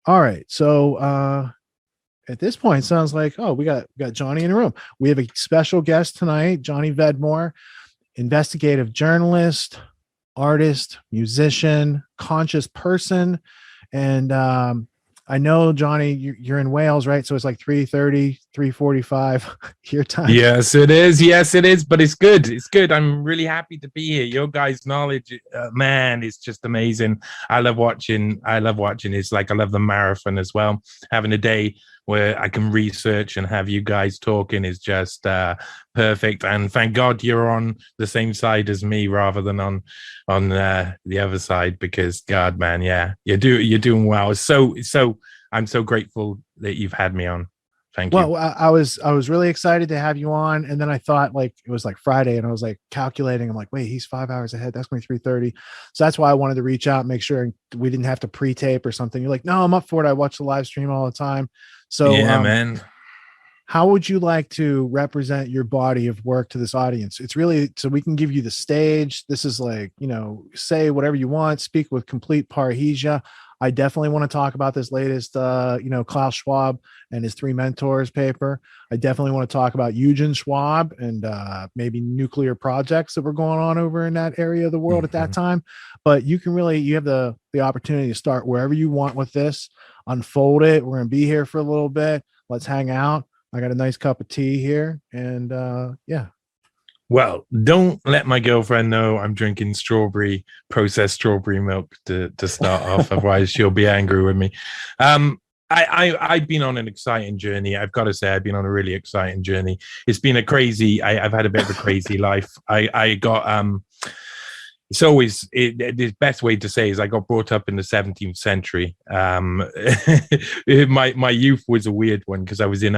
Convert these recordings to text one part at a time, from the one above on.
All right. So at this point, it sounds like, oh, we got Johnny in the room. We have a special guest tonight, Johnny Vedmore, investigative journalist, artist, musician, conscious person. And I know, Johnny, you're in Wales, right? So it's like 3:30, 3:45 your time. Yes, it is. Yes, it is. But it's good. It's good. I'm really happy to be here. Your guys' knowledge, man, is just amazing. I love watching. I love watching. It's like I love the marathon as well. Having a day where I can research and have you guys talking is just perfect. And thank God you're on the same side as me rather than on the other side. Because God, man, yeah, you're doing well. So I'm so grateful that you've had me on. Thank you. Well, I was really excited to have you on, and then I thought like it was like Friday, and I was like calculating. I'm like, wait, he's 5 hours ahead. That's going to be 3:30. So that's why I wanted to reach out and make sure we didn't have to pre-tape or something. You're like, no, I'm up for it. I watch the live stream all the time. So, Yeah, man. how would you like to represent your body of work to this audience? It's really so we can give you the stage. This is like, say whatever you want, speak with complete parrhesia. I definitely want to talk about this latest, Klaus Schwab and his Three Mentors paper. I definitely want to talk about Eugen Schwab and maybe nuclear projects that were going on over in that area of the world at that time. But you have the opportunity to start wherever you want with this, unfold it. We're going to be here for a little bit. Let's hang out. I got a nice cup of tea here, and yeah. Well, don't let my girlfriend know I'm drinking processed strawberry milk to start off. Otherwise, she'll be angry with me. I've been on an exciting journey. I've got to say, I've been on a really exciting journey. It's been I've had a bit of a crazy life. I got it's always the best way to say is I got brought up in the 17th century. My youth was a weird one because I was in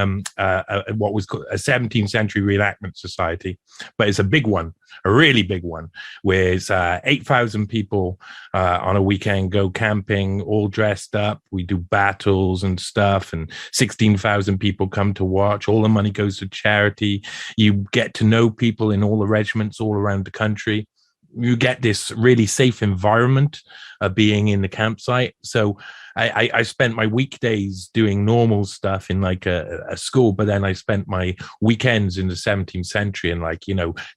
what was called a 17th century reenactment society, but it's a big one, a really big one, where it's 8,000 people on a weekend go camping, all dressed up. We do battles and stuff, and 16,000 people come to watch. All the money goes to charity. You get to know people in all the regiments all around the country. You get this really safe environment being in the campsite. So I spent my weekdays doing normal stuff in like a school, but then I spent my weekends in the 17th century and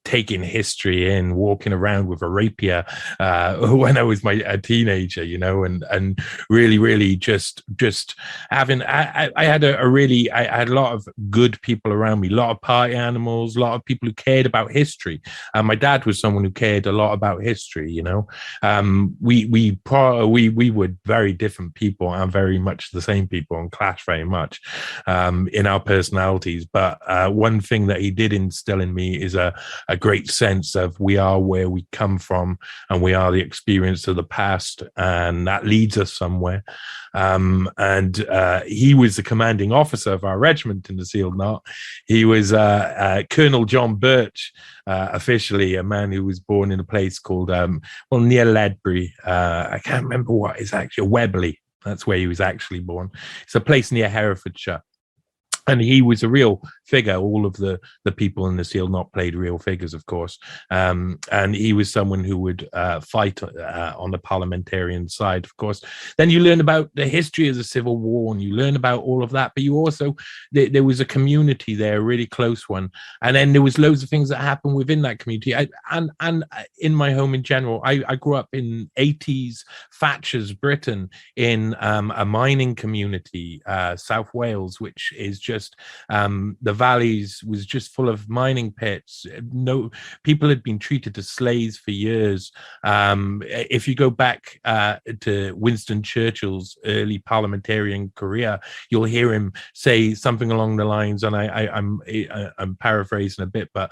taking history in, walking around with a rapier when I was a teenager, and really, really just having, I had I had a lot of good people around me, a lot of party animals, a lot of people who cared about history. My dad was someone who cared a lot about history, we were very different people and very much the same people and clash very much in our personalities. But one thing that he did instill in me is a great sense of we are where we come from and we are the experience of the past, and that leads us somewhere. And he was the commanding officer of our regiment in the Sealed Knot. He was Colonel John Birch, officially a man who was born in a place called, near Ledbury. I can't remember what it's actually, Webley. That's where he was actually born. It's a place near Herefordshire. And he was a real figure. All of the people in the Sealed Knot played real figures, of course. And he was someone who would fight on the parliamentarian side, of course. Then you learn about the history of the Civil War and you learn about all of that. But you also, there was a community there, a really close one. And then there was loads of things that happened within that community. And in my home in general, I grew up in 80s Thatcher's Britain in a mining community, South Wales, which is just the valleys was just full of mining pits. No people had been treated as slaves for years. If you go back to Winston Churchill's early parliamentarian career, you'll hear him say something along the lines, and I'm paraphrasing a bit, but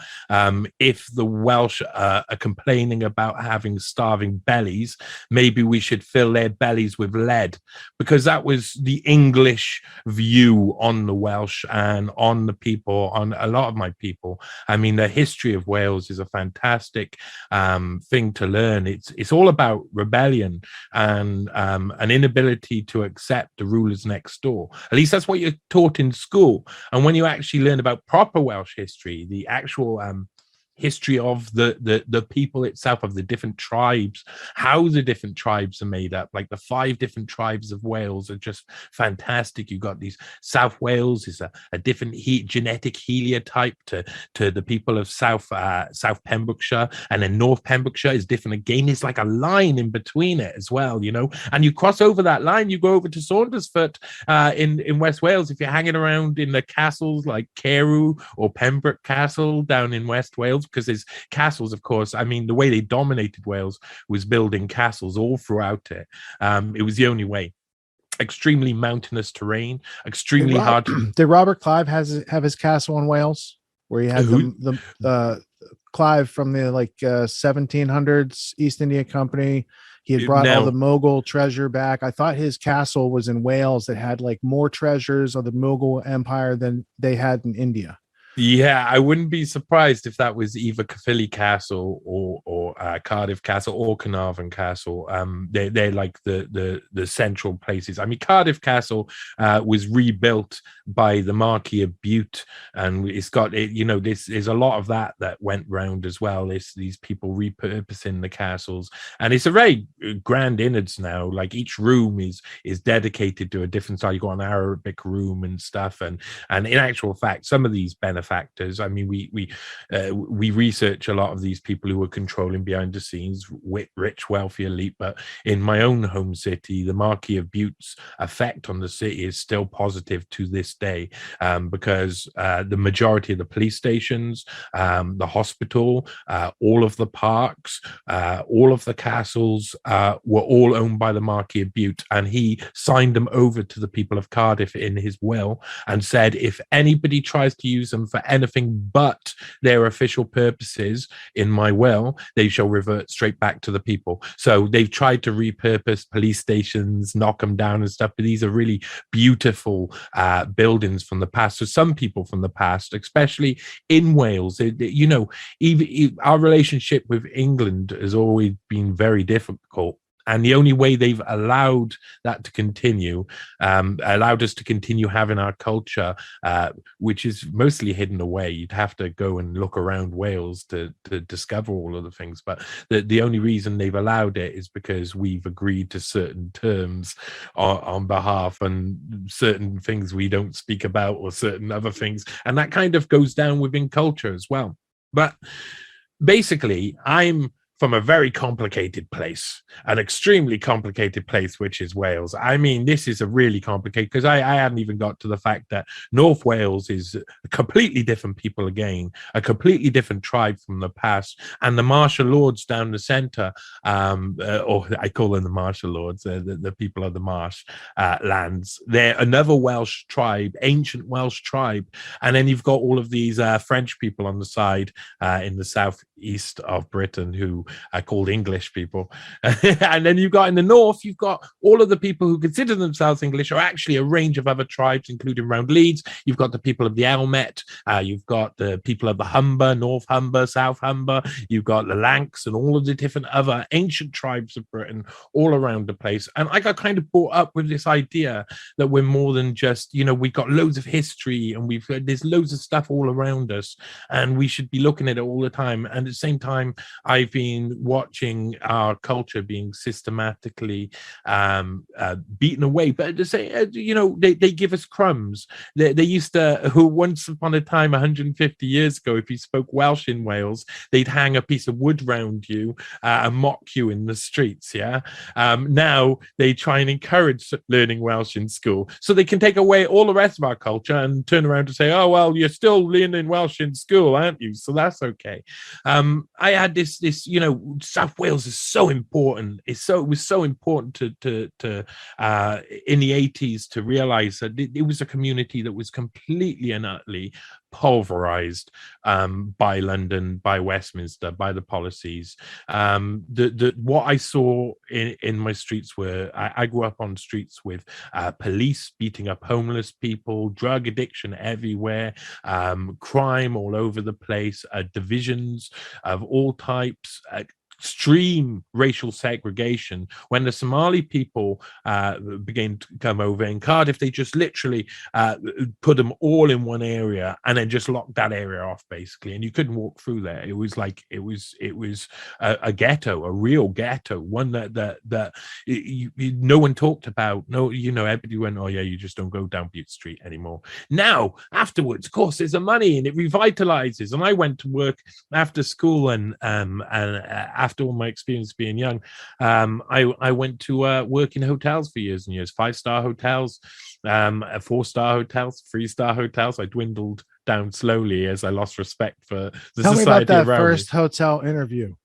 if the Welsh are complaining about having starving bellies, maybe we should fill their bellies with lead, because that was the English view on the Welsh and on the people, on a lot of my people. I mean, the history of Wales is a fantastic thing to learn. It's all about rebellion and an inability to accept the rulers next door. At least that's what you're taught in school. And when you actually learn about proper Welsh history, the actual history of the people itself, of the different tribes, how the different tribes are made up. Like the 5 different tribes of Wales are just fantastic. You've got these South Wales is a different genetic heliotype to the people of South Pembrokeshire, and then North Pembrokeshire is different again. It's like a line in between it as well, you know. And you cross over that line, you go over to Saundersfoot in West Wales. If you're hanging around in the castles like Carew or Pembroke Castle down in West Wales, because there's castles, of course. I mean, the way they dominated Wales was building castles all throughout it. It was the only way. Extremely mountainous terrain, extremely hard. Did Robert Clive have his castle in Wales, where he had the Clive from the 1700s East India Company? He had brought all the Mughal treasure back. I thought his castle was in Wales that had like more treasures of the Mughal Empire than they had in India. Yeah, I wouldn't be surprised if that was either Caerphilly Castle or Cardiff Castle or Carnarvon Castle. They're like the central places. I mean, Cardiff Castle was rebuilt by the Marquis of Bute, and it's got it. You know, there's a lot of that went round as well. These people repurposing the castles, and it's a very grand innards now. Like each room is dedicated to a different style. You got an Arabic room and stuff, and in actual fact, some of these benefactors. I mean, we research a lot of these people who were controlling behind the scenes, rich, wealthy elite. But in my own home city, the Marquis of Bute's effect on the city is still positive to this day, because the majority of the police stations, the hospital, all of the parks, all of the castles were all owned by the Marquis of Bute, and he signed them over to the people of Cardiff in his will and said, if anybody tries to use them for anything but their official purposes in my will, they shall revert straight back to the people. So they've tried to repurpose police stations, knock them down and stuff, but these are really beautiful buildings from the past. So some people from the past, especially in Wales, you know, even our relationship with England has always been very difficult. And the only way they've allowed that to continue, allowed us to continue having our culture, which is mostly hidden away. You'd have to go and look around Wales to discover all of the things. But the only reason they've allowed it is because we've agreed to certain terms on behalf, and certain things we don't speak about, or certain other things. And that kind of goes down within culture as well. But basically, I'm from a very complicated place, an extremely complicated place, which is Wales. I mean, this is a really complicated, because I hadn't even got to the fact that North Wales is a completely different people again, a completely different tribe from the past. And the martial lords down the centre, or I call them the martial lords, the people of the marsh lands, they're another Welsh tribe, ancient Welsh tribe. And then you've got all of these French people on the side in the southeast of Britain who are called English people. And then you've got in the north, you've got all of the people who consider themselves English are actually a range of other tribes, including around Leeds. You've got the people of the Elmet, you've got the people of the Humber, North Humber, South Humber, you've got the Lancs and all of the different other ancient tribes of Britain all around the place. And I got kind of brought up with this idea that we're more than just, you know, we've got loads of history, and there's loads of stuff all around us, and we should be looking at it all the time. And at the same time, I've been watching our culture being systematically beaten away. But at the same, you know, they give us crumbs. They used to, who once upon a time, 150 years ago, if you spoke Welsh in Wales, they'd hang a piece of wood round you and mock you in the streets. Yeah. Now they try and encourage learning Welsh in school, so they can take away all the rest of our culture and turn around and say, oh, well, you're still learning Welsh in school, aren't you? So that's okay. I had this, you know, South Wales is so important. It was so important to in the 80s to realize that it was a community that was completely and utterly pulverized by London, by Westminster, by the policies. What I saw in my streets were, I grew up on streets with police beating up homeless people, drug addiction everywhere, crime all over the place, divisions of all types, extreme racial segregation. When the Somali people began to come over in Cardiff, they just literally put them all in one area and then just locked that area off, basically, and you couldn't walk through there. It was like it was a ghetto, a real ghetto, one that no one talked about. No, everybody went, oh yeah, you just don't go down Bute Street anymore. Now afterwards, of course, there's the money and it revitalizes. And I went to work after school, and after all my experience being young, I went to work in hotels for years and years, 5-star hotels, 4-star hotels, 3-star hotels. I dwindled down slowly as I lost respect for the Tell society me about that around first me. hotel interview.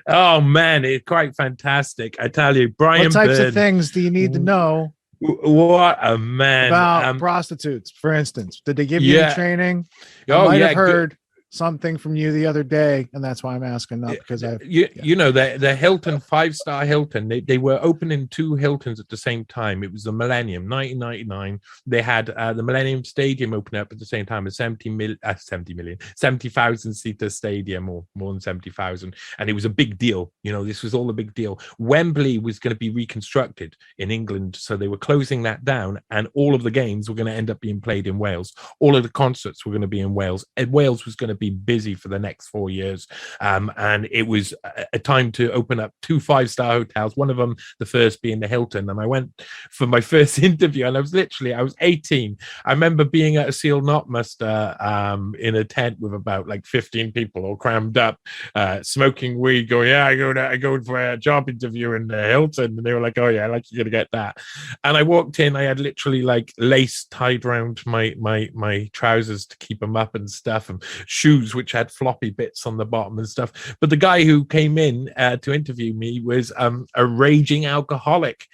Oh man, it's quite fantastic. I tell you, Brian. What types Bird, of things do you need to know what a man about prostitutes, for instance? Did they give you any training? I might have heard something from you the other day, and that's why I'm asking. Not because I, the Hilton, 5-star Hilton. They were opening 2 Hiltons at the same time. It was the Millennium, 1999. They had the Millennium Stadium open up at the same time, a 70,000 seater stadium, or more than 70,000, and it was a big deal. This was all a big deal. Wembley was going to be reconstructed in England, so they were closing that down, and all of the games were going to end up being played in Wales. All of the concerts were going to be in Wales, and Wales was going to be busy for the next 4 years, and it was a time to open up 2 5-star hotels, one of them the first being the Hilton. And I went for my first interview, and I was 18. I remember being at a seal knot muster in a tent with about like 15 people all crammed up, smoking weed, going, yeah, I go for a job interview in the Hilton, and they were like, oh yeah, like, you're gonna get that. And I walked in, I had literally like lace tied around my trousers to keep them up and stuff, and shoes which had floppy bits on the bottom and stuff. But the guy who came in to interview me was a raging alcoholic.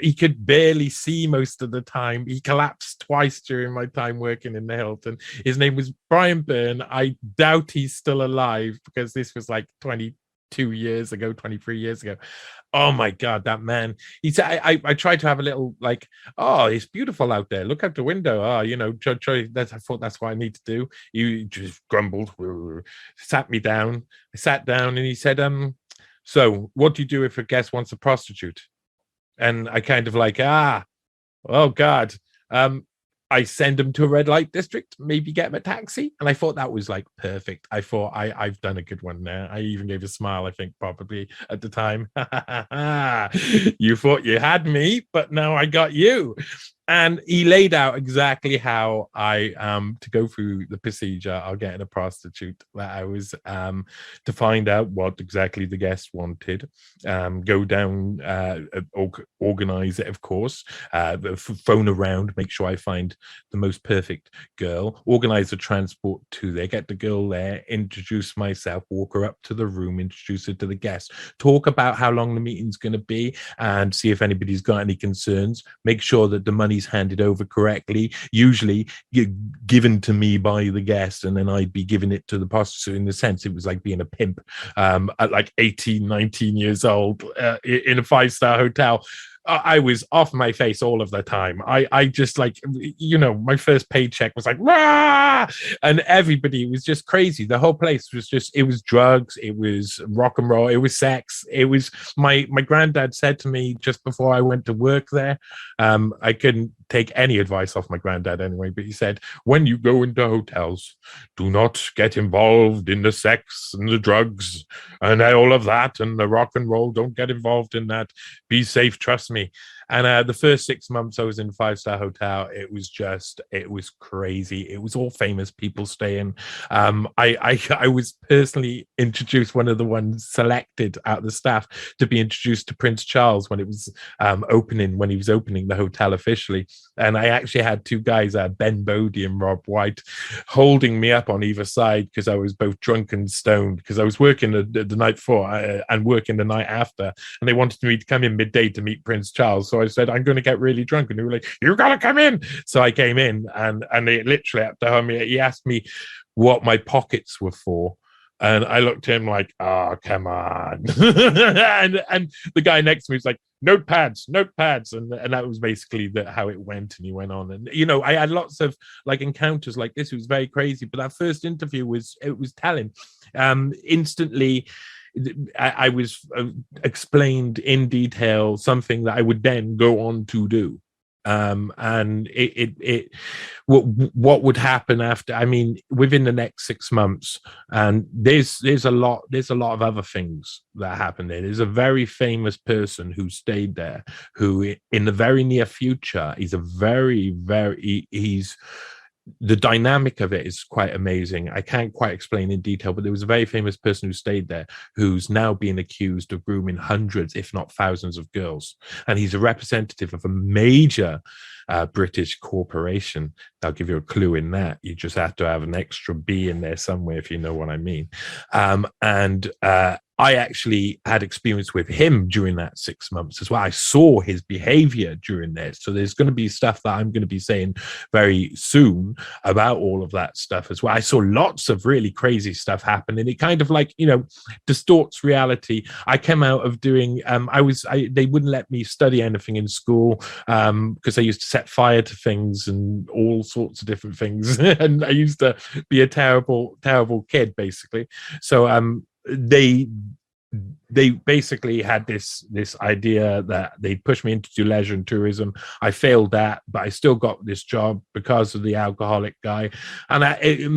He could barely see most of the time. He collapsed twice during my time working in the Hilton. His name was Brian Byrne. I doubt he's still alive, because this was like 22 years ago, 23 years ago. Oh my God, that man. He said, I tried to have a little like, oh, it's beautiful out there. Look out the window. Oh, try. I thought that's what I need to do. He just grumbled, sat me down. I sat down, and he said, so what do you do if a guest wants a prostitute? And I kind of like, oh God. I send them to a red light district, maybe get them a taxi. And I thought that was like perfect. I thought I've done a good one there. I even gave a smile, I think, probably at the time. You thought you had me, but now I got you. And he laid out exactly how to go through the procedure. I'll get in a prostitute. That I was to find out what exactly the guest wanted. Go down, organize it, of course. Phone around, make sure I find the most perfect girl. Organize the transport to there. Get the girl there. Introduce myself. Walk her up to the room. Introduce her to the guest. Talk about how long the meeting's going to be, and see if anybody's got any concerns. Make sure that the money's handed over correctly, usually given to me by the guest, and then I'd be giving it to the prostitute. In the sense, it was like being a pimp at like 18, 19 years old in a 5-star hotel. I was off my face all of the time. I just like, my first paycheck was like, rah! And everybody was just crazy. The whole place was just, it was drugs, it was rock and roll, it was sex. It was my granddad said to me just before I went to work there, I couldn't take any advice off my granddad anyway, but he said, when you go into hotels, do not get involved in the sex and the drugs and all of that and the rock and roll. Don't get involved in that. Be safe, trust me. And the first 6 months I was in a 5-star hotel, it was crazy. It was all famous people staying. I was personally introduced, one of the ones selected out of the staff to be introduced to Prince Charles when it was when he was opening the hotel officially. And I actually had 2 guys, Ben Bodie and Rob White, holding me up on either side because I was both drunk and stoned, because I was working the night before and working the night after. And they wanted me to come in midday to meet Prince Charles. So I said, I'm going to get really drunk. And they were like, you got to come in. So I came in, and they literally had to me. He asked me what my pockets were for. And I looked at him like, oh, come on. and the guy next to me was like, notepads. And that was basically how it went. And he went on. And, I had lots of like encounters like this. It was very crazy. But that first interview was telling. Instantly, I was explained in detail something that I would then go on to do. And what would happen after, I mean, within the next 6 months, and there's a lot of other things that happened there. There's a very famous person who stayed there, who in the very near future, he's the dynamic of it is quite amazing. I can't quite explain in detail, but there was a very famous person who stayed there who's now being accused of grooming hundreds, if not thousands, of girls. And he's a representative of a major British corporation. I'll give you a clue in that. You just have to have an extra B in there somewhere, if you know what I mean. I actually had experience with him during that 6 months as well. I saw his behavior during this. So there's going to be stuff that I'm going to be saying very soon about all of that stuff as well. I saw lots of really crazy stuff happen, and it kind of like, distorts reality. I came out of doing, they wouldn't let me study anything in school because I used to set fire to things and all sorts of different things. And I used to be a terrible, terrible kid, basically. So, they basically had this idea that they'd push me into leisure and tourism. I failed that, but I still got this job because of the alcoholic guy. And it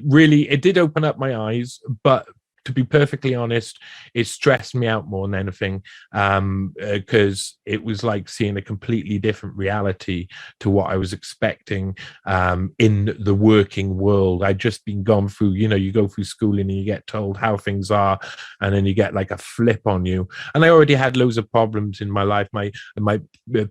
really did open up my eyes, but to be perfectly honest, it stressed me out more than anything, because it was like seeing a completely different reality to what I was expecting in the working world. I'd just been gone through, you go through schooling and you get told how things are, and then you get like a flip on you. And I already had loads of problems in my life. My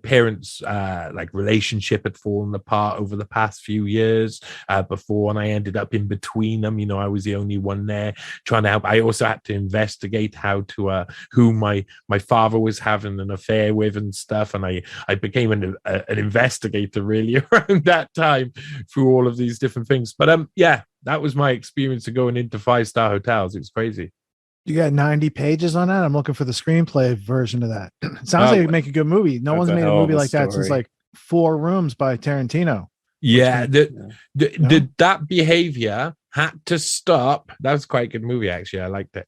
parents' like relationship had fallen apart over the past few years before, and I ended up in between them. I was the only one there trying to help. I also had to investigate who my father was having an affair with and stuff, and I became an investigator really around that time through all of these different things. But yeah, that was my experience of going into 5-star hotels. It was crazy. You got 90 pages on that? I'm looking for the screenplay version of that. It sounds like it'd make a good movie. No one's made a movie like that since like 4 Rooms by Tarantino. Yeah, that behavior had to stop. That was quite a good movie, actually. I liked it.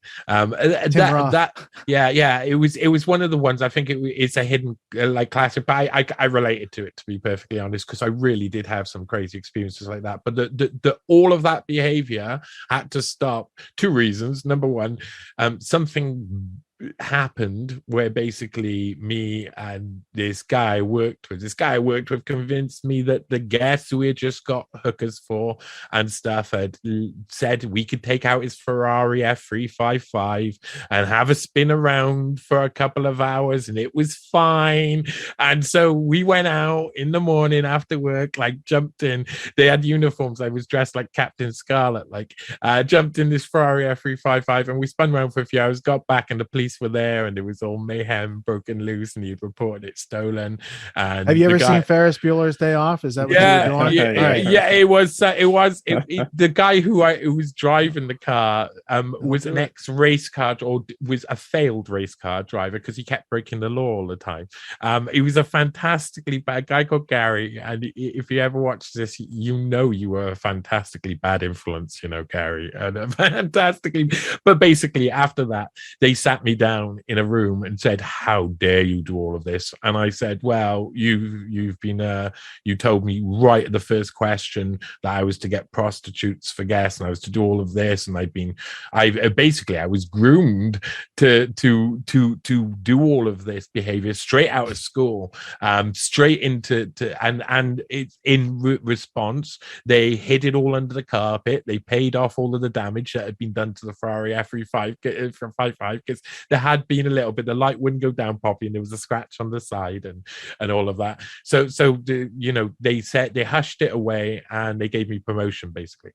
It was one of the ones. I think it's a hidden like classic, but I related to it, to be perfectly honest, because I really did have some crazy experiences like that. But the all of that behavior had to stop. 2 reasons. Number one, something happened where basically me and this guy I worked with convinced me that the guest who we had just got hookers for and stuff had said we could take out his Ferrari F355 and have a spin around for a couple of hours, and it was fine. And so we went out in the morning after work, like jumped in. They had uniforms. I was dressed like Captain Scarlet, jumped in this Ferrari F355, and we spun around for a few hours, got back, and the police were there, and it was all mayhem broken loose, and he'd reported it stolen. And have you ever seen Ferris Bueller's Day Off? Is that what you were doing? Yeah, it was the guy who was driving the car was an ex-race car, or was a failed race car driver, because he kept breaking the law all the time. He was a fantastically bad guy called Gary, and if you ever watch this, you were a fantastically bad influence, Gary, and fantastically. But basically after that, they sat me down in a room and said, "How dare you do all of this?" And I said, "Well, you've been you told me right at the first question that I was to get prostitutes for guests, and I was to do all of this, and I was groomed to do all of this behavior straight out of school, straight into and it's in response they hid it all under the carpet. They paid off all of the damage that had been done to the Ferrari F35 from 55, because there had been a little bit, the light wouldn't go down properly, and there was a scratch on the side and all of that. So they said they hushed it away, and they gave me promotion, basically.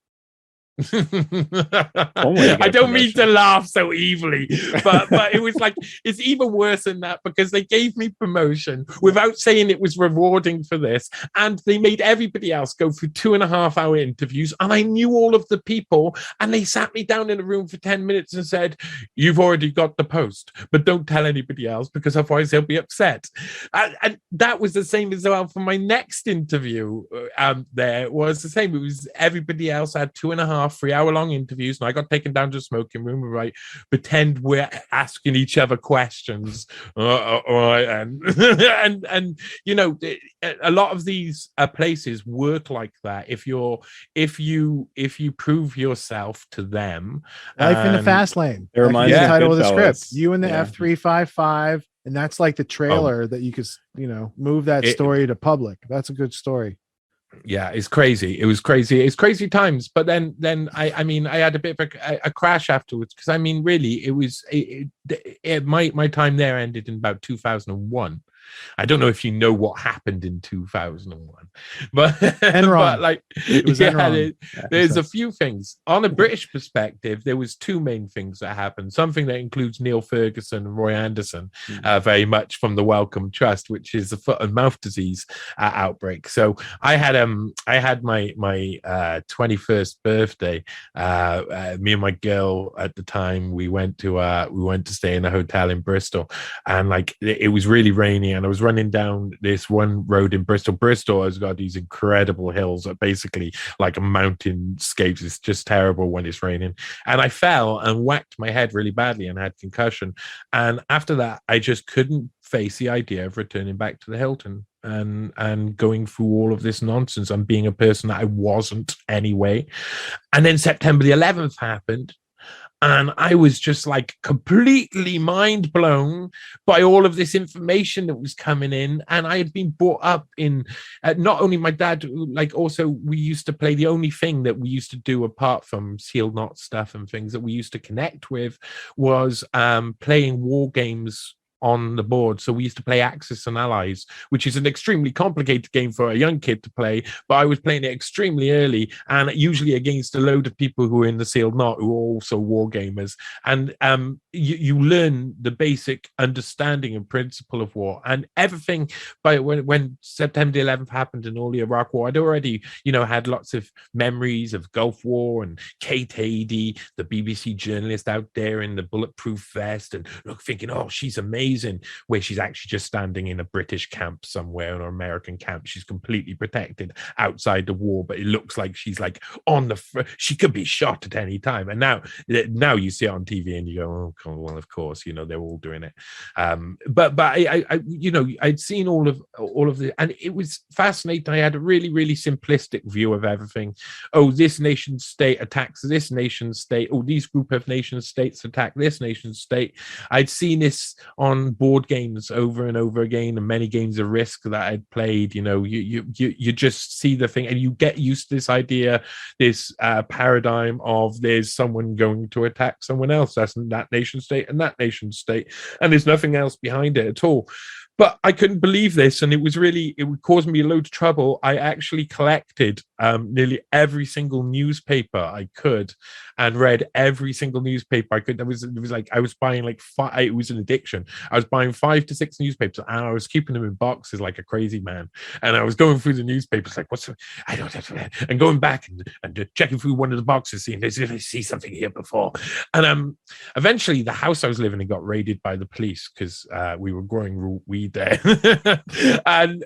I don't mean to laugh so evilly, but it was like, it's even worse than that, because they gave me promotion without saying it was rewarding for this, and they made everybody else go through 2.5-hour interviews, and I knew all of the people, and they sat me down in a room for 10 minutes and said, "You've already got the post, but don't tell anybody else, because otherwise they'll be upset." And that was the same as well for my next interview. There was the same. It was everybody else had 2.5 2.5 3-hour-long interviews, and I got taken down to the smoking room, right? Pretend we're asking each other questions, and and you know, a lot of these places work like that. If you prove yourself to them, Life in the fast lane. It reminds That's me the of title of the Goodfellas. script. You in the Yeah. F355, and that's like the trailer that you could, move that story to public. That's a good story. Yeah, it's crazy. It was crazy. It's crazy times. But then I mean, I had a bit of a crash afterwards, because I mean, really, it was my time there ended in about 2001. I don't know if you know what happened in 2001, but Enron. but like, It was Enron. there's a few things on a British perspective. There was two main things that happened. Something that includes Neil Ferguson and Roy Anderson, very much from the Wellcome Trust, which is the foot and mouth disease outbreak. So I had my 21st birthday. Me and my girl at the time, we went to stay in a hotel in Bristol, and like it was really rainy. And I was running down this one road in Bristol. Bristol has got these incredible hills that basically like a mountainscapes. It's just terrible when it's raining. And I fell and whacked my head really badly and had concussion. And after that, I just couldn't face the idea of returning back to the Hilton and going through all of this nonsense and being a person that I wasn't anyway. And then September the 11th happened. And I was just like completely mind blown by all of this information that was coming in. And I had been brought up in not only my dad, like also we used to play. The only thing that we used to do apart from sealed knot stuff and things that we used to connect with was playing war games on the board. So we used to play Axis and Allies, which is an extremely complicated game for a young kid to play, but I was playing it extremely early, and usually against a load of people who were in the sealed knot who were also war gamers. And you learn the basic understanding and principle of war and everything. By when September the 11th happened and all the Iraq War, I'd already had lots of memories of Gulf War and Kate Hadey, the BBC journalist out there in the bulletproof vest, and thinking, oh, she's amazing, where she's actually just standing in a British camp somewhere or American camp. She's completely protected outside the war, but it looks like she's like on the she could be shot at any time. And now you see it on TV and you go, oh well, of course, they're all doing it. But I I'd seen all of the, and it was fascinating. I had a really, really simplistic view of everything. Oh, this nation state attacks this nation state. Oh, these group of nation states attack this nation state. I'd seen this on board games over and over again, and many games of Risk that I'd played. You just see the thing, and you get used to this idea, this paradigm of there's someone going to attack someone else. That's that nation state and that nation state, and there's nothing else behind it at all. But I couldn't believe this, and it would cause me a load of trouble. I actually collected nearly every single newspaper I could and read every single newspaper I could. It was like I was buying like five. It was an addiction. I was buying 5 to 6 newspapers, and I was keeping them in boxes like a crazy man. And I was going through the newspapers like, I don't know, and going back and checking through one of the boxes, seeing if I see something here before. And eventually, the house I was living in got raided by the police because we were growing weed there, and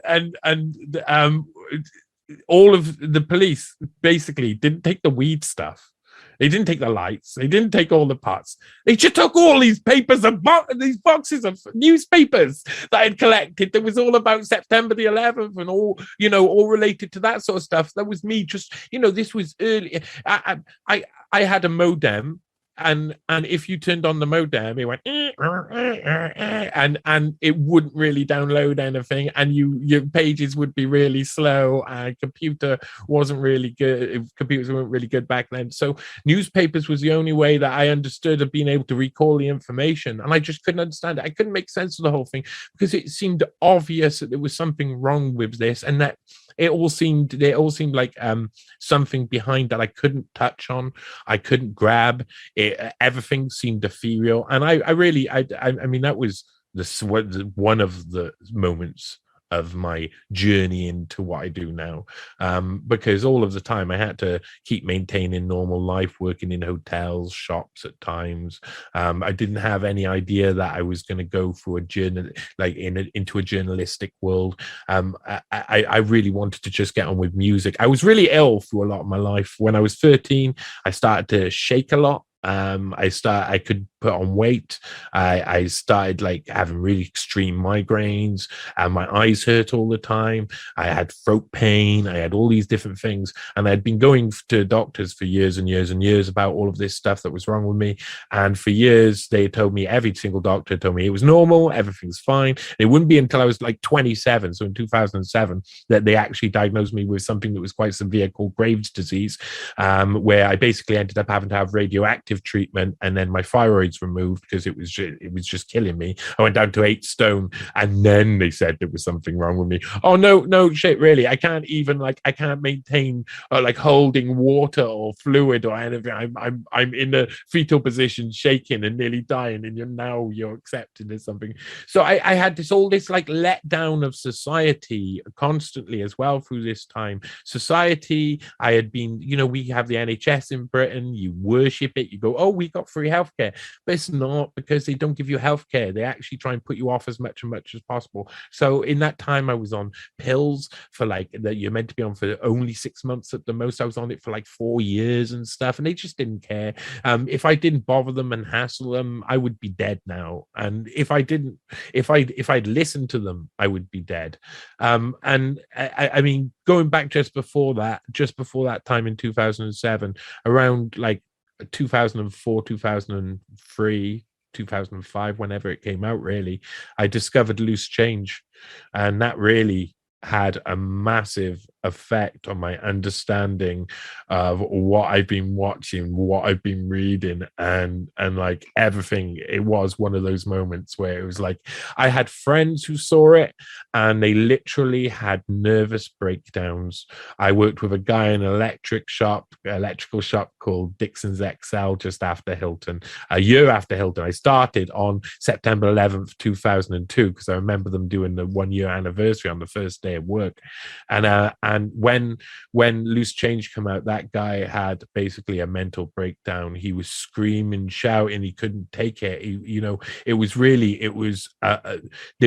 all of the police basically didn't take the weed stuff. They didn't take the lights. They didn't take all the parts. They just took all these papers and these boxes of newspapers that I'd collected. That was all about September the 11th and all related to that sort of stuff. That was me. Just this was early. I had a modem. And if you turned on the modem, it went and it wouldn't really download anything, and your pages would be really slow, and computers weren't really good back then. So newspapers was the only way that I understood of being able to recall the information, and I just couldn't understand it. I couldn't make sense of the whole thing because it seemed obvious that there was something wrong with this, and that they all seemed like something behind that I couldn't touch on, I couldn't grab. Everything seemed ethereal, and I mean that was one of the moments of my journey into what I do now, because all of the time I had to keep maintaining normal life, working in hotels, shops at times. I didn't have any idea that I was going to go through into a journalistic world. I really wanted to just get on with music. I was really ill through a lot of my life. When I was 13, I started to shake a lot. I could put on weight. I started like having really extreme migraines, and my eyes hurt all the time. I had throat pain. I had all these different things, and I'd been going to doctors for years and years and years about all of this stuff that was wrong with me. And for years, they told me, every single doctor told me it was normal, everything's fine. It wouldn't be until I was like 27, so in 2007, that they actually diagnosed me with something that was quite severe called Graves' disease, where I basically ended up having to have radioactive treatment, and then my thyroid's removed because it was just killing me. I went down to 8 stone, and then they said there was something wrong with me. Oh no shit, really? I can't maintain like holding water or fluid or anything. I'm in a fetal position, shaking and nearly dying, and you're accepted as something. So I had this like letdown of society constantly as well through this time. Society, I had been, we have the NHS in Britain. You worship it. You go, oh, we got free healthcare, but it's not, because they don't give you healthcare. They actually try and put you off as much as possible. So in that time, I was on pills for like that you're meant to be on for only 6 months at the most. I was on it for like 4 years and stuff, and they just didn't care. If I didn't bother them and hassle them, I would be dead now. And if I'd listened to them, I would be dead. And I mean, going back just before that time in 2007, around like 2004, 2003, 2005, whenever it came out, really, I discovered Loose Change, and that really had a massive effect on my understanding of what I've been watching, what I've been reading, and like everything. It was one of those moments where it was like I had friends who saw it and they literally had nervous breakdowns. I worked with a guy in an electrical shop called Dixon's XL just after Hilton, a year after Hilton. I started on September 11th, 2002, because I remember them doing the 1 year anniversary on the first day of work. And when Loose Change came out, that guy had basically a mental breakdown. He was screaming, shouting. He couldn't take it. There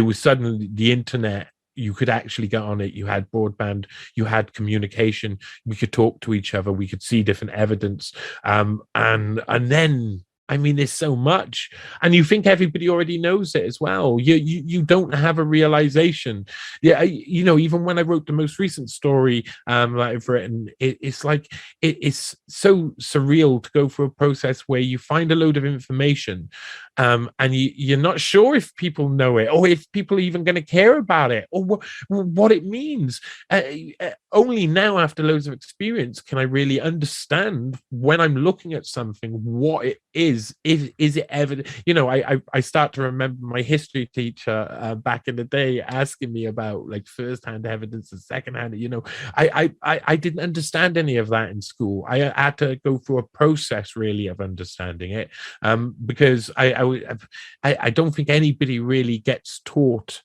was suddenly the internet. You could actually get on it. You had broadband, you had communication. We could talk to each other. We could see different evidence. And then, I mean, there's so much, and you think everybody already knows it as well. You don't have a realization. Yeah, even when I wrote the most recent story that I've written, it's like it's so surreal to go through a process where you find a load of information, and you're not sure if people know it or if people are even going to care about it or what it means. Only now, after loads of experience, can I really understand when I'm looking at something what it is. Is it evident? I start to remember my history teacher back in the day asking me about like first-hand evidence and second-hand. I didn't understand any of that in school. I had to go through a process really of understanding it, because I don't think anybody really gets taught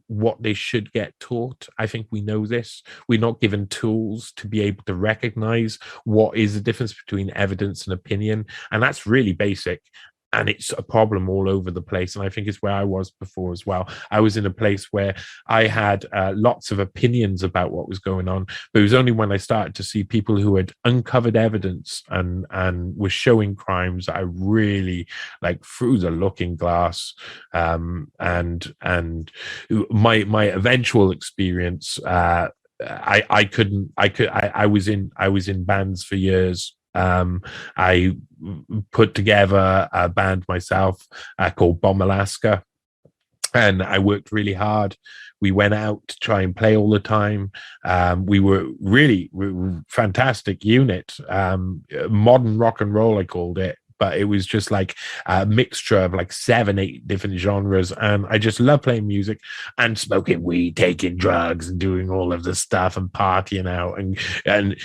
what they should get taught. I think we know this. We're not given tools to be able to recognize what is the difference between evidence and opinion, and that's really basic. And it's a problem all over the place. And I think it's where I was before as well. I was in a place where I had lots of opinions about what was going on, but it was only when I started to see people who had uncovered evidence and were showing crimes that I really like through the looking glass. And my eventual experience, I was in bands for years. I put together a band myself called Bomb Alaska, and I worked really hard. We went out to try and play all the time. We were fantastic unit, modern rock and roll, I called it. But it was just like a mixture of like 7-8 different genres. And I just love playing music and smoking weed, taking drugs and doing all of this stuff and partying out. And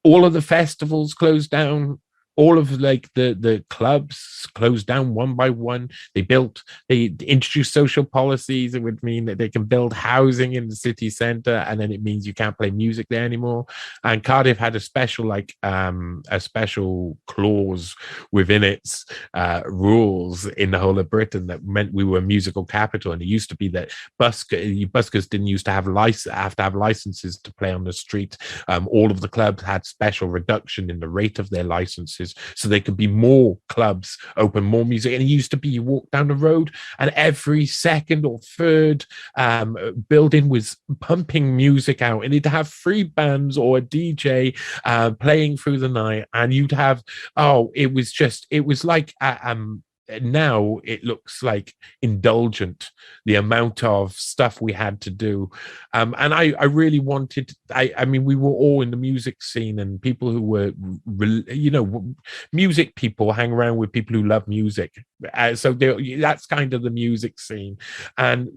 all of the festivals closed down. all of like the clubs closed down one by one. They introduced social policies. It would mean that they can build housing in the city centre, and then it means you can't play music there anymore. And Cardiff had a special clause within its rules in the whole of Britain that meant we were a musical capital. And it used to be that buskers didn't used to have licenses to play on the street. All of the clubs had special reduction in the rate of their licenses, so there could be more clubs open, more music. And it used to be you walk down the road and every second or third building was pumping music out, and it'd have free bands or a DJ playing through the night, and you'd have it was like now it looks like indulgent, the amount of stuff we had to do, and I really wanted. I mean, we were all in the music scene, and people who were, music people hang around with people who love music, so that's kind of the music scene, and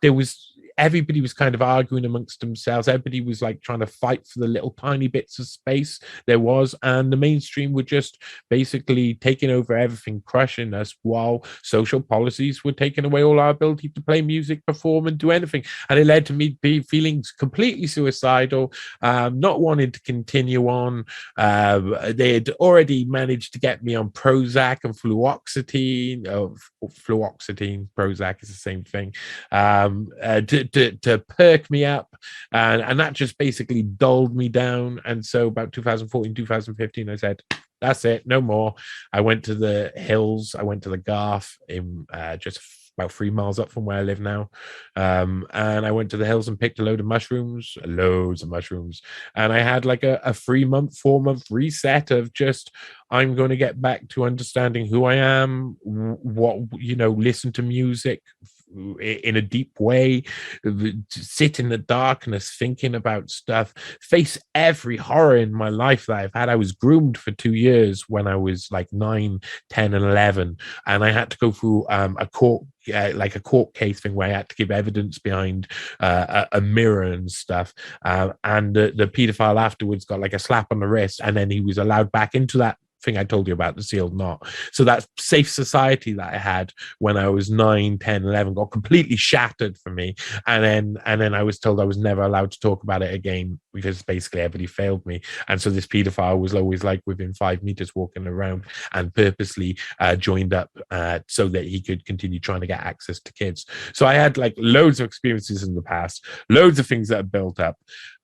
there was. Everybody was kind of arguing amongst themselves. Everybody was like trying to fight for the little tiny bits of space there was, and the mainstream were just basically taking over everything, crushing us, while social policies were taking away all our ability to play music, perform, and do anything. And it led to me feeling completely suicidal, not wanting to continue on. They had already managed to get me on Prozac and fluoxetine. Fluoxetine, Prozac is the same thing. To perk me up, and that just basically dulled me down. And so about 2014, 2015, I said, that's it, no more. I went to the hills. I went to the Garth in just about 3 miles up from where I live now. And I went to the hills and picked loads of mushrooms. And I had like a 4-month reset of just, I'm going to get back to understanding who I am, listen to music in a deep way, sit in the darkness thinking about stuff, face every horror in my life that I've had. I was groomed for 2 years when I was like 9, 10, and 11, and I had to go through a court case thing where I had to give evidence behind a mirror and stuff, and the paedophile afterwards got like a slap on the wrist, and then he was allowed back into that thing I told you about, the sealed knot. So that safe society that I had when I was 9, 10, 11 got completely shattered for me. And then I was told I was never allowed to talk about it again because basically everybody failed me. And so this paedophile was always like within 5 meters walking around and purposely joined up so that he could continue trying to get access to kids. So I had like loads of experiences in the past, loads of things that have built up.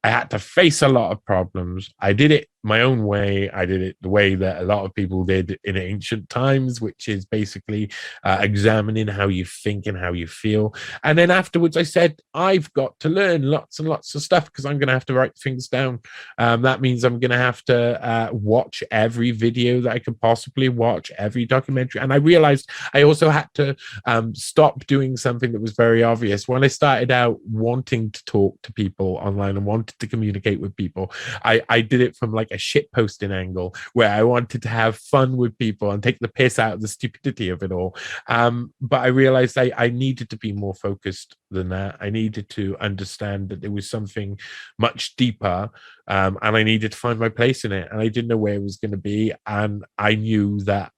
I had to face a lot of problems. I did it my own way. I did it the way that a lot of people did in ancient times, which is basically examining how you think and how you feel. And then afterwards, I said, I've got to learn lots and lots of stuff because I'm going to have to write things down. That means I'm going to have to watch every video that I could possibly watch, every documentary. And I realized I also had to stop doing something that was very obvious. When I started out wanting to talk to people online and wanted to communicate with people, I did it from like a shit posting angle where I wanted to have fun with people and take the piss out of the stupidity of it all. But I realized I needed to be more focused than that. I needed to understand that there was something much deeper, and I needed to find my place in it. And I didn't know where it was going to be. And I knew that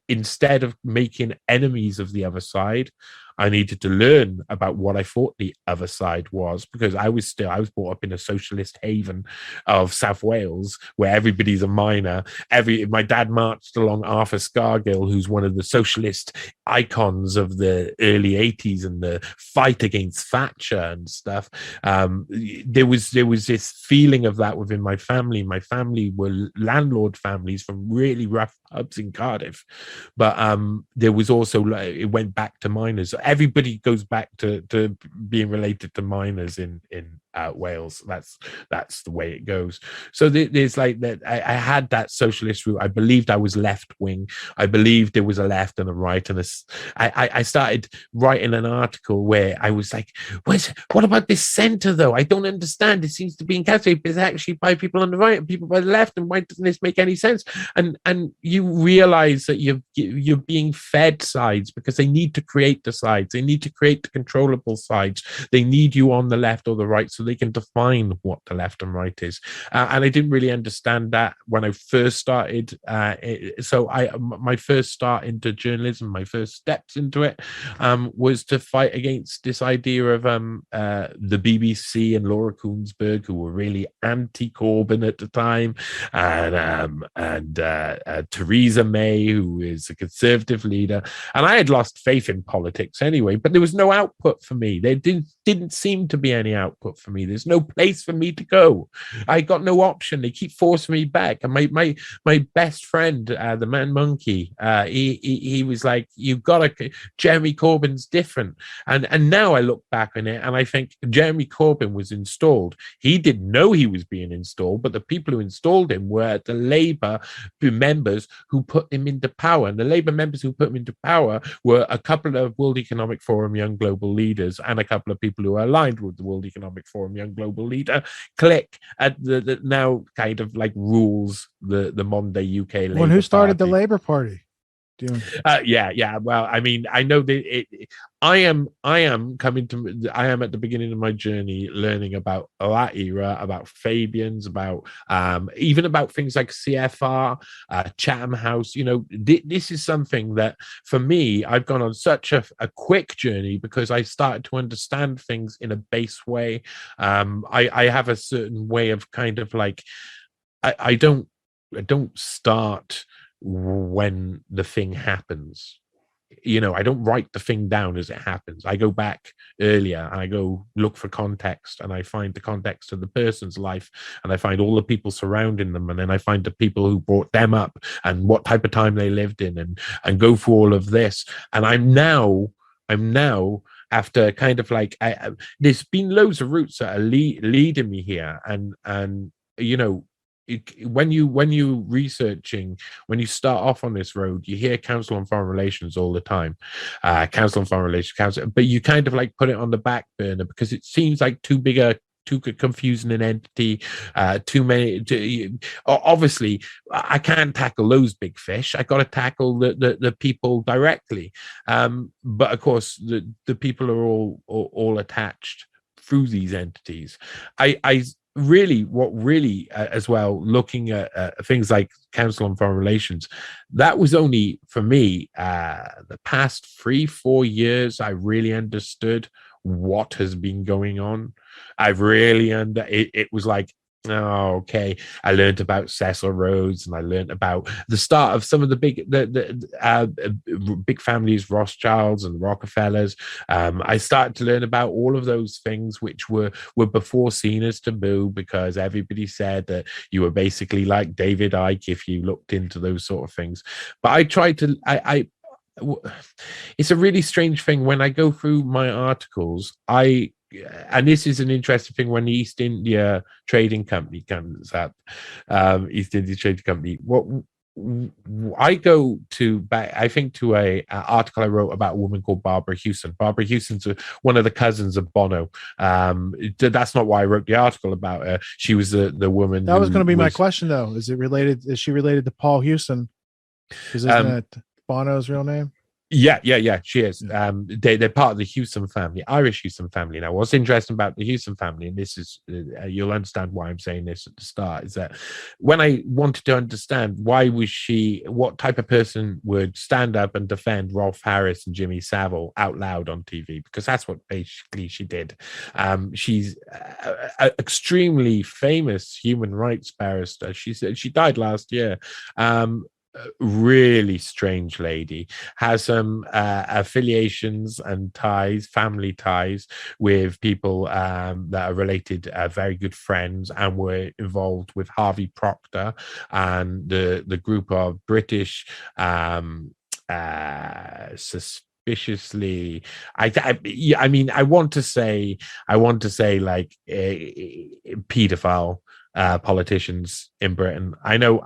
instead of making enemies of the other side, I needed to learn about what I thought the other side was, because I was brought up in a socialist haven of South Wales where everybody's a miner. My dad marched along Arthur Scargill, who's one of the socialist icons of the early 80s and the fight against Thatcher and stuff. There was this feeling of that within my family. My family were landlord families from really rough pubs in Cardiff, but there was also, it went back to miners. Everybody goes back to being related to miners in Wales. That's the way it goes. So there's like that. I had that socialist route. I believed I was left wing. I believed there was a left and a right. And I started writing an article where I was like, what about this centre though? I don't understand. It seems to be encapsulated. It's actually by people on the right and people by the left. And why doesn't this make any sense? And you realize that you're being fed sides because they need to create the sides. They need to create the controllable sides. They need you on the left or the right so so they can define what the left and right is. And I didn't really understand that when I first started. My first start into journalism, my first steps into it, was to fight against this idea of the BBC and Laura Koonsberg, who were really anti-Corbyn at the time, and Theresa May, who is a Conservative leader. And I had lost faith in politics anyway, but there was no output for me. There didn't seem to be any output for me. There's no place for me to go. I got no option. They keep forcing me back. And my best friend, the man monkey, he was like, "You've got to. Jeremy Corbyn's different." And now I look back on it and I think Jeremy Corbyn was installed. He didn't know he was being installed, but the people who installed him were the Labour members who put him into power. And the Labour members who put him into power were a couple of World Economic Forum young global leaders and a couple of people who are aligned with the World Economic Forum young global leader clique at the now kind of like rules the modern day UK Labour. Well, who started Party. the Labour Party? Yeah. Well, I mean, I know that I am at the beginning of my journey learning about that era, about Fabians, about even about things like CFR, Chatham House. You know, this is something that for me, I've gone on such a quick journey because I started to understand things in a base way. I have a certain way of kind of like, I don't start when the thing happens. You know, I don't write the thing down as it happens. I go back earlier and I go look for context, and I find the context of the person's life, and I find all the people surrounding them, and then I find the people who brought them up and what type of time they lived in, and go through all of this. And I'm now after kind of like there's been loads of routes that are leading me here, and you know, when you researching, when you start off on this road, you hear Council on Foreign Relations all the time, Council on Foreign Relations, Council, but you kind of like put it on the back burner because it seems like too confusing an entity, too many. Obviously, I can't tackle those big fish. I got to tackle the people directly. But of course, the people are all attached through these entities. What really as well, looking at things like Council on Foreign Relations, that was only for me the past 3-4 years I really understood what has been going on. I've really it was like, oh, okay. I learned about Cecil Rhodes, and I learned about the start of some of the big families, Rothschilds and Rockefellers. I started to learn about all of those things which were before seen as taboo because everybody said that you were basically like David Icke if you looked into those sort of things. But I tried to. It's a really strange thing when I go through my articles. And this is an interesting thing when the East India Trading Company comes up, East India Trading Company. What I go to back, I think, to a article I wrote about a woman called Barbara Hewson. Barbara Hewson's one of the cousins of Bono. That's not why I wrote the article about her. She was the woman. That was going to be my question, though. Is she related to Paul Hewson? Because isn't that Bono's real name? Yeah, she is. They're part of the Hewson family, Irish Hewson family. Now, what's interesting about the Hewson family, and this is, you'll understand why I'm saying this at the start, is that when I wanted to understand what type of person would stand up and defend Rolf Harris and Jimmy Savile out loud on TV, because that's what basically she did. She's an extremely famous human rights barrister. She died last year. Really strange lady, has some affiliations and family ties with people that are related, very good friends, and were involved with Harvey Procter and the group of British suspiciously, I mean, I want to say like pedophile politicians in Britain. I know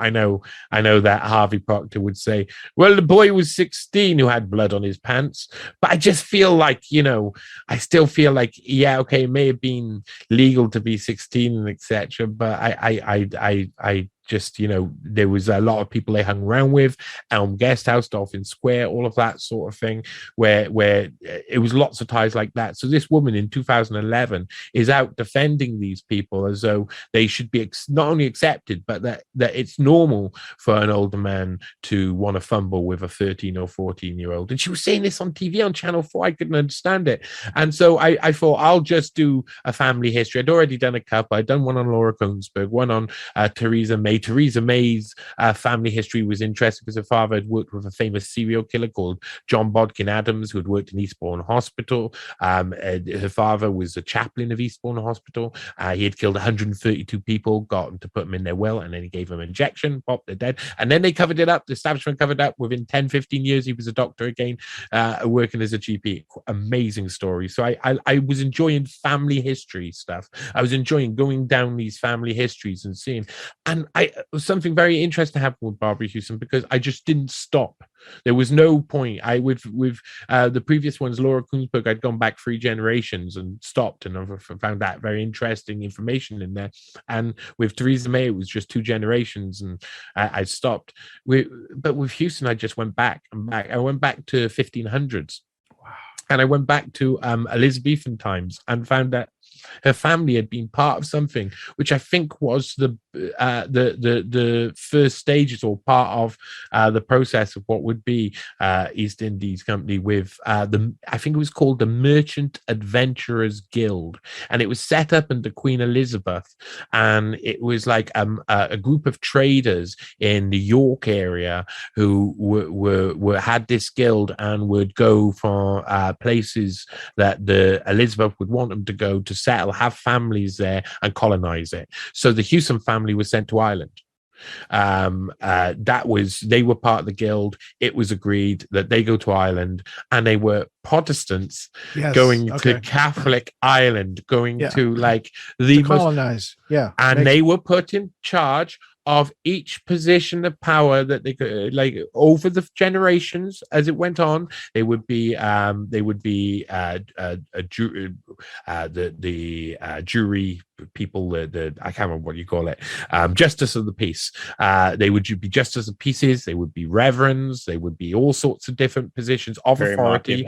that Harvey Procter would say, well, the boy was 16 who had blood on his pants, but I just feel like, I still feel like, yeah, okay, it may have been legal to be 16 and etc., but I just, there was a lot of people they hung around with, Elm Guest House, Dolphin Square, all of that sort of thing, where it was lots of ties like that. So this woman in 2011 is out defending these people as though they should be not only accepted, but that it's normal for an older man to want to fumble with a 13 or 14-year-old. And she was saying this on TV on Channel 4. I couldn't understand it. And so I thought, I'll just do a family history. I'd already done a couple. I'd done one on Laura Kongsberg, one on Theresa May. Theresa May's family history was interesting because her father had worked with a famous serial killer called John Bodkin Adams, who had worked in Eastbourne Hospital. Her father was a chaplain of Eastbourne Hospital. He had killed 132 people, got them to put them in their will, and then he gave them an injection, popped, they're dead. And then they covered it up. The establishment covered up. Within 10, 15 years, he was a doctor again, working as a GP. Amazing story. So I was enjoying family history stuff. I was enjoying going down these family histories and seeing. And it was something very interesting happened with Barbara Hewson, because I just didn't stop. There was no point. With the previous ones, Laura Kongsberg, I'd gone back 3 generations and stopped, and I found that very interesting information in there. And with Theresa May, it was just 2 generations, and I stopped. But with Hewson, I just went back and back. I went back to 1500s. Wow. And I went back to Elizabethan times and found that her family had been part of something which I think was the first stages, or part of the process of what would be East Indies Company, with I think it was called the Merchant Adventurers Guild, and it was set up under Queen Elizabeth, and it was like a group of traders in the York area who were had this guild and would go for places that the Elizabeth would want them to go to settle, have families there, and colonize it. So the Hewson family was sent to Ireland. They were part of the guild. It was agreed that they go to Ireland, and they were Protestants going to Catholic Ireland, going to like the colonize. And they were put in charge of each position of power that they could, like, over the generations as it went on. They would be jury people, the I can't remember what you call it, justice of the peace. They would be justice of peaces. They would be reverends. They would be all sorts of different positions of authority.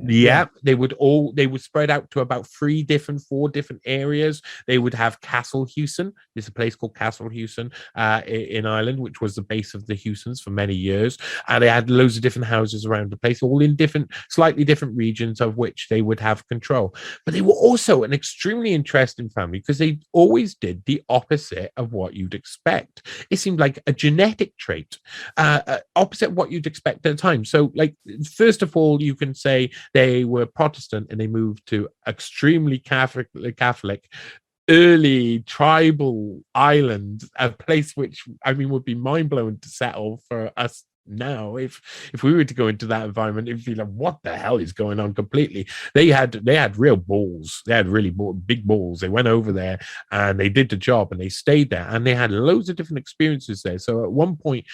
They would spread out to about 4 different areas. They would have Castle Hewson. There's a place called Castle Hewson in Ireland, which was the base of the Hewsons for many years. And they had loads of different houses around the place, all in slightly different regions of which they would have control. But they were also an extremely interesting family, because they always did the opposite of what you'd expect. It seemed like a genetic trait, opposite what you'd expect at the time. So, like, first of all, you can say they were Protestant and they moved to extremely Catholic early tribal island, a place which, I mean, would be mind-blowing to settle for us now. If we were to go into that environment, it'd be like, what the hell is going on completely? They had real balls. They had really big balls. They went over there and they did the job, and they stayed there, and they had loads of different experiences there. So at one point,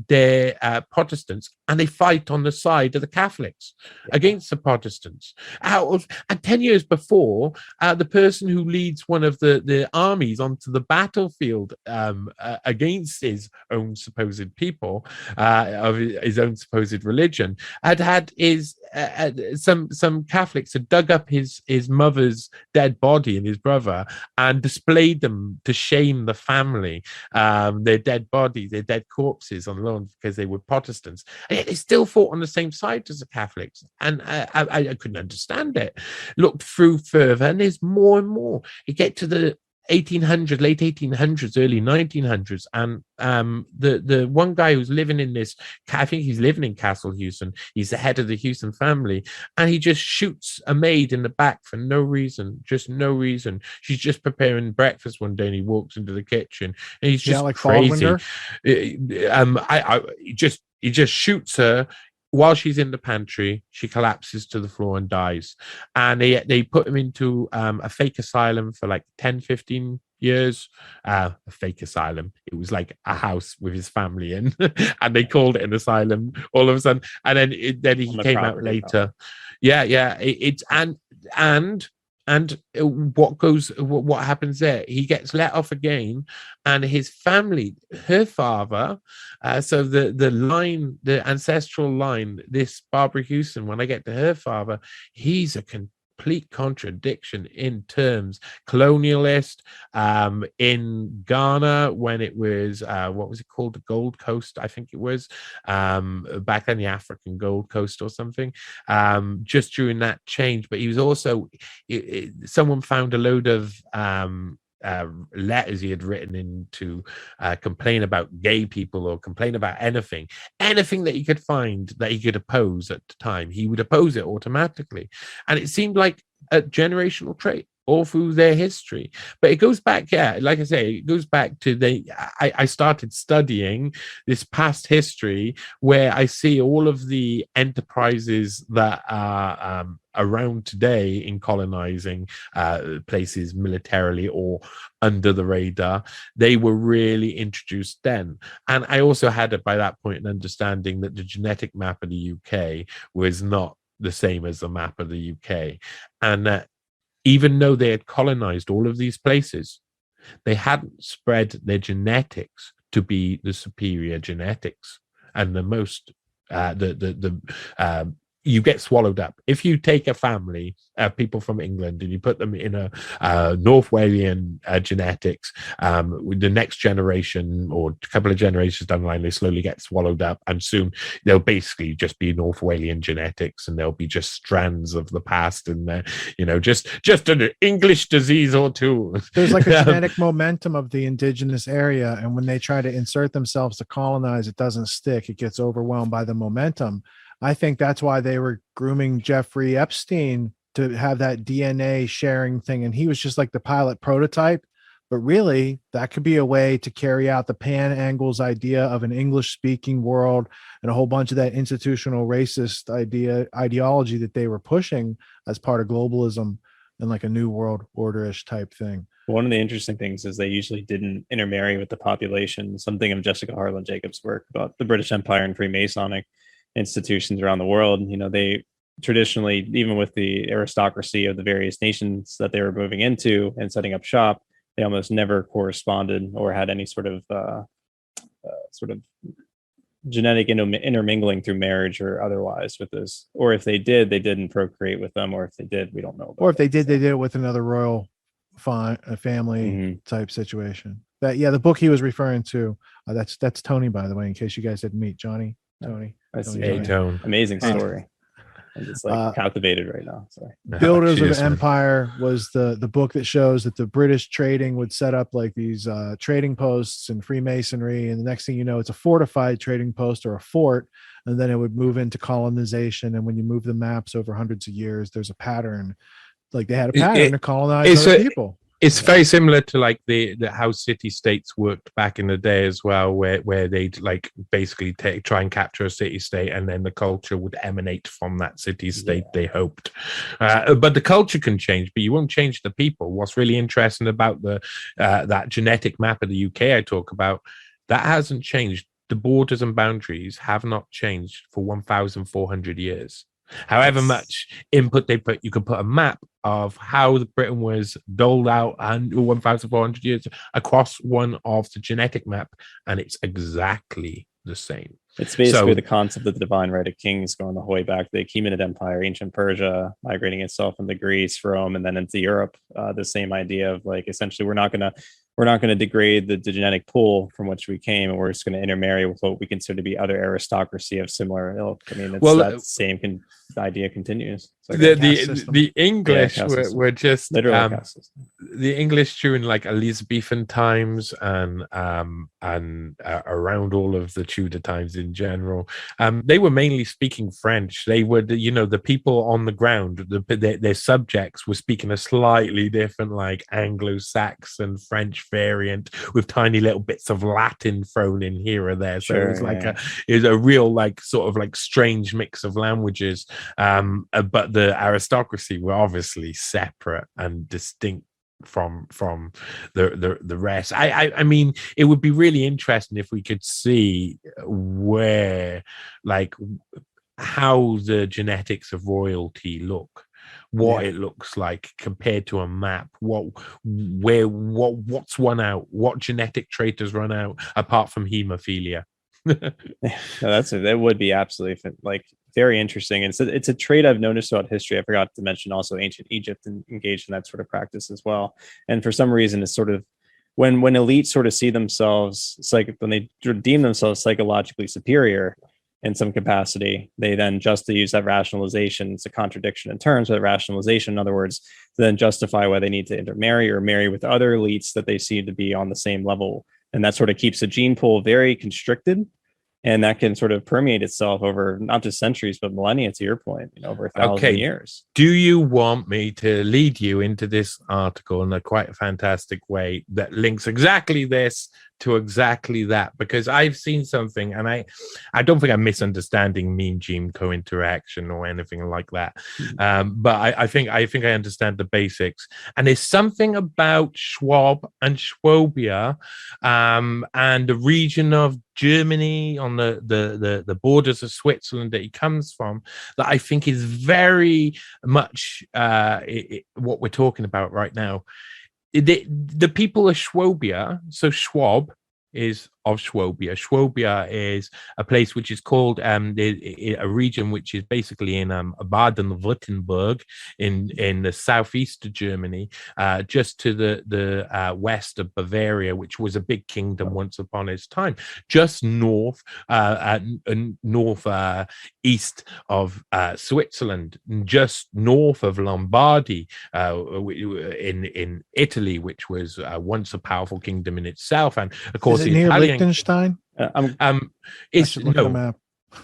they're Protestants, and they fight on the side of the Catholics against the Protestants. And 10 years before, the person who leads one of the armies onto the battlefield against his own supposed people, of his own supposed religion, had his some Catholics had dug up his mother's dead body and his brother and displayed them to shame the family, their dead bodies, their dead corpses on lawn, because they were Protestants. And yet they still fought on the same side as the Catholics, and I couldn't understand it. Looked through further, and there's more and more. You get to the 1800s, late 1800s, early 1900s, and the one guy who's living in this, I think he's living in Castle Hewson, he's the head of the Hewson family, and he just shoots a maid in the back for no reason. She's just preparing breakfast one day, and he walks into the kitchen, and he's just like crazy. He just shoots her. While she's in the pantry, she collapses to the floor and dies. And they put him into a fake asylum for like 10, 15 years. A fake asylum. It was like a house with his family in, and they called it an asylum all of a sudden. And then he came out later. And what happens there? He gets let off again, and his family, her father, so the ancestral line, this Barbara Houston, when I get to her father, he's a complete contradiction in terms colonialist. In Ghana, when it was what was it called, the Gold Coast, I think it was, back then, the African Gold Coast or something, just during that change. But he was also, someone found a load of letters he had written in to complain about gay people or complain about anything that he could find that he could oppose at the time. He would oppose it automatically, and it seemed like a generational trait all through their history. But it goes back, like I say, it goes back to I started studying this past history where I see all of the enterprises that are around today in colonizing places militarily or under the radar. They were really introduced then. And I also had, by that point, an understanding that the genetic map of the UK was not the same as the map of the UK. And that even though they had colonized all of these places, they hadn't spread their genetics to be the superior genetics and the most you get swallowed up. If you take a family, people from England, and you put them in a North Walian genetics, the next generation or a couple of generations down the line, they slowly get swallowed up, and soon they'll basically just be North Walian genetics, and there'll be just strands of the past, and just an English disease or two. There's like a genetic momentum of the indigenous area, and when they try to insert themselves to colonize, it doesn't stick. It gets overwhelmed by the momentum. I think that's why they were grooming Jeffrey Epstein to have that DNA sharing thing. And he was just like the pilot prototype. But really, that could be a way to carry out the Pan Angles idea of an English speaking world and a whole bunch of that institutional racist ideology that they were pushing as part of globalism and like a new world order-ish type thing. One of the interesting things is they usually didn't intermarry with the population. Something of Jessica Harlan Jacobs' work about the British Empire and Freemasonic institutions around the world. They traditionally, even with the aristocracy of the various nations that they were moving into and setting up shop, they almost never corresponded or had any sort of genetic intermingling through marriage or otherwise with this. Or if they did, they didn't procreate with them, or if they did, we don't know about. Or if they did, they did it with another royal family type situation. The book he was referring to, that's Tony, by the way, in case you guys didn't meet Tony. Hey, Tone. Amazing story. I'm just captivated right now. Sorry. Builders of the Empire was the book that shows that the British trading would set up like these trading posts and Freemasonry, and the next thing you know, it's a fortified trading post or a fort, and then it would move into colonization. And when you move the maps over hundreds of years, there's a pattern. Like they had a pattern to colonize other people. It's very similar to like the how city states worked back in the day as well, where they'd like basically try and capture a city state, and then the culture would emanate from that city state. They hoped, but the culture can change, but you won't change the people. What's really interesting about the that genetic map of the UK I talk about, that hasn't changed. The borders and boundaries have not changed for 1,400 years. However much input they put, you can put a map of how the Britain was doled out and 1,400 years across one of the genetic map, and it's exactly the same. It's basically the concept of the divine right of kings going the whole way back to the Achaemenid Empire, ancient Persia, migrating itself into Greece, Rome, and then into Europe. The same idea of like, essentially, we're not going to degrade the genetic pool from which we came, and we're just going to intermarry with what we consider to be other aristocracy of similar ilk. I mean, that same idea continues. Like the English were just literally the English during like Elizabethan times and around all of the Tudor times in general. They were mainly speaking French. They were, the people on the ground, their subjects were speaking a slightly different, like Anglo-Saxon French variant with tiny little bits of Latin thrown in here or there. So it was like a real like sort of like strange mix of languages. But the aristocracy were obviously separate and distinct from the rest. I mean, it would be really interesting if we could see where, like, how the genetics of royalty look what it looks like compared to a map, what's won out, what genetic trait has run out apart from hemophilia. No, that would be absolutely like very interesting. And so it's a trait I've noticed throughout history. I forgot to mention also ancient Egypt engaged in that sort of practice as well. And for some reason, it's sort of when elites sort of see themselves when they deem themselves psychologically superior in some capacity, they then just to use that rationalization. It's a contradiction in terms, but rationalization, in other words, to then justify why they need to intermarry or marry with other elites that they see to be on the same level. And that sort of keeps the gene pool very constricted. And that can sort of permeate itself over not just centuries, but millennia, to your point, over 1,000 years. Do you want me to lead you into this article in a quite fantastic way that links exactly this to exactly that? Because I've seen something, and I don't think I'm misunderstanding mean gene co-interaction or anything like that. But I think I understand the basics. And there's something about Schwab and Schwabia and the region of Germany on the borders of Switzerland that he comes from that I think is very much what we're talking about right now. The people of Schwabia, so Schwab is of Schwabia. Schwabia is a place which is called a region which is basically in Baden-Württemberg in the southeast of Germany, just to the west of Bavaria, which was a big kingdom once upon its time, just north east of Switzerland, just north of Lombardy in Italy, which was once a powerful kingdom in itself. And of course, is it near Liechtenstein? It's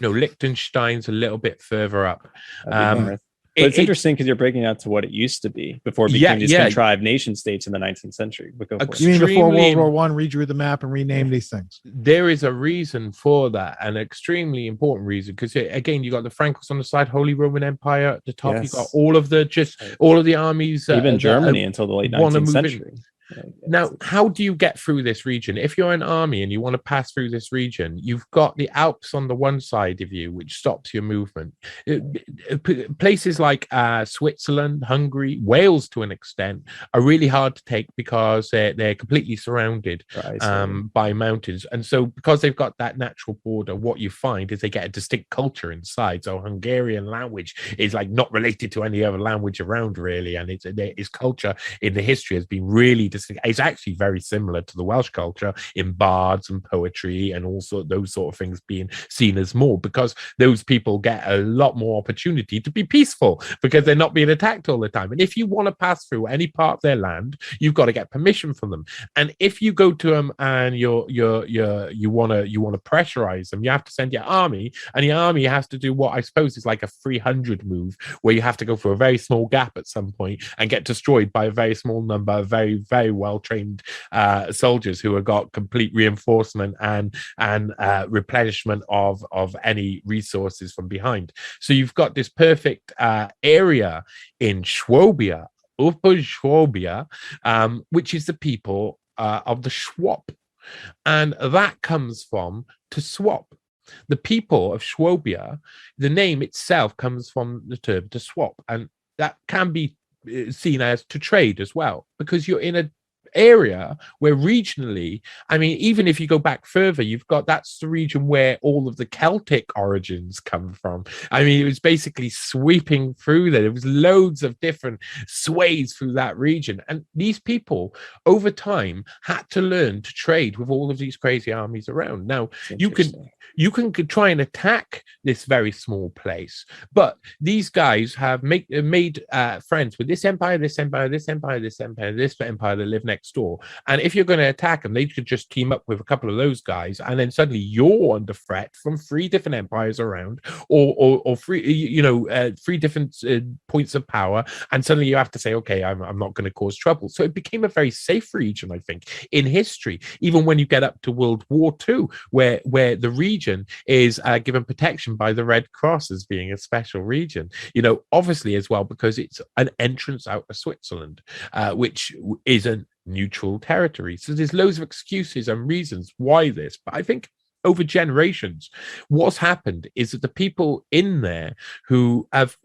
no, Liechtenstein's a little bit further up. But it's interesting because you're breaking out to what it used to be before it became these contrived nation states in the 19th century. You mean before World War One redrew the map and renamed these things? There is a reason for that, an extremely important reason, because again, you got the Franks on the side, Holy Roman Empire at the top. You got all of the armies, even Germany until the late 19th century. Now, how do you get through this region? If you're an army and you want to pass through this region, you've got the Alps on the one side of you, which stops your movement. Places like Switzerland, Hungary, Wales, to an extent, are really hard to take because they're completely surrounded by mountains. And so because they've got that natural border, what you find is they get a distinct culture inside. So Hungarian language is like not related to any other language around, really. And its culture in the history has been really it's actually very similar to the Welsh culture in bards and poetry and also those sort of things being seen as more, because those people get a lot more opportunity to be peaceful because they're not being attacked all the time. And if you want to pass through any part of their land, you've got to get permission from them. And if you go to them and you want to pressurize them, you have to send your army, and the army has to do what I suppose is like a 300 move, where you have to go through a very small gap at some point and get destroyed by a very small number of very, very well-trained soldiers who have got complete reinforcement and replenishment of any resources from behind. So you've got this perfect area in Schwabia, Upper Schwabia, which is the people of the Schwab. And that comes from to swap. The people of Schwabia, the name itself comes from the term to swap. And that can be seen as to trade as well, because you're in a area where regionally, I mean, even if you go back further, you've got that's the region where all of the Celtic origins come from. I mean, it was basically sweeping through there. There was loads of different sways through that region, and these people over time had to learn to trade with all of these crazy armies around. Now you can try and attack this very small place, but these guys have made friends with this empire, this empire, this empire, this empire, this empire that live next door. And if you're going to attack them, they could just team up with a couple of those guys, and then suddenly you're under threat from 3 different empires around, or 3 different points of power, and suddenly you have to say, okay, I'm not going to cause trouble. So it became a very safe region, I think, in history, even when you get up to World War II, where the region is given protection by the Red Cross as being a special region, obviously as well, because it's an entrance out of Switzerland, which is a neutral territory. So there's loads of excuses and reasons why this, but I think over generations, what's happened is that the people in there who have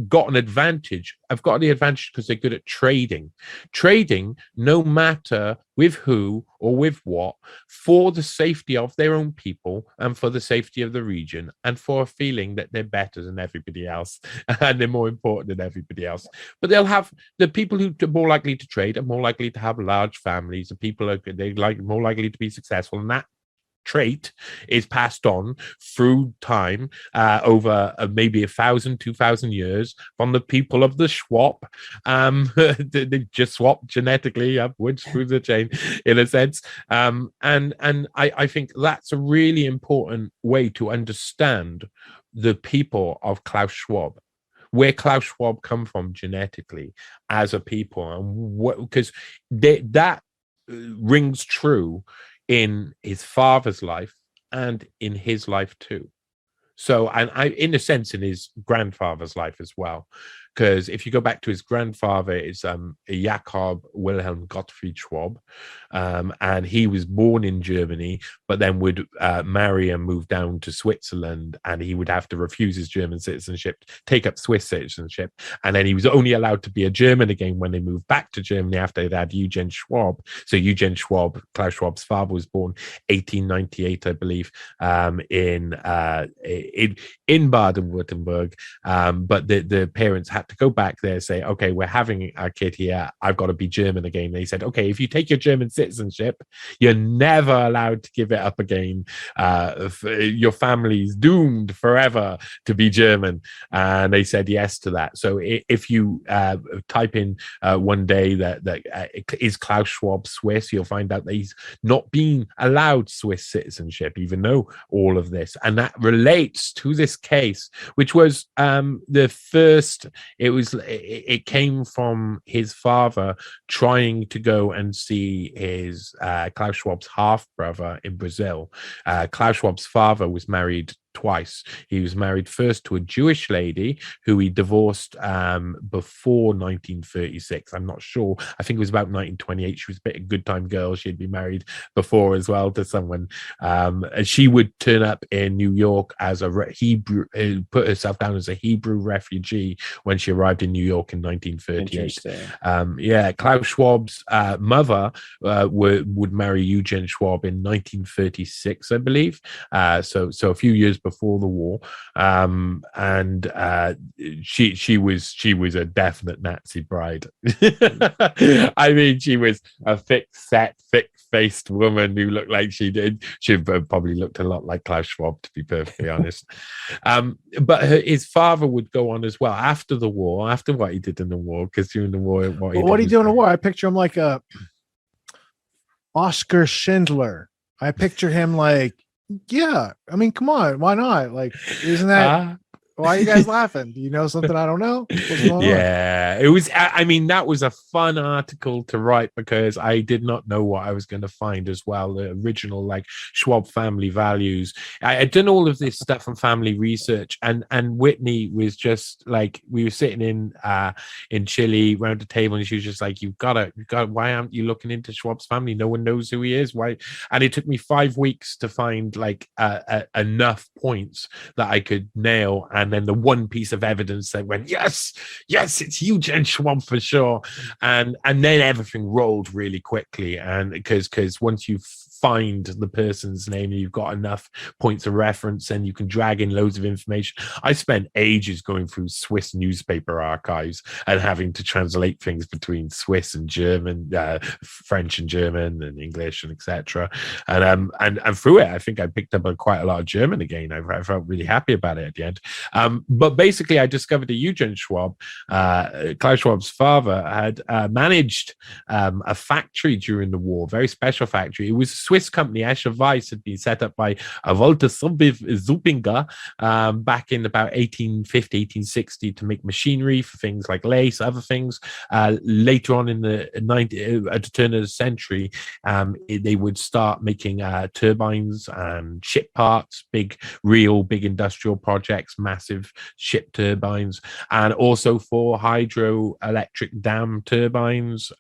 got an advantage. I've got the advantage because they're good at trading. Trading, no matter with who or with what, for the safety of their own people and for the safety of the region and for a feeling that they're better than everybody else and they're more important than everybody else. But they'll have the people who are more likely to trade are more likely to have large families. The people are more likely to be successful, and that trait is passed on through time over maybe 1,000, 2,000 years from the people of the Schwab. They just swapped genetically upwards through the chain, in a sense. And I think that's a really important way to understand the people of Klaus Schwab, where Klaus Schwab come from genetically as a people, and what, because that rings true in his father's life and in his life too. So, and I, in a sense, in his grandfather's life as well, because if you go back to his grandfather, it's Jakob Wilhelm Gottfried Schwab, and he was born in Germany, but then would marry and move down to Switzerland, and he would have to refuse his German citizenship, take up Swiss citizenship, and then he was only allowed to be a German again when they moved back to Germany after they'd had Eugen Schwab. So Eugen Schwab, Klaus Schwab's father, was born 1898, I believe, in Baden-Württemberg, but the parents had to go back there and say, okay, we're having our kid here, I've got to be German again. They said, okay, if you take your German citizenship, you're never allowed to give it up again. Your family's doomed forever to be German. And they said yes to that. So if you type in one day that is Klaus Schwab Swiss, you'll find out that he's not being allowed Swiss citizenship, even though all of this. And that relates to this case, which was the first. It came from his father trying to go and see his Klaus Schwab's half brother in Brazil. Klaus Schwab's father was married twice. He was married first to a Jewish lady who he divorced before 1936. I'm not sure. I think it was about 1928. She was a bit of a good time girl. She'd been married before as well to someone. She would turn up in New York as a Hebrew, put herself down as a Hebrew refugee when she arrived in New York in 1938. Klaus Schwab's mother would marry Eugen Schwab in 1936, I believe. So a few years before the war, and she was a definite Nazi bride. I mean, she was a thick-faced woman who looked like she did. She probably looked a lot like Klaus Schwab, to be perfectly honest. But his father would go on as well after the war, after what he did in the war, because during the war, what did he do in the war? I picture him like a Oscar Schindler. I picture him like, yeah, I mean, come on, why not? Like, isn't that why are you guys laughing? Do you know something I don't know? What's going on? It was, I mean, that was a fun article to write because I did not know what I was going to find as well. The original, like, Schwab family values. I had done all of this stuff on family research, and Whitney was just like, we were sitting in Chile around the table, and she was just like, you've got to, why aren't you looking into Schwab's family? No one knows who he is. Why? And it took me 5 weeks to find like enough points that I could nail, and then the one piece of evidence that went, yes, it's Eugen Schwab for sure, and then everything rolled really quickly, and because once you find the person's name and you've got enough points of reference and you can drag in loads of information. I spent ages going through Swiss newspaper archives and having to translate things between Swiss and German, French and German and English and etc. And through it, I think I picked up quite a lot of German again. I felt really happy about it at the end. But basically, I discovered that Eugen Schwab, Klaus Schwab's father, had managed a factory during the war, very special factory. It was a Swiss company. Escher Weiss had been set up by Walter Zuppinger back in about 1850, 1860 to make machinery for things like lace, other things. Later on in the at the turn of the century, they would start making turbines and ship parts, big industrial projects, massive ship turbines, and also for hydroelectric dam turbines.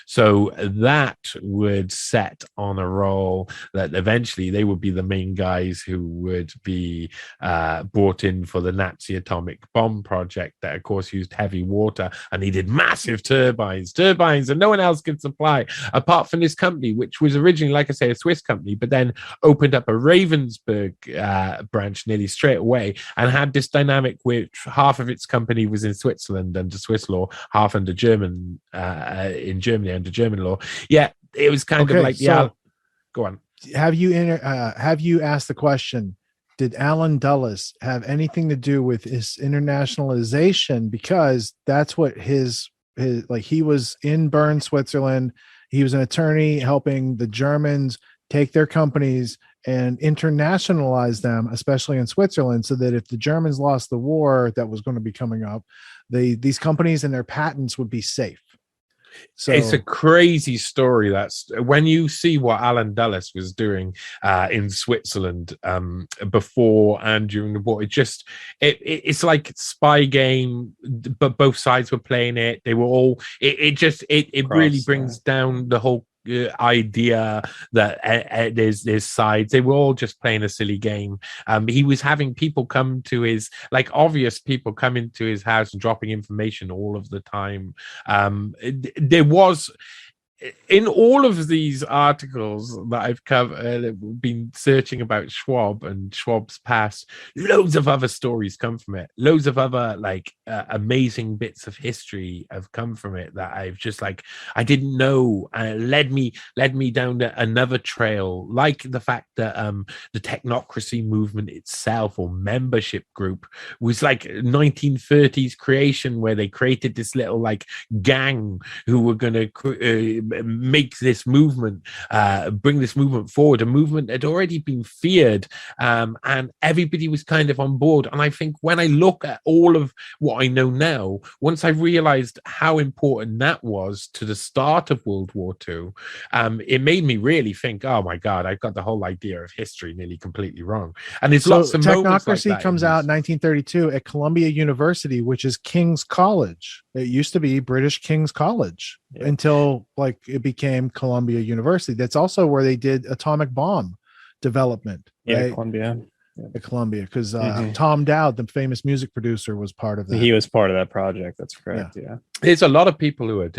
So that would set on a roll, that eventually they would be the main guys who would be brought in for the Nazi atomic bomb project that, of course, used heavy water and needed massive turbines that no one else could supply apart from this company, which was originally, like I say, a Swiss company, but then opened up a Ravensburg branch nearly straight away and had this dynamic where half of its company was in Switzerland under Swiss law, half under German in Germany under German law. Yeah, it was kind of like, go on. Have you asked the question, did Alan Dulles have anything to do with his internationalization? Because that's what his like, he was in Bern, Switzerland. He was an attorney helping the Germans take their companies and internationalize them, especially in Switzerland, so that if the Germans lost the war that was going to be coming up, these companies and their patents would be safe. So it's a crazy story. That's when you see what Alan Dulles was doing in Switzerland before and during the war. It's like spy game, but both sides were playing it. They were all. It really brings down the whole idea that there's sides. They were all just playing a silly game. He was having people come to his, like, obvious people come into his house and dropping information all of the time. There was, in all of these articles that I've covered, been searching about Schwab and Schwab's past, loads of other stories come from it. Loads of other amazing bits of history have come from it that I've just I didn't know, led me down another trail, like the fact that the technocracy movement itself, or membership group, was like 1930s creation, where they created this little gang who were going to make this movement, bring this movement forward. A movement that had already been feared, and everybody was kind of on board. And I think when I look at all of what I know now, once I realized how important that was to the start of World War II, it made me really think, oh my God, I've got the whole idea of history nearly completely wrong. And there's lots of moments like that. Technocracy comes out in 1932 at Columbia University, which is King's College. It used to be British King's College until it became Columbia University. That's also where they did atomic bomb development. Right? Columbia. At Columbia, because Tom Dowd, the famous music producer, was part of that. He was part of that project. That's correct. Yeah. There's a lot of people who are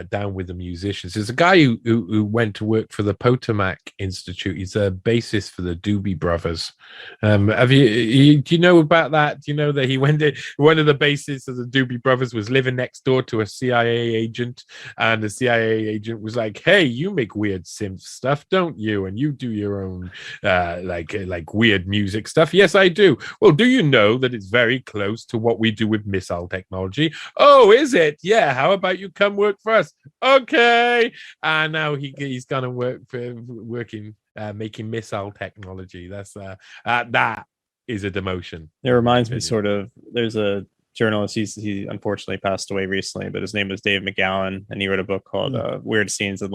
down with the musicians. There's a guy who went to work for the Potomac Institute. He's a bassist for the Doobie Brothers. Do you know about that? Do you know that he went to, one of the bassists of the Doobie Brothers was living next door to a CIA agent, and the CIA agent was like, "Hey, you make weird synth stuff, don't you? And you do your own like weird music stuff." "Yes, I do." "Well, do you know that it's very close to what we do with missile technology?" "Oh, is it? Yeah, how about you come work for us?" "Okay." And now he's gonna making missile technology. That's that is a demotion. It reminds me sort of, there's a journalist, he unfortunately passed away recently, but his name was Dave McGowan, and he wrote a book called Weird Scenes of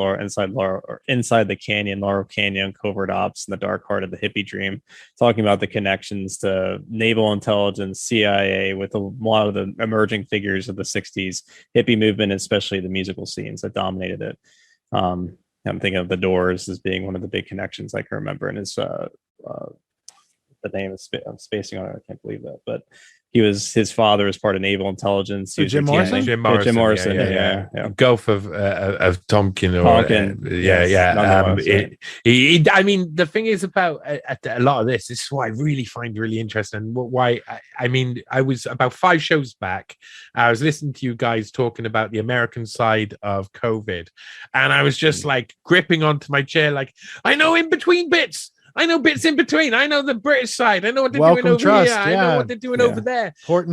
Inside the Canyon, Laurel Canyon, Covert Ops, and the Dark Heart of the Hippie Dream, talking about the connections to naval intelligence, CIA, with a lot of the emerging figures of the 60s hippie movement, especially the musical scenes that dominated it. I'm thinking of the Doors as being one of the big connections I can remember, and his the name is I'm spacing on it, I can't believe that, but his father was part of naval intelligence. Jim Morrison? Jim Morrison. Yeah. Gulf of Tonkin. I mean, the thing is about a lot of this is what I really find really interesting. I was about 5 shows back, I was listening to you guys talking about the American side of COVID, and I was just gripping onto my chair, I know in between bits. I know bits in between. I know the British side. I know what they're doing over here. I know what they're doing over there. But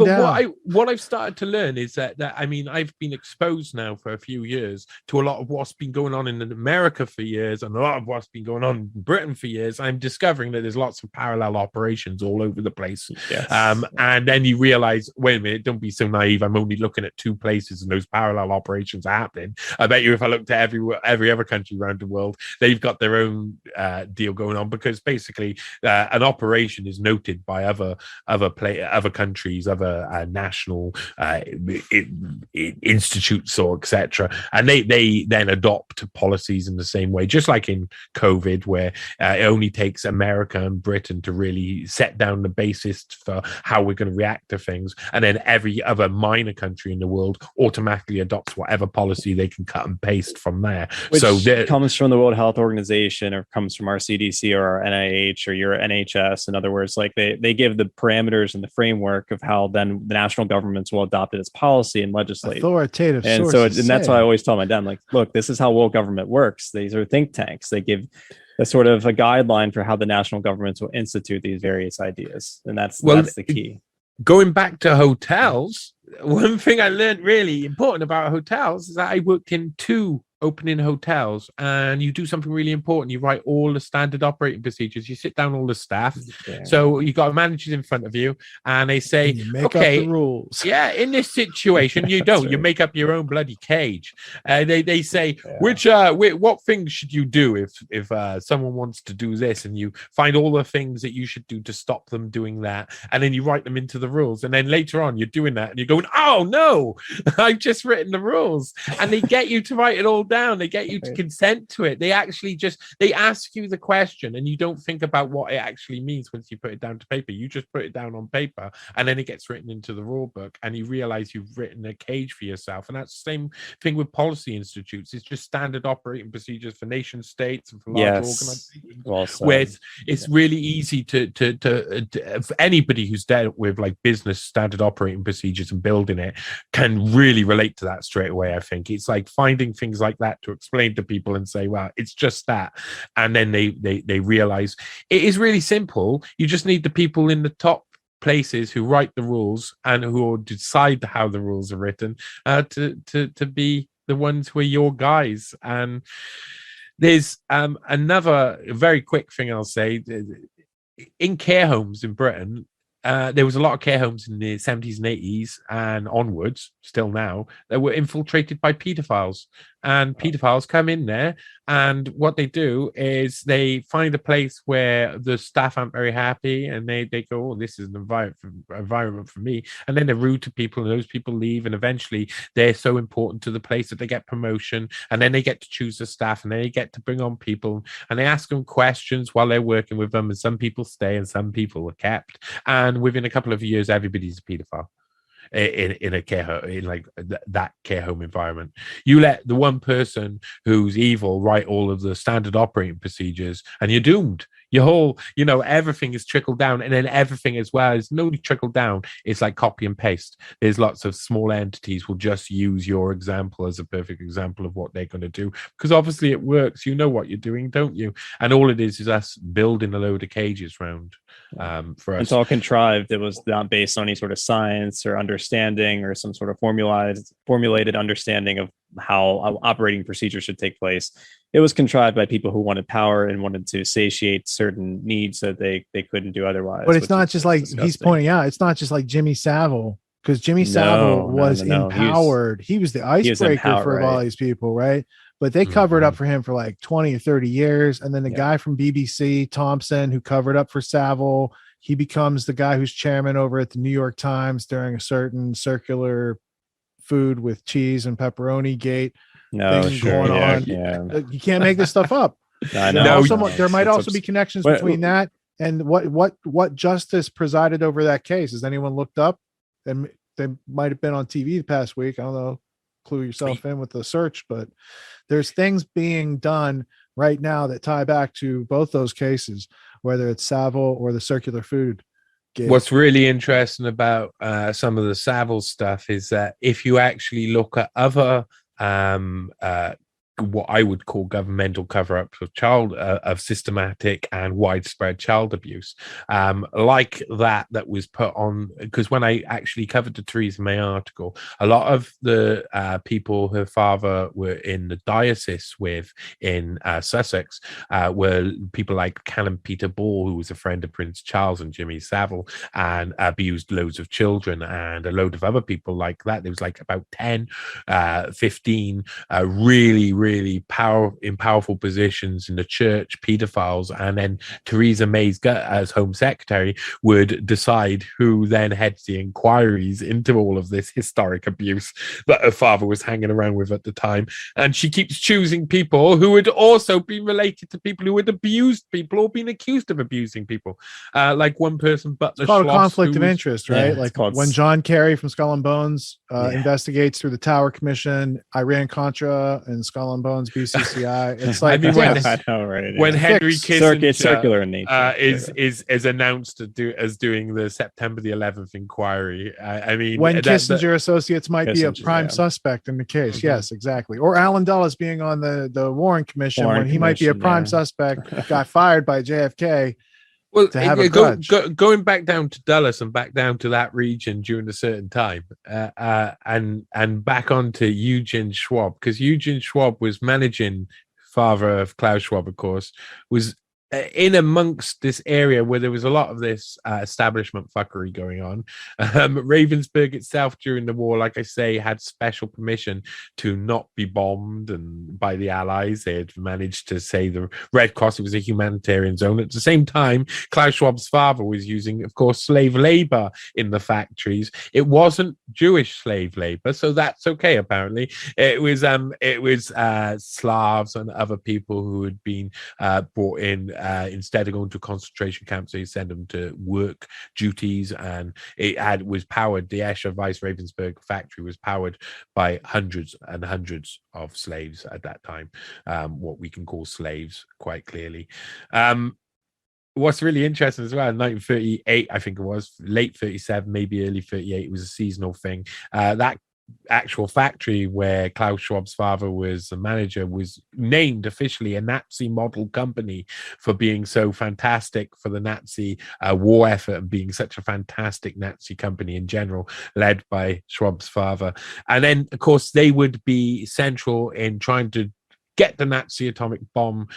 what I've started to learn is that I mean, I've been exposed now for a few years to a lot of what's been going on in America for years, and a lot of what's been going on in Britain for years. I'm discovering that there's lots of parallel operations all over the place. Yes. And then you realize, wait a minute, don't be so naive. I'm only looking at 2 places, and those parallel operations are happening. I bet you if I looked at every other country around the world, they've got their own deal going on, because because basically an operation is noted by other countries, other national institutes or etc., and they then adopt policies in the same way, just like in COVID, where it only takes America and Britain to really set down the basis for how we're going to react to things, and then every other minor country in the world automatically adopts whatever policy they can cut and paste from there. Which so comes from the World Health Organization, or comes from our CDC or our NIH or your NHS. In other words, like they give the parameters and the framework of how then the national governments will adopt it as policy and legislate. Authoritative and sources so, and that's why I always tell my dad, like, look, this is how world government works. These are think tanks. They give a sort of a guideline for how the national governments will institute these various ideas, and that's the key. Going back to hotels, one thing I learned really important about hotels is that I worked in 2 opening hotels, and you do something really important. You write all the standard operating procedures. You sit down all the staff. Yeah. So you got managers in front of you, and they say, you make okay, up the rules. Yeah, in this situation, you don't. Right. You make up your own bloody cage. They say, what things should you do if someone wants to do this, and you find all the things that you should do to stop them doing that, and then you write them into the rules. And then later on, you're doing that, and you're going, oh no, I've just written the rules, and they get you to write it all down. They get you to consent to it. They actually they ask you the question, and you don't think about what it actually means once you put it down to paper. You just put it down on paper, and then it gets written into the rule book, and you realize you've written a cage for yourself. And that's the same thing with policy institutes. It's just standard operating procedures for nation states and for large organizations, where it's really easy to for anybody who's dealt with like business standard operating procedures and building it can really relate to that straight away. I think it's like finding things like that to explain to people and say, well, it's just that, and then they realize it is really simple. You just need the people in the top places who write the rules and who decide how the rules are written to be the ones who are your guys. And there's another very quick thing I'll say. In care homes in Britain, there was a lot of care homes in the 70s and 80s and onwards, still now, that were infiltrated by paedophiles. And paedophiles come in there, and what they do is they find a place where the staff aren't very happy, and they go, oh, this is an environment for me. And then they're rude to people, and those people leave, and eventually they're so important to the place that they get promotion, and then they get to choose the staff, and then they get to bring on people, and they ask them questions while they're working with them, and some people stay and some people are kept. And within a couple of years, everybody's a paedophile. In a care home, in like that care home environment, you let the one person who's evil write all of the standard operating procedures, and you're doomed. Your whole, everything is trickled down, and then everything as well is nobody trickled down. It's like copy and paste. There's lots of small entities will just use your example as a perfect example of what they're going to do, because obviously it works. You know what you're doing, don't you? And all it is us building a load of cages round for us. It's all contrived. It was not based on any sort of science or understanding or some sort of formulated understanding of how operating procedures should take place. It was contrived by people who wanted power and wanted to satiate certain needs that they couldn't do otherwise. But it's not just like he's pointing out, it's not just like Jimmy Savile, because Jimmy Savile was empowered. He was the icebreaker for all these people, right? But they covered up for him for like 20 or 30 years. And then the guy from BBC, Thompson, who covered up for Savile, he becomes the guy who's chairman over at the New York Times during a certain circular food with cheese and pepperoni gate. Going on. You can't make this stuff up. I know. There might also be connections between that and what justice presided over that case. Has anyone looked up? And they might have been on TV the past week. I don't know. Clue yourself in with the search, but there's things being done right now that tie back to both those cases, whether it's Savile or the circular food. What's really interesting about some of the Savile stuff is that if you actually look at other what I would call governmental cover-ups of systematic and widespread child abuse, like that was put on, because when I actually covered the Theresa May article, a lot of the people her father were in the diocese with in Sussex were people like Canon Peter Ball, who was a friend of Prince Charles and Jimmy Savile, and abused loads of children, and a load of other people like that. There was like about 10, 15 really really powerful positions in the church, pedophiles, and then Theresa May's as Home Secretary would decide who then heads the inquiries into all of this historic abuse that her father was hanging around with at the time. And she keeps choosing people who would also be related to people who had abused people or been accused of abusing people. Like one person, Butler It's called a Schloss, conflict of interest, right? Yeah, like when John Kerry from Skull and Bones investigates through the Tower Commission, Iran-Contra, and Skull and Bones BCCI. It's like, I mean, I know, right? when Henry Kissinger circular in nature is announced as doing the September the 11th inquiry. I mean, when Kissinger Associates might be a prime suspect in the case. Mm-hmm. Yes, exactly. Or Alan Dulles being on the Warren Commission when he might be a prime suspect, got fired by JFK. Well, to have a going back down to Dulles and back down to that region during a certain time, and back onto Eugene Schwab, because Eugene Schwab was managing, father of Klaus Schwab, of course, was in amongst this area where there was a lot of this establishment fuckery going on. Ravensburg itself during the war, like I say, had special permission to not be bombed, and by the Allies they had managed to say the Red Cross, it was a humanitarian zone. At the same time, Klaus Schwab's father was using, of course, slave labor in the factories. It wasn't Jewish slave labor, so that's okay. Apparently it was Slavs and other people who had been brought in instead of going to concentration camps. They send them to work duties, and it was powered. The Escher Weiss Ravensburg factory was powered by hundreds and hundreds of slaves at that time, what we can call slaves, quite clearly. What's really interesting as well, in 1938, I think it was, late 37, maybe early 38, it was a seasonal thing. That actual factory where Klaus Schwab's father was the manager was named officially a Nazi model company for being so fantastic for the Nazi war effort and being such a fantastic Nazi company in general, led by Schwab's father. And then, of course, they would be central in trying to get the Nazi atomic bomb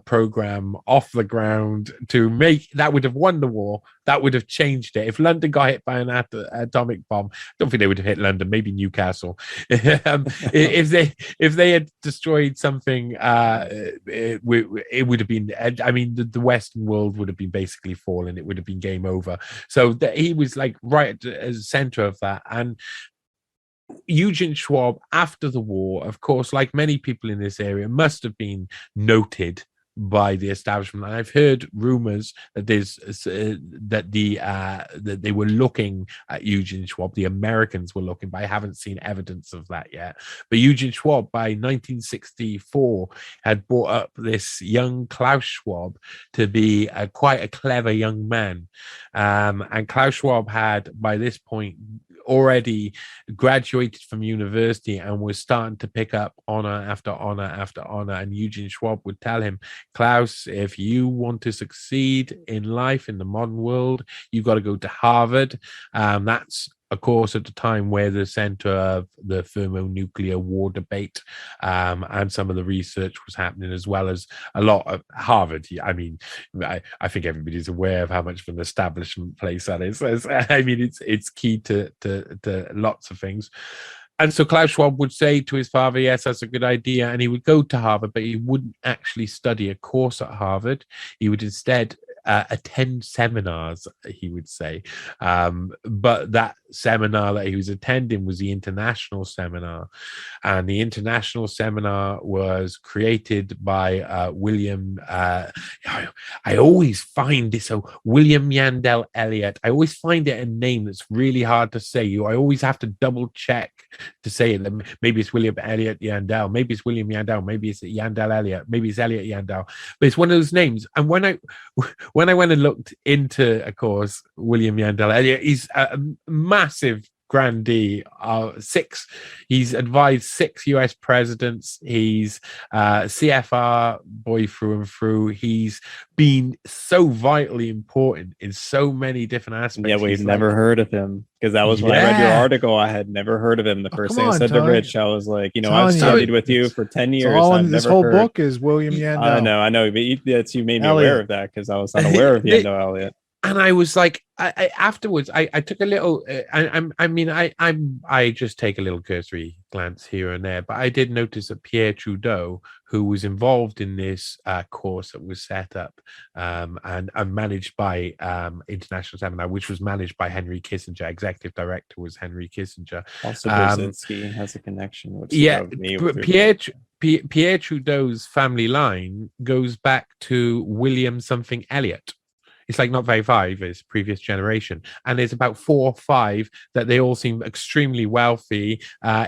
program off the ground. To make that would have won the war. That would have changed it. If London got hit by an atomic bomb, I don't think they would have hit London. Maybe Newcastle. If they had destroyed something, it would have been. I mean, the Western world would have been basically fallen. It would have been game over. So he was like right at the center of that. And Eugene Schwab, after the war, of course, like many people in this area, must have been noted by the establishment. And I've heard rumors that that they were looking at Eugene Schwab. The Americans were looking, but I haven't seen evidence of that yet. But Eugene Schwab, by 1964, had brought up this young Klaus Schwab to be quite a clever young man. And Klaus Schwab had, by this point, already graduated from university and was starting to pick up honor after honor after honor. And Eugene Schwab would tell him, Klaus, if you want to succeed in life in the modern world, you've got to go to Harvard. That's, of course, at the time where the center of the thermonuclear war debate and some of the research was happening, as well as a lot of Harvard. I mean, I think everybody's aware of how much of an establishment place that is. I mean, it's key to lots of things. And so Klaus Schwab would say to his father, yes, that's a good idea. And he would go to Harvard, but he wouldn't actually study a course at Harvard. He would instead attend seminars, he would say. But that seminar that he was attending was the international seminar. And the international seminar was created by William, I always find this, William Yandell Elliott. I always find it a name that's really hard to say. I always have to double check to say it. Maybe it's William Elliott Yandell. Maybe it's William Yandell. Maybe it's Yandell Elliott. Maybe it's Elliott Yandell. But it's one of those names. And when I went and looked into, of course, William Yandell Elliott, he's a massive grandee. He's advised 6 US presidents. He's CFR boy through and through. He's been so vitally important in so many different aspects. Yeah, we've never heard of him, because that was when I read your article. I had never heard of him. The first thing I said to Rich, I was like, I've studied with you for 10 years. All in this whole book is William Yandell. I know, but you made me aware of that, because I was unaware of Yandell Elliott. and I was like, I afterwards, I took a little. I just take a little cursory glance here and there, but I did notice that Pierre Trudeau, who was involved in this course that was set up and managed by International Seminar, which was managed by Henry Kissinger. Executive director was Henry Kissinger. Also, Brzezinski has a connection. Which Pierre Trudeau's family line goes back to William something Elliot. It's like not very far of his previous generation. And there's about 4 or 5 that they all seem extremely wealthy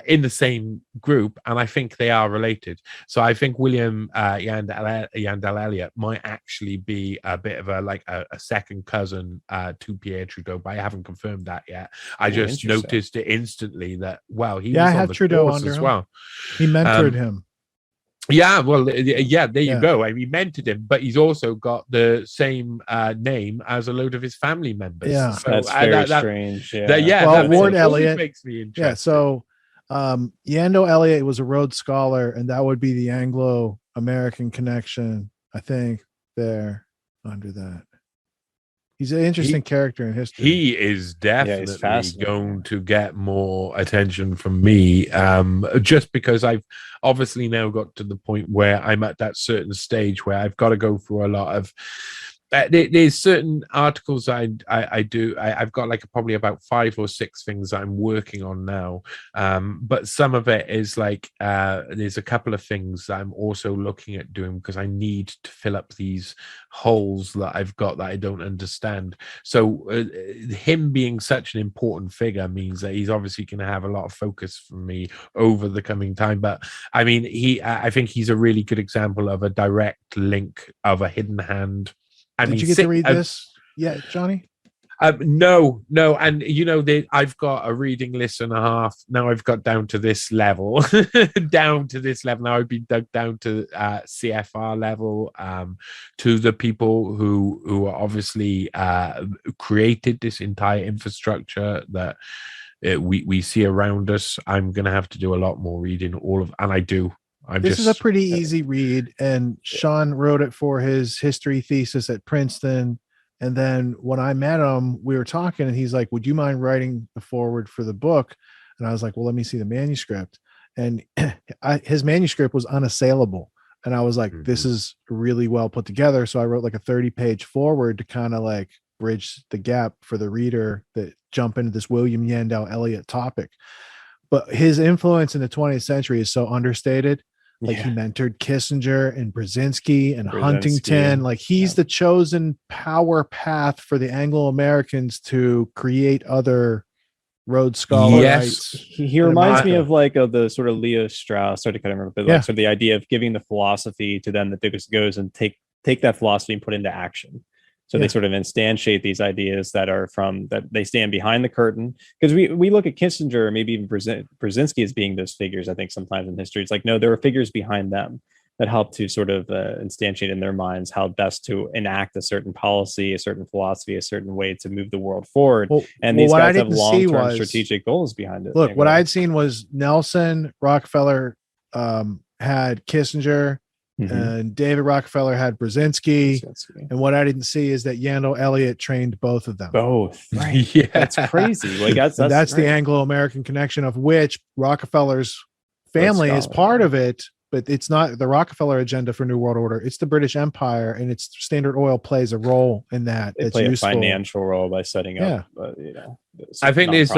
in the same group. And I think they are related. So I think William Yandell Elliott might actually be a bit of a second cousin to Pierre Trudeau, but I haven't confirmed that yet. I just noticed it instantly that, wow, he was I on have the Trudeau course under as him. well. He mentored him. Yeah, well, yeah, there you go. I mean, he mentored him, but he's also got the same name as a load of his family members. Yeah, so that's very strange. Well, Ward Elliott makes me interested. Yeah, so Yandell Elliott was a Rhodes Scholar, and that would be the Anglo-American connection, I think, there under that. He's an interesting character in history. He is definitely going to get more attention from me, just because I've obviously now got to the point where I'm at that certain stage where I've got to go through a lot of there's certain articles I've got like probably about 5 or 6 things I'm working on now, but some of it is like there's a couple of things I'm also looking at doing because I need to fill up these holes that I've got that I don't understand. So him being such an important figure means that he's obviously going to have a lot of focus from me over the coming time. But I mean, I think he's a really good example of a direct link of a hidden hand. Did you get to read this yet, Johnny? No, and I've got a reading list and a half. Now I've got down to this level. Now I've been dug down to CFR level, to the people who are obviously created this entire infrastructure that we see around us. I'm going to have to do a lot more reading, and I do. This is a pretty easy read, and Sean wrote it for his history thesis at Princeton. And then when I met him, we were talking, and he's like, "Would you mind writing the foreword for the book?" And I was like, "Well, let me see the manuscript." And his manuscript was unassailable, and I was like, "This is really well put together." So I wrote like a 30-page foreword to kind of like bridge the gap for the reader that jump into this William Yandell Elliott topic. But his influence in the 20th century is so understated. Like he mentored Kissinger and Brzezinski and Huntington. Like he's the chosen power path for the Anglo-Americans to create other Rhodes Scholar rights. He reminds me of like the sort of Leo Strauss, I can't remember, but like sort of the idea of giving the philosophy to them that goes and take that philosophy and put into action. So they sort of instantiate these ideas that they stand behind the curtain. Because we look at Kissinger, maybe even Brzezinski as being those figures, I think sometimes in history. It's like, no, there are figures behind them that help to sort of instantiate in their minds how best to enact a certain policy, a certain philosophy, a certain way to move the world forward. And these guys have long-term strategic goals behind it. Look, what I'd seen was Nelson, Rockefeller had Kissinger, and David Rockefeller had Brzezinski. And what I didn't see is that Yandell Elliott trained both of them. Right. Yeah, that's crazy. Like that's the Anglo-American connection, of which Rockefeller's family is part of it, but it's not the Rockefeller agenda for New World Order. It's the British Empire, and it's Standard Oil plays a role in that. They play a financial role by setting up. I think there's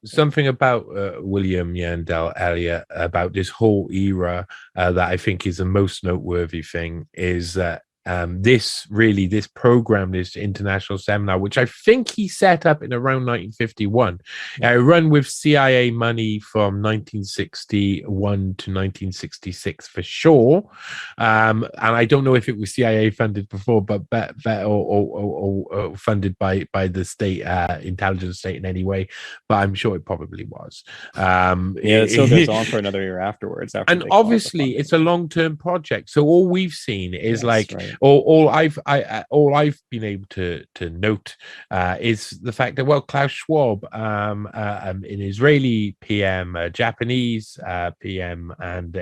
something about William Yandell Elliott, about this whole era, that I think is the most noteworthy thing is that this program, this international seminar, which I think he set up in around 1951, run with CIA money from 1961 to 1966 for sure. And I don't know if it was CIA funded before, but or funded by the state intelligence state in any way. But I'm sure it probably was. It still goes on for another year afterwards. And obviously, it's a long-term project. So all we've seen is all I've been able to note is the fact that, well, Klaus Schwab, an Israeli PM, a Japanese PM, and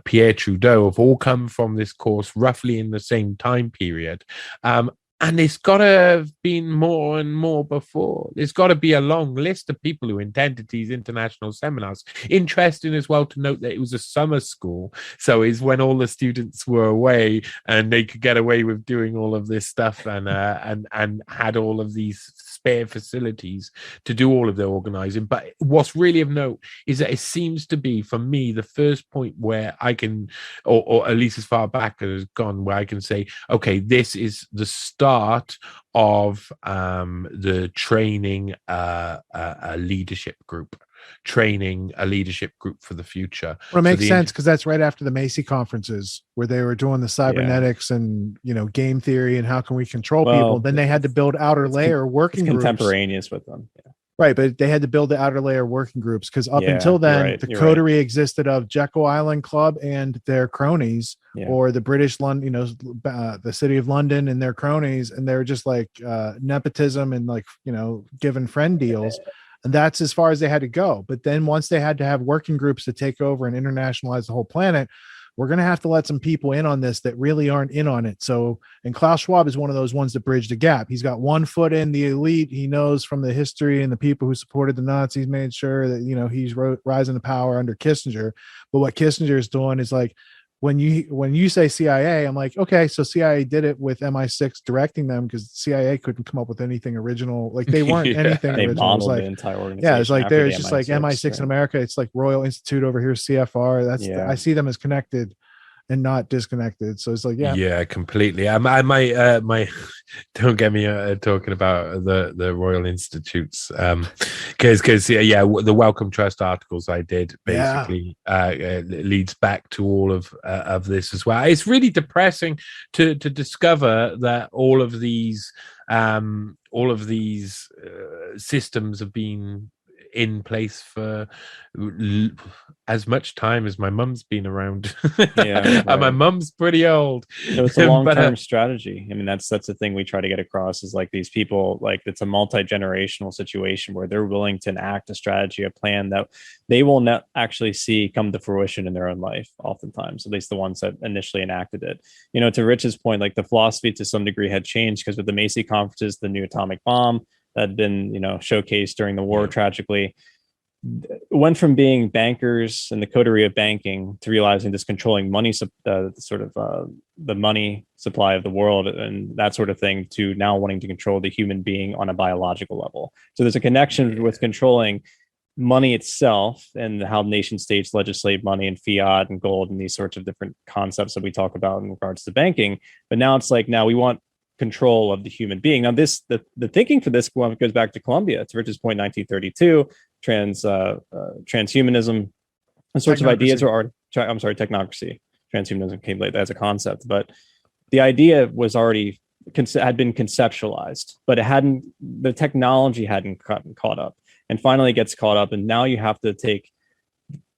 Pierre Trudeau have all come from this course roughly in the same time period. And it's got to have been more and more before. There's got to be a long list of people who attended these international seminars. Interesting as well to note that it was a summer school. So it's when all the students were away and they could get away with doing all of this stuff and had all of these spare facilities to do all of their organizing. But what's really of note is that it seems to be, for me, the first point where I can, or at least as far back as gone, where I can say, okay, this is the start of the training a leadership group. Training a leadership group for the future. Well, it makes sense because that's right after the Macy conferences where they were doing the cybernetics and game theory and how can we control people. Then they had to build outer layer working groups. Contemporaneous with them. Yeah. Right, but they had to build the outer layer working groups because up until then, the coterie existed of Jekyll Island Club and their cronies, or the British London, the city of London and their cronies, and they were just like nepotism and giving friend deals. And that's as far as they had to go. But then once they had to have working groups to take over and internationalize the whole planet, we're going to have to let some people in on this that really aren't in on it. So, and Klaus Schwab is one of those ones that bridge the gap. He's got one foot in the elite. He knows from the history and the people who supported the Nazis made sure that, he's rising to power under Kissinger. But what Kissinger is doing is like, when you say CIA, I'm like, okay, so CIA did it with MI6 directing them because CIA couldn't come up with anything original. Like they weren't anything they original. It was like, the entire organization. It's like there's just like MI6 in America. It's like Royal Institute over here, CFR. That's I see them as connected and not disconnected. So it's like, completely. My don't get me talking about the Royal Institutes, because the Welcome Trust articles I did basically leads back to all of this as well. It's really depressing to discover that all of these systems have been in place for as much time as my mum's been around. And my mum's pretty old. So it's a long-term strategy. I mean, that's the thing we try to get across is like these people, like it's a multi-generational situation where they're willing to enact a strategy, a plan that they will not actually see come to fruition in their own life, oftentimes, at least the ones that initially enacted it. To Rich's point, like the philosophy to some degree had changed because with the Macy conferences, the new atomic bomb that had been, showcased during the war, tragically, went from being bankers and the coterie of banking to realizing this controlling money, the money supply of the world and that sort of thing, to now wanting to control the human being on a biological level. So there's a connection with controlling money itself and how nation states legislate money and fiat and gold and these sorts of different concepts that we talk about in regards to banking. But now it's like, now we want control of the human being. Now the thinking for this goes back to Columbia. To Rich's point, 1932, transhumanism and sorts of ideas technocracy. Transhumanism came late as a concept, but the idea was already had been conceptualized, but the technology hadn't caught up, and finally it gets caught up, and now you have to take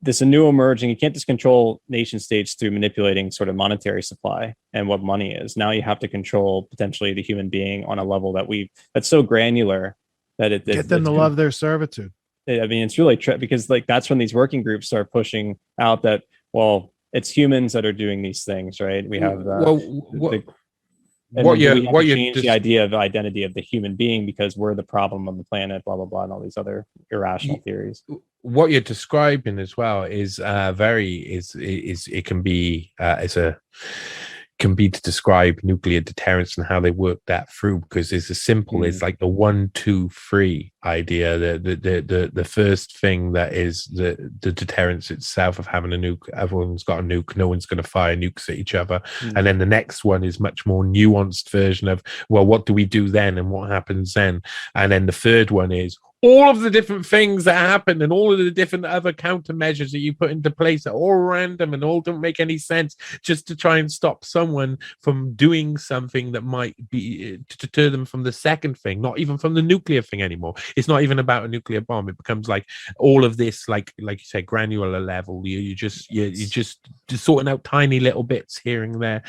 this a new emerging. You can't just control nation states through manipulating sort of monetary supply and what money is. Now you have to control potentially the human being on a level that's so granular that get them to love their servitude. I mean, it's really because like that's when these working groups start pushing out that, well, it's humans that are doing these things, right? We have the idea of identity of the human being because we're the problem on the planet, blah blah blah, and all these other irrational theories. What you're describing as well is it can be to describe nuclear deterrence and how they work that through, because it's as simple as like the 1, 2, 3 idea. The first thing that is the deterrence itself of having a nuke. Everyone's got a nuke. No one's going to fire nukes at each other. And then the next one is much more nuanced version of, well, what do we do then and what happens then? And then the third one is all of the different things that happen and all of the different other countermeasures that you put into place are all random and all don't make any sense, just to try and stop someone from doing something that might be to deter them from the second thing, not even from the nuclear thing anymore. It's not even about a nuclear bomb. It becomes like all of this, like you said, granular level. You're just sorting out tiny little bits here and there.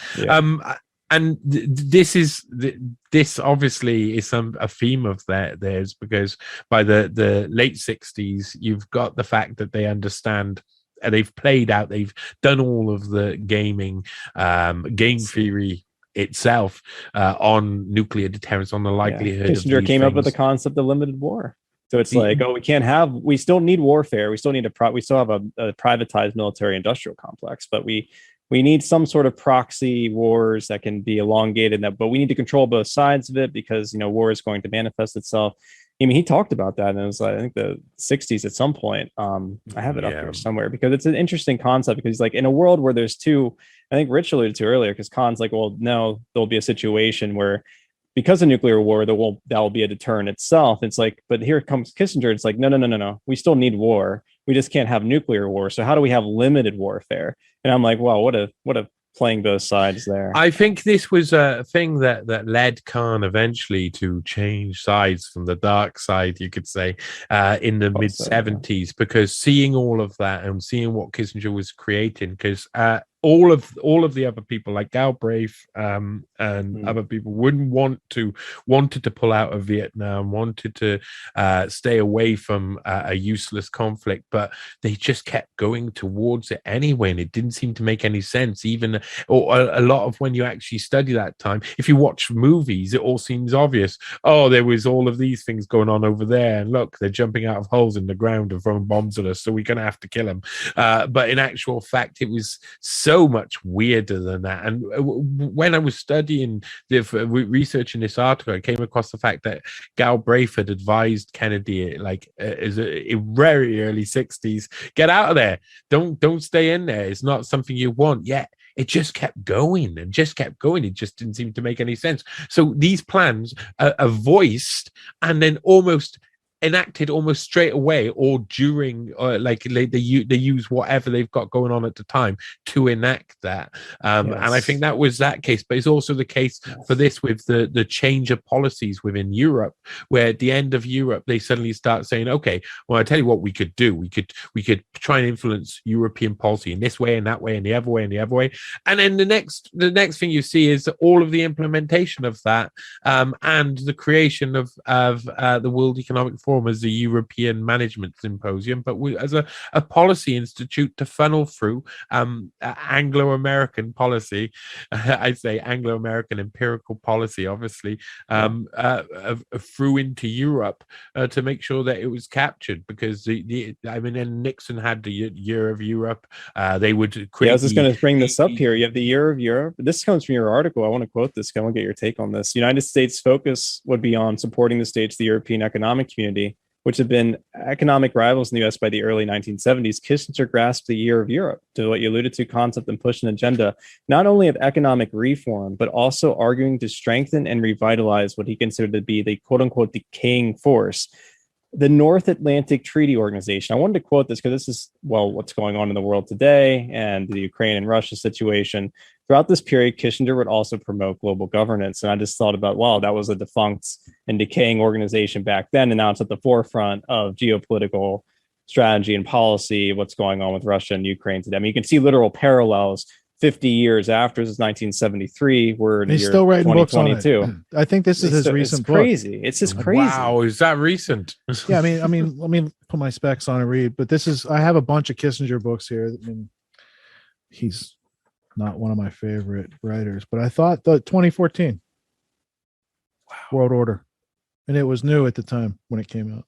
And this obviously is a theme of theirs, because by the late 60s, you've got the fact that they understand, they've played out, they've done all of the game theory itself on nuclear deterrence, on the likelihood of Kissinger these came up with the things. concept of limited war. So it's like, we still need warfare. We still need we still have a privatized military industrial complex, but we need some sort of proxy wars that can be elongated. But we need to control both sides of it because, war is going to manifest itself. I mean, he talked about that, and it was like, I think the 60s at some point. I have it up here somewhere because it's an interesting concept because he's like, in a world where there's two, I think Rich alluded to earlier, because Khan's like, well, no, there'll be a situation where because of nuclear war, that will be a deterrent itself. It's like, but here comes Kissinger. It's like, no. We still need war. We just can't have nuclear war. So how do we have limited warfare? And I'm like, wow, what a playing both sides there. I think this was a thing that led Khan eventually to change sides from the dark side, you could say, in the mid 70s, because seeing all of that and seeing what Kissinger was creating, because all of the other people like Galbraith and other people wanted to pull out of Vietnam, wanted to stay away from a useless conflict, but they just kept going towards it anyway, and it didn't seem to make any sense. Even or a lot of when you actually study that time, if you watch movies, it all seems obvious. Oh, there was all of these things going on over there, and look, they're jumping out of holes in the ground and throwing bombs at us, so we're gonna have to kill them. But in actual fact, it was so much weirder than that. And when I was studying researching this article, I came across the fact that Galbraith had advised Kennedy, like as in very early 60s, get out of there, don't stay in there, it's not something you want. Yet it just kept going and just kept going. It just didn't seem to make any sense. So these plans are voiced and then almost enacted almost straight away or during, like they use whatever they've got going on at the time to enact that. And I think that was that case, but it's also the case for this with the change of policies within Europe, where at the end of Europe they suddenly start saying, okay, well, I tell you what we could do, we could try and influence European policy in this way and that way and the other way and the other way. And then the next thing you see is all of the implementation of that, and the creation of the World Economic Forum as a European Management Symposium, but as a policy institute to funnel through Anglo-American policy. I'd say Anglo-American empirical policy, obviously, through into Europe to make sure that it was captured. Because then Nixon had the Year of Europe. They would create. I was just going to bring this up here. You have the Year of Europe. This comes from your article. I want to quote this. I want to get your take on this. United States focus would be on supporting the states of the European Economic Community, which have been economic rivals in the U.S. by the early 1970s. Kissinger grasped the Year of Europe, to what you alluded to, concept and push an agenda, not only of economic reform, but also arguing to strengthen and revitalize what he considered to be the quote-unquote decaying force, the North Atlantic Treaty Organization. I wanted to quote this because this is, well, what's going on in the world today and the Ukraine and Russia situation. Throughout this period, Kissinger would also promote global governance. And I just thought about, wow, that was a defunct and decaying organization back then. And now it's at the forefront of geopolitical strategy and policy, what's going on with Russia and Ukraine today. I mean, you can see literal parallels 50 years after. This is 1973. We're in the year still writing books on it. I think this is his recent book. Crazy. It's just crazy. Wow, is that recent? Yeah, I mean, let me put my specs on and read. But I have a bunch of Kissinger books here. I mean, he's not one of my favorite writers, but I thought the 2014 World Order, and it was new at the time when it came out.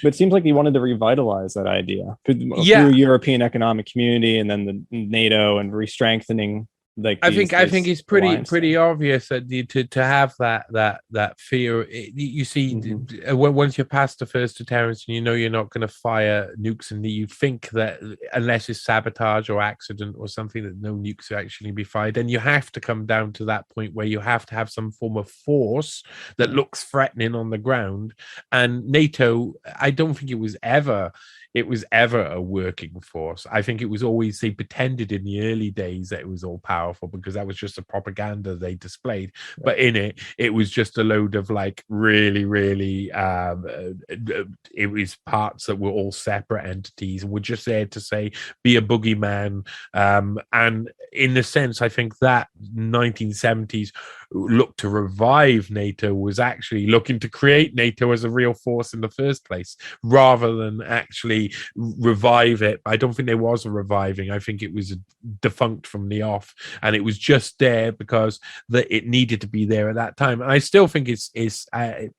But it seems like he wanted to revitalize that idea through European Economic Community and then the NATO and re-strengthening. Like I think it's pretty obvious that to have that fear. You see, once you're past the first deterrence and you know you're not going to fire nukes, and you think that unless it's sabotage or accident or something, that no nukes will actually be fired, then you have to come down to that point where you have to have some form of force that looks threatening on the ground. And NATO, I don't think it was ever a working force. I think it was always, they pretended in the early days that it was all powerful because that was just the propaganda they displayed. But in it was just a load of like really, it was parts that were all separate entities and were just there to say, be a boogeyman. And in a sense, I think that 1970s look to revive NATO was actually looking to create NATO as a real force in the first place, rather than actually really revive it. I don't think there was a reviving. I think it was defunct from the off, and it was just there because it needed to be there at that time. And I still think it's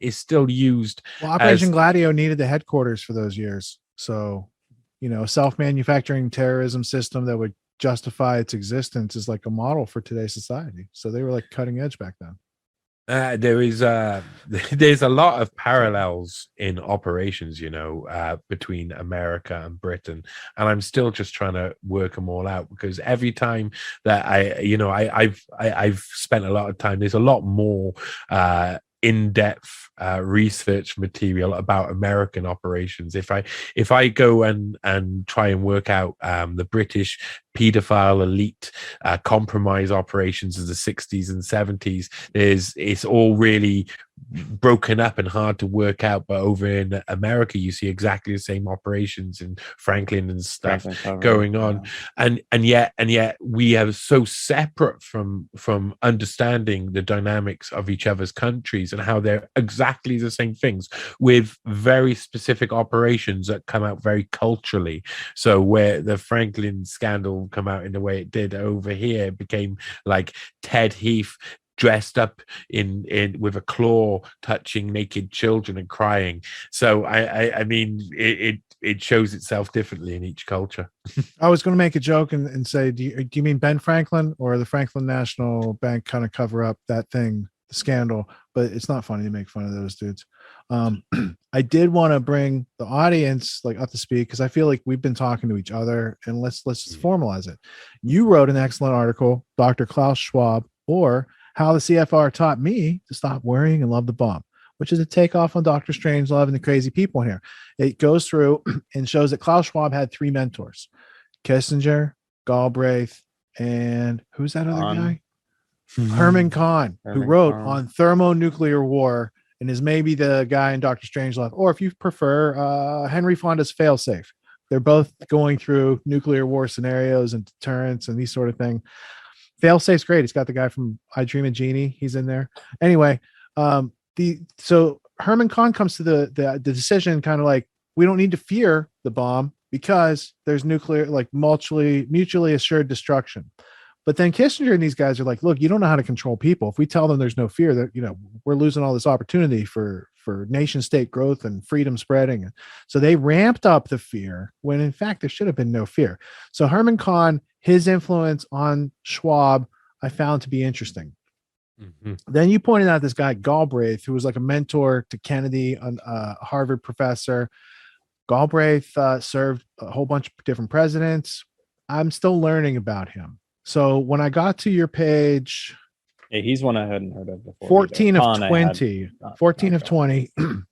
still used. Well, Operation Gladio needed the headquarters for those years. So, a self-manufacturing terrorism system that would justify its existence is like a model for today's society. So they were like cutting edge back then. There's a lot of parallels in operations, between America and Britain, and I'm still just trying to work them all out, because every time that I've spent a lot of time, there's a lot more in-depth research material about American operations. If I go and try and work out the British pedophile elite compromise operations of the 60s and 70s, it's all really broken up and hard to work out. But over in America, you see exactly the same operations in Franklin and stuff going on, and yet we are so separate from understanding the dynamics of each other's countries and how they're exactly the same things, with very specific operations that come out very culturally. So where the Franklin scandal come out in the way it did over here, it became like Ted Heath dressed up in with a claw touching naked children and crying. So I mean it shows itself differently in each culture. I was going to make a joke and say, do you mean Ben Franklin or the Franklin National Bank kind of cover up that thing, the scandal? But it's not funny to make fun of those dudes. I did want to bring the audience like up to speed, because I feel like we've been talking to each other, and let's just formalize it. You wrote an excellent article, Dr. Klaus Schwab, or How the CFR Taught Me to Stop Worrying and Love the Bomb, which is a takeoff on Dr. Strangelove and the crazy people in here. It goes through and shows that Klaus Schwab had three mentors: Kissinger, Galbraith, and who's that other guy? Herman Kahn, who wrote on thermonuclear war and is maybe the guy in Dr. Strangelove, or if you prefer, Henry Fonda's Failsafe. They're both going through nuclear war scenarios and deterrence and these sort of thing. Failsafe's great. It's got the guy from I Dream of Jeannie. He's in there. Anyway, so Herman Kahn comes to the decision kind of like, we don't need to fear the bomb because there's nuclear, like mutually assured destruction. But then Kissinger and these guys are like, look, you don't know how to control people. If we tell them there's no fear, that we're losing all this opportunity for nation state growth and freedom spreading. So they ramped up the fear when in fact there should have been no fear. So Herman Kahn, his influence on Schwab, I found to be interesting. Mm-hmm. Then you pointed out this guy Galbraith, who was like a mentor to Kennedy, a Harvard professor. Galbraith served a whole bunch of different presidents. I'm still learning about him. So when I got to your page, he's one I hadn't heard of before. 14 of 20, 14 of 20,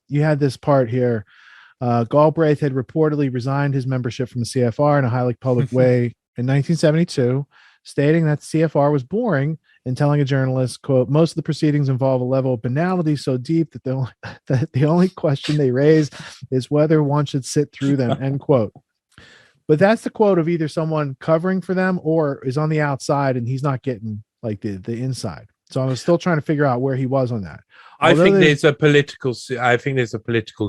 you had this part here. Galbraith had reportedly resigned his membership from the CFR in a highly public way in 1972, stating that CFR was boring and telling a journalist, quote, most of the proceedings involve a level of banality so deep that the only question they raise is whether one should sit through them, end quote. But that's the quote of either someone covering for them or is on the outside and he's not getting like the inside. So I was still trying to figure out where he was on that. I think there's a political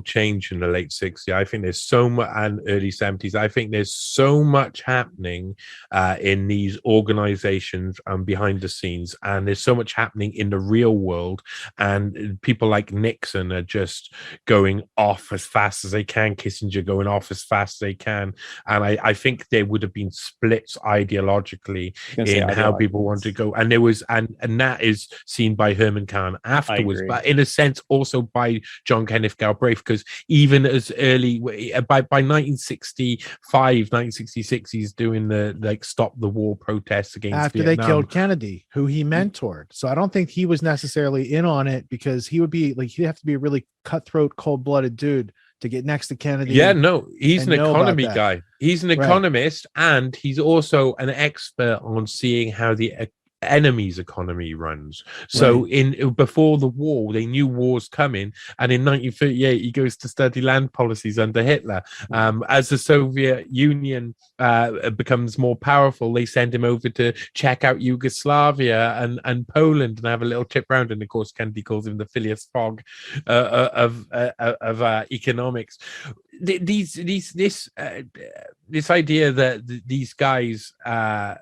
change in the late 60s. I think there's so much, and early 70s. I think there's so much happening in these organizations and behind the scenes, and there's so much happening in the real world. And people like Nixon are just going off as fast as they can. Kissinger going off as fast as they can. And I think there would have been splits ideologically in how people want to go. And there was, and that is seen by Herman Kahn afterwards. But in a sense also by John Kenneth Galbraith, because even as early by 1965, 1966, he's doing the like stop the war protests against after Vietnam. They killed Kennedy, who he mentored. So I don't think he was necessarily in on it, because he would be like, he'd have to be a really cutthroat, cold-blooded dude to get next to Kennedy. Yeah, no, he's an economy guy. He's an economist, and he's also an expert on seeing how the enemy's economy runs. So before the war, they knew war's coming, and in 1938 he goes to study land policies under Hitler. As the Soviet Union becomes more powerful, they send him over to check out Yugoslavia and Poland and have a little trip around. And of course Kennedy calls him the Phileas Fogg of economics. this idea that these guys are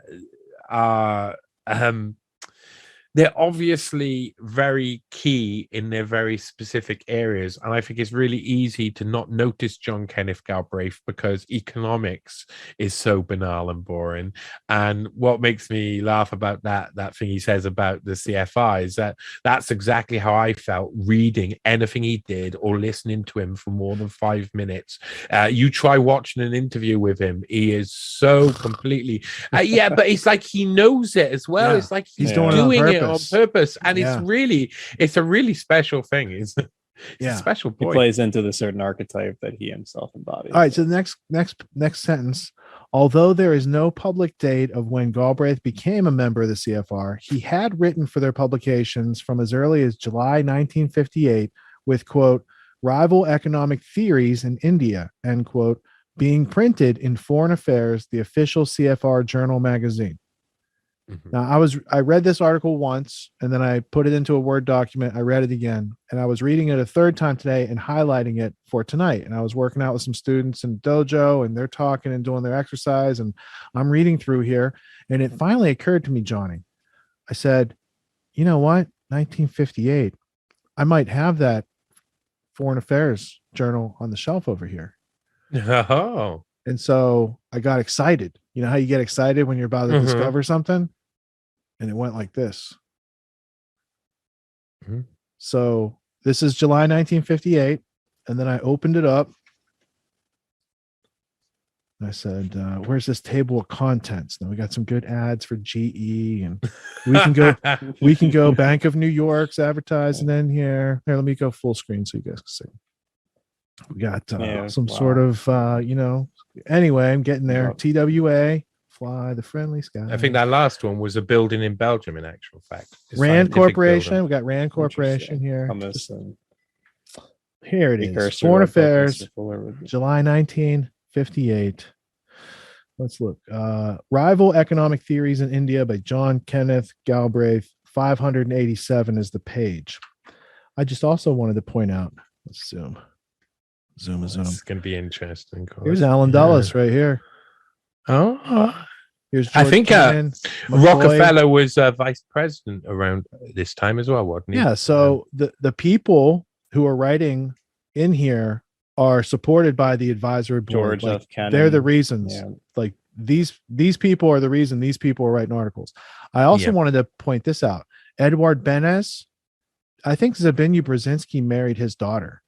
they're obviously very key in their very specific areas. And I think it's really easy to not notice John Kenneth Galbraith because economics is so banal and boring. And what makes me laugh about that thing he says about the CFI is that that's exactly how I felt reading anything he did or listening to him for more than 5 minutes. You try watching an interview with him, he is so completely but it's like he knows it as well. It's like he's doing it on purpose, and it's a really special thing. It's a special point. He plays into the certain archetype that he himself embodies. All right, so the next sentence. Although there is no public date of when Galbraith became a member of the CFR, he had written for their publications from as early as July 1958 with, quote, rival economic theories in India, end quote, being printed in Foreign Affairs, the official CFR journal magazine. Now, I read this article once, and then I put it into a Word document. I read it again, and I was reading it a third time today and highlighting it for tonight. And I was working out with some students in dojo, and they're talking and doing their exercise, and I'm reading through here. And it finally occurred to me, Johnny. I said, you know what? 1958. I might have that Foreign Affairs journal on the shelf over here. Oh. And so I got excited. You know how you get excited when you're about to discover something? And it went like this. So this is July 1958. And then I opened it up. And I said, where's this table of contents? Now we got some good ads for GE, and we can go Bank of New York's advertising in here. Here, let me go full screen so you guys can see. We got sort of, anyway, I'm getting there. TWA, Fly the Friendly Sky. I think that last one was a building in Belgium, in actual fact. Rand Corporation. Building. We got Rand Corporation here. Here it is. Foreign Affairs, July 1958. Let's look. Rival Economic Theories in India by John Kenneth Galbraith. 587 is the page. I just also wanted to point out, let's zoom. It's going to be interesting. Here's Alan Dulles right here. Oh, here's George I think Cannon, Rockefeller was vice president around this time as well, wasn't he? Yeah. So the people who are writing in here are supported by the advisory board. George F. Cannon. They're the reasons. Yeah. Like these people are the reason these people are writing articles. I also wanted to point this out. Edward Benes, I think Zbigniew Brzezinski married his daughter.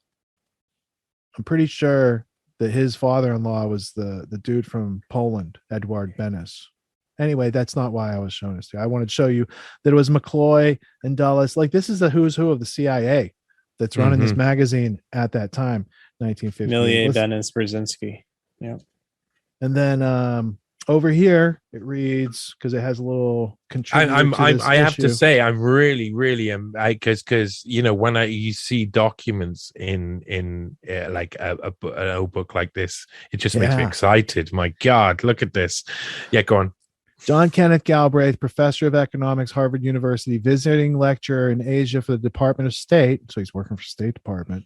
I'm pretty sure that his father-in-law was the dude from Poland, Edward Benes. Anyway, that's not why I was showing this to you. I wanted to show you that it was McCloy and Dulles. Like, this is the who's who of the CIA that's running this magazine at that time, 1950. Millier, Benes, Brzezinski. Yeah. And then over here it reads, because it has a little contributor. I have to say, I'm really because when you see documents in like an old book like this, it just makes me excited. My God, look at this. Yeah, go on. John Kenneth Galbraith, professor of economics, Harvard University, visiting lecturer in Asia for the Department of State. So he's working for State Department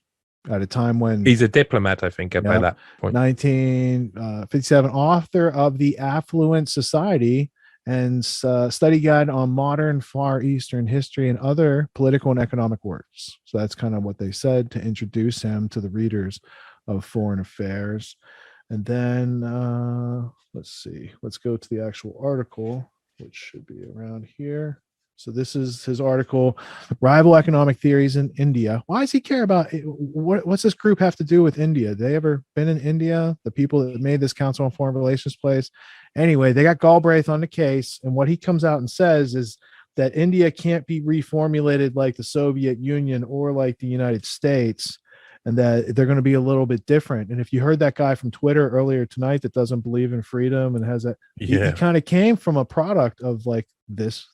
at a time when he's a diplomat, I think, by that point. 1957, author of The Affluent Society and study guide on modern Far Eastern history and other political and economic works. So that's kind of what they said to introduce him to the readers of Foreign Affairs. And then let's see, let's go to the actual article, which should be around here. So this is his article, Rival Economic Theories in India. Why does he care about it? What's this group have to do with India? They ever been in India? The people that made this Council on Foreign Relations place? Anyway, they got Galbraith on the case. And what he comes out and says is that India can't be reformulated like the Soviet Union or like the United States, and that they're going to be a little bit different. And if you heard that guy from Twitter earlier tonight that doesn't believe in freedom and has that, he kind of came from a product of like this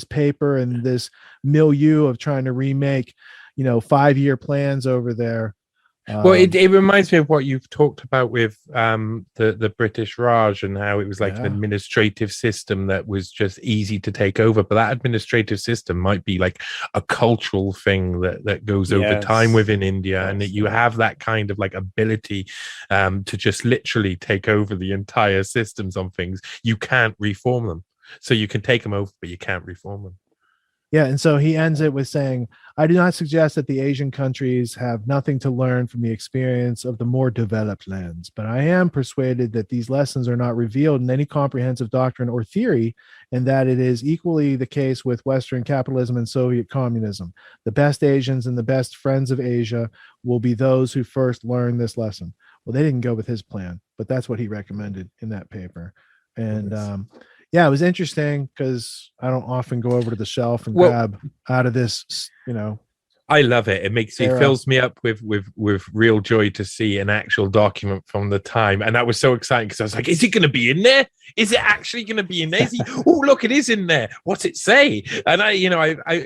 paper and this milieu of trying to remake, 5-year plans over there Well, it reminds me of what you've talked about with the British Raj and how it was like an administrative system that was just easy to take over. But that administrative system might be like a cultural thing that goes over time within India, and that you have that kind of like ability to just literally take over the entire systems on things. You can't reform them. So you can take them over, but you can't reform them. Yeah, and so he ends it with saying, I do not suggest that the Asian countries have nothing to learn from the experience of the more developed lands, but I am persuaded that these lessons are not revealed in any comprehensive doctrine or theory, and that it is equally the case with Western capitalism and Soviet communism. The best Asians and the best friends of Asia will be those who first learn this lesson. Well, they didn't go with his plan, but that's what he recommended in that paper. And yeah, it was interesting because I don't often go over to the shelf and grab out of this, I love it. It fills me up with real joy to see an actual document from the time. And that was so exciting because I was like, is it going to be in there? Is it actually going to be in there? Oh, look, it is in there. What's it say? And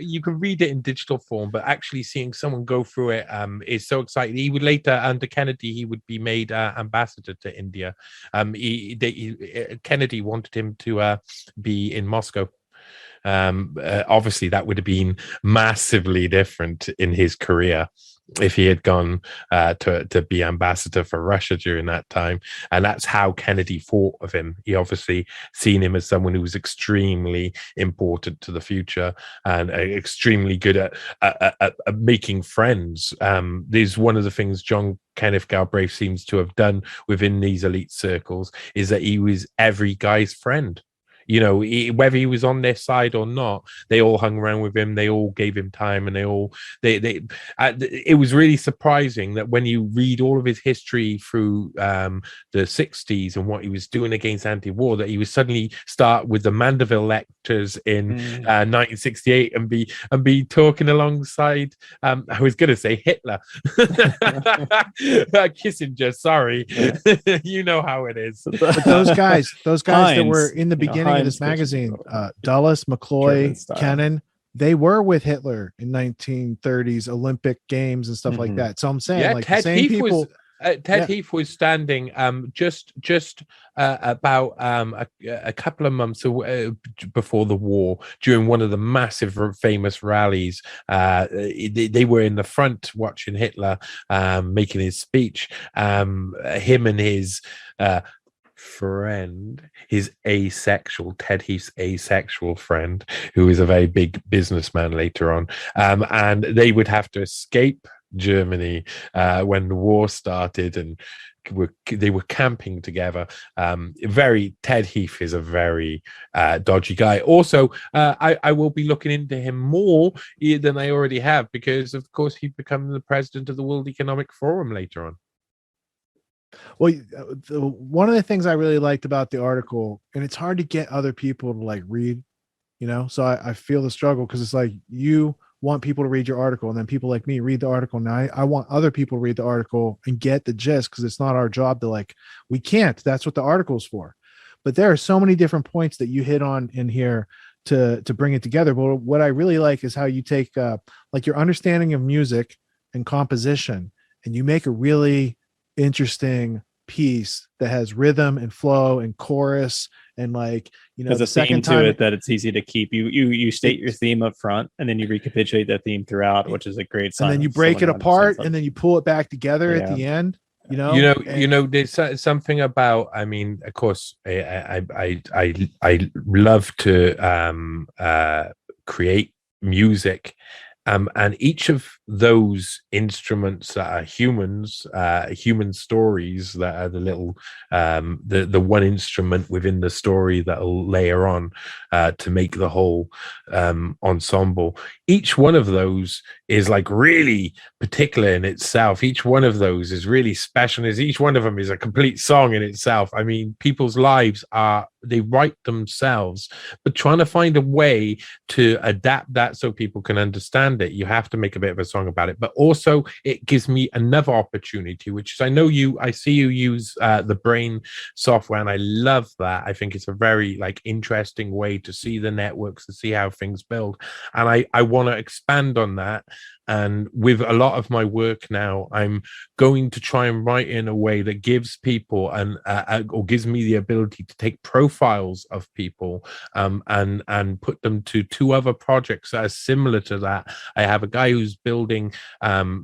you can read it in digital form, but actually seeing someone go through it is so exciting. He would later, under Kennedy, he would be made ambassador to India. Kennedy wanted him to be in Moscow. Obviously that would have been massively different in his career if he had gone to be ambassador for Russia during that time. And that's how Kennedy thought of him. He obviously seen him as someone who was extremely important to the future and extremely good at making friends. There's one of the things John Kenneth Galbraith seems to have done within these elite circles is that he was every guy's friend. Whether he was on their side or not, they all hung around with him. They all gave him time, and it was really surprising that when you read all of his history through the 60s and what he was doing against anti-war, that he would suddenly start with the Mandeville lectures in 1968 and be talking alongside. I was going to say Hitler, Kissinger. Sorry, you know how it is. But those guys that were in the beginning of this magazine, Dulles, McCloy, Kennan, they were with Hitler in 1930s Olympic Games and stuff like that. So I'm saying, like, the same people. Heath was standing just about a couple of months before the war, during one of the massive famous rallies. They were in the front watching Hitler making his speech. Him and his friend, Ted Heath's asexual friend, who is a very big businessman later on, and they would have to escape Germany when the war started, and they were camping together. Ted Heath is a very dodgy guy. Also, I will be looking into him more than I already have, because of course he became the president of the World Economic Forum later on. Well, one of the things I really liked about the article, and it's hard to get other people to like read, so I feel the struggle, because it's like you want people to read your article, and then people like me read the article. Now I want other people to read the article and get the gist, because it's not our job to we can't. That's what the article's for. But there are so many different points that you hit on in here to bring it together. But what I really like is how you take your understanding of music and composition, and you make a really interesting piece that has rhythm and flow and chorus, and there's a second to it that it's easy to keep. You state your theme up front, and then you recapitulate that theme throughout, which is a great sign. And then you break it apart, and then you pull it back together at the end. There's something about, of course, I love to create music. And each of those instruments that are humans, human stories that are the little, the one instrument within the story that'll layer on to make the whole ensemble. Each one of those is really particular in itself. Each one of those is really special. Each one of them is a complete song in itself. People's lives are they write themselves, but trying to find a way to adapt that so people can understand it, you have to make a bit of a song about it. But also it gives me another opportunity, which is, I see you use the Brain software, and I love that. I think it's a very like interesting way to see the networks and see how things build, and I want to expand on that. And with a lot of my work now, I'm going to try and write in a way that gives people or gives me the ability to take profiles of people and put them to two other projects that are similar to that. I have a guy who's building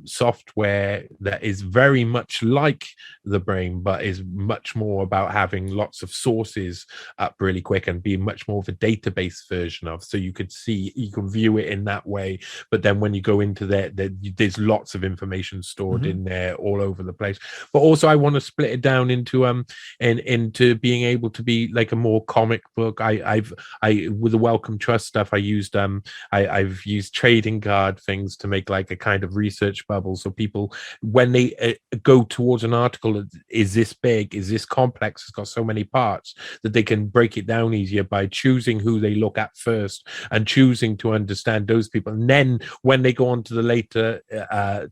software that is very much like the Brain, but is much more about having lots of sources up really quick and being much more of a database version of. So you can view it in that way. But then when you go into there's lots of information stored in there all over the place. But also I want to split it down into into being able to be like a more comic book. I with the Welcome Trust stuff, I've used trading card things to make like a kind of research bubble, so people, when they go towards an article, is this big, is this complex, it's got so many parts, that they can break it down easier by choosing who they look at first and choosing to understand those people. And then when they go on to the later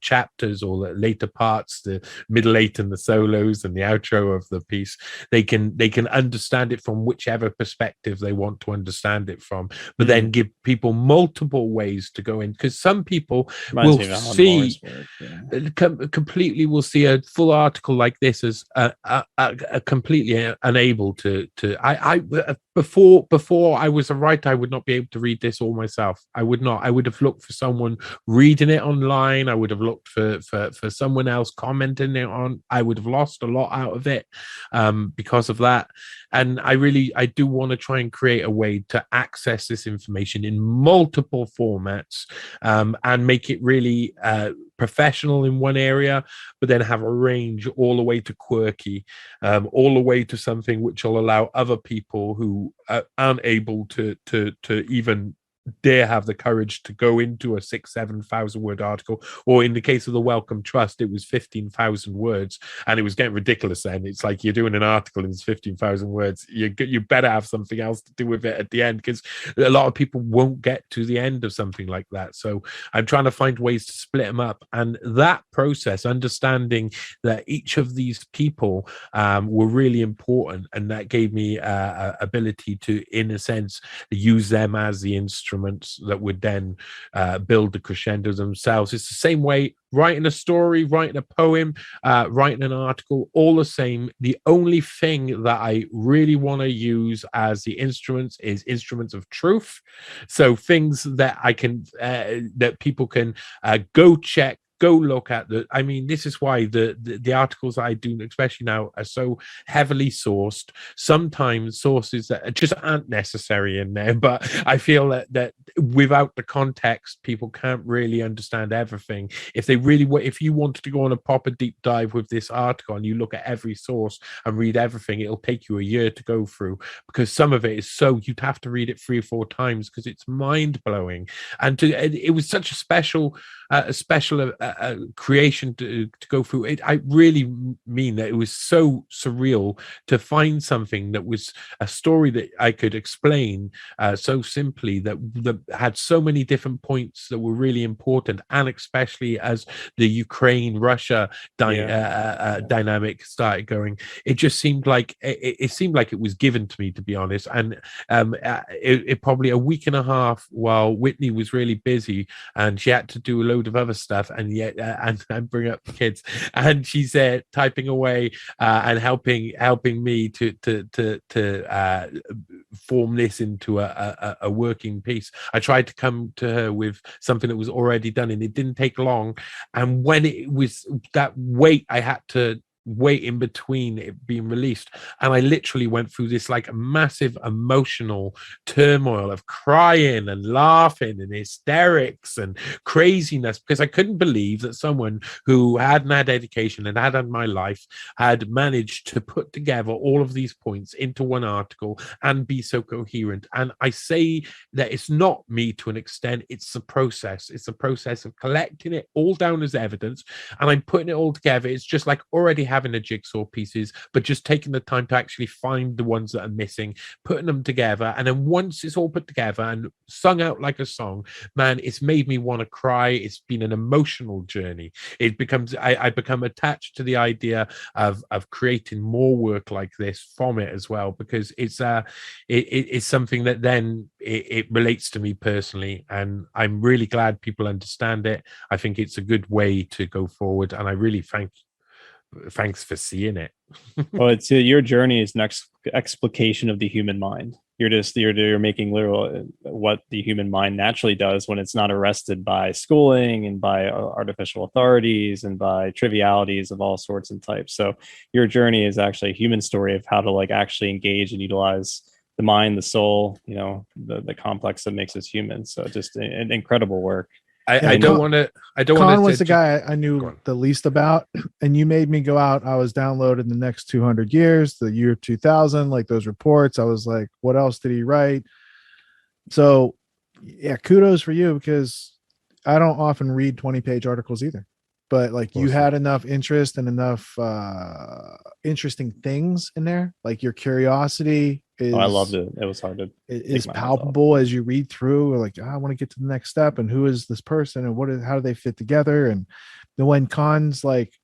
chapters or the later parts, the middle eight and the solos and the outro of the piece, they can understand it from whichever perspective they want to understand it from, but then give people multiple ways to go in, because some people will see completely will see a full article like this as completely unable to before I was a writer, I would not be able to read this all myself. I would not. I would have looked for someone reading it online. I would have looked for someone else commenting it on. I would have lost a lot out of it because of that. And I do want to try and create a way to access this information in multiple formats and make it really professional in one area, but then have a range all the way to quirky, all the way to something which will allow other people who aren't able to even dare have the courage to go into a 6,000-7,000 word article, or in the case of the Welcome Trust, it was 15,000 words, and it was getting ridiculous. Then it's like, you're doing an article and it's 15,000 words, you better have something else to do with it at the end, because a lot of people won't get to the end of something like that. So I'm trying to find ways to split them up, and that process, understanding that each of these people were really important, and that gave me ability to, in a sense, use them as the instruments that would then build the crescendos themselves. It's the same way writing a story, writing a poem, writing an article, all the same. The only thing that I really want to use as the instruments is instruments of truth. So things that I can that people can go check, go look at. This is why the articles I do, especially now, are so heavily sourced. Sometimes sources that just aren't necessary in there, but I feel that without the context, people can't really understand everything. If you wanted to go on a proper deep dive with this article and you look at every source and read everything, it'll take you a year to go through, because some of it is so, you'd have to read it 3 or 4 times because it's mind-blowing. And it was such a special creation to go through it. I really mean that it was so surreal to find something that was a story that I could explain so simply, that had so many different points that were really important, and especially as the Ukraine-Russia dynamic started going, it just seemed like it was given to me, to be honest. And it probably a week and a half while Whitney was really busy and she had to do a load of other stuff, and yet and bring up the kids, and she's there typing away and helping me to form this into a working piece. I tried to come to her with something that was already done, and it didn't take long. And when it was that wait, I had to wait in between it being released, and I literally went through this like massive emotional turmoil of crying and laughing and hysterics and craziness, because I couldn't believe that someone who hadn't had education and had my life had managed to put together all of these points into one article and be so coherent. And I say that it's not me to an extent, it's a process of collecting it all down as evidence, and I'm putting it all together. It's just like already having the jigsaw pieces, but just taking the time to actually find the ones that are missing, putting them together. And then once it's all put together and sung out like a song, man, it's made me want to cry. It's been an emotional journey. It becomes, I become attached to the idea of creating more work like this from it as well, because it's something that then it relates to me personally, and I'm really glad people understand it. I think it's a good way to go forward, and I really thanks for seeing it. Well, it's your journey is an explication of the human mind. You're making literal what the human mind naturally does when it's not arrested by schooling and by artificial authorities and by trivialities of all sorts and types. So your journey is actually a human story of how to like actually engage and utilize the mind, the soul, the complex that makes us human. So just an incredible work. I don't want to. Con was the guy I knew the least about, and you made me go out. I was downloading the next 200 years, the year 2000, like those reports. I was like, what else did he write? So, yeah, kudos for you, because I don't often read 20-page articles either. But like, you had enough interest and enough interesting things in there. Like your curiosity I loved it. It was hard to. It is palpable as you read through. Like, I want to get to the next step, and who is this person, and how do they fit together? And then when Khan's like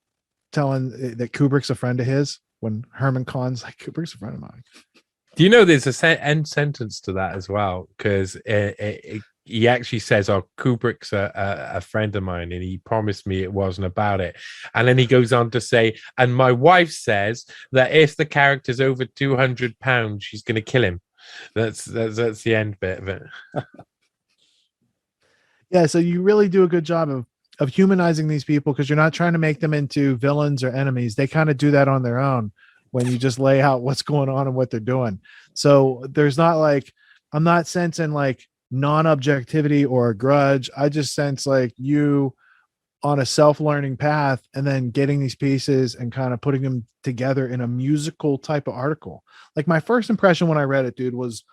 telling that Kubrick's a friend of his, when Herman Khan's like, Kubrick's a friend of mine. Do you know there's a end sentence to that as well? Because he actually says, "Oh, Kubrick's a friend of mine, and he promised me it wasn't about it." And then he goes on to say, "And my wife says that if the character's over 200 pounds, she's going to kill him." That's the end bit of it. Yeah, so you really do a good job of humanizing these people, because you're not trying to make them into villains or enemies. They kind of do that on their own when you just lay out what's going on and what they're doing. So there's not like, I'm not sensing like non-objectivity or a grudge. I just sense like you on a self-learning path, and then getting these pieces and kind of putting them together in a musical type of article. Like my first impression when I read it, dude, was,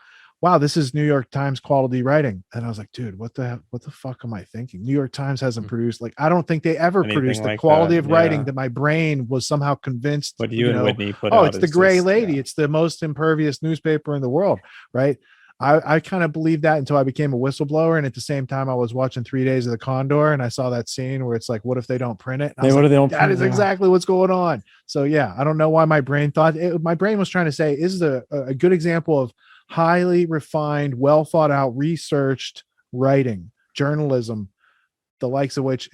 wow, this is New York Times quality writing. And I was like, dude, what the fuck am I thinking? New York Times hasn't produced, like, I don't think they ever produced the quality of writing that my brain was somehow convinced. What you and Whitney put out, it's the Gray Lady. It's the most impervious newspaper in the world, right? I kind of believed that until I became a whistleblower. And at the same time, I was watching 3 Days of the Condor, and I saw that scene where it's like, what if they don't print it? That is exactly what's going on. So yeah, I don't know why my brain thought it. My brain was trying to say, is a good example of highly refined, well thought out, researched writing, journalism, the likes of which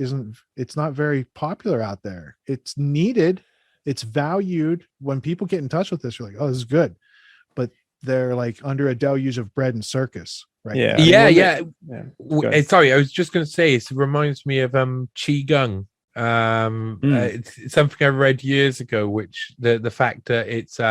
it's not very popular out there. It's needed. It's valued. When people get in touch with this, you're like, oh, this is good. But they're like under a deluge of bread and circus, right? Yeah. Sorry, I was just going to say, it reminds me of Qigong. It's something I read years ago, which the fact that it's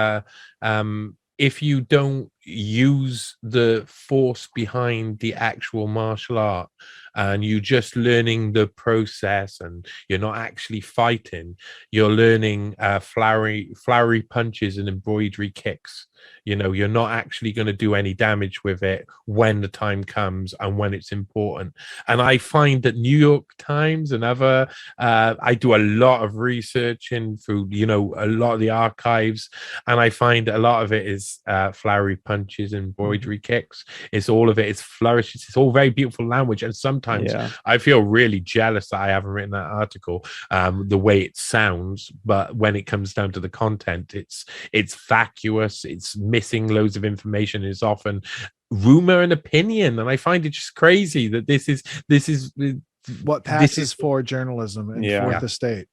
if you don't use the force behind the actual martial art, and you just learning the process, and you're not actually fighting, you're learning flowery punches and embroidery kicks. You're not actually going to do any damage with it when the time comes and when it's important. And I find that New York Times and other, I do a lot of research through, a lot of the archives, and I find a lot of it is flowery punches and embroidery kicks. It's all of it. It's flourishes. It's all very beautiful language. And sometimes I feel really jealous that I haven't written that article the way it sounds. But when it comes down to the content, it's vacuous. It's missing loads of information. It's often rumor and opinion, and I find it just crazy that this is what passes for journalism and for the state.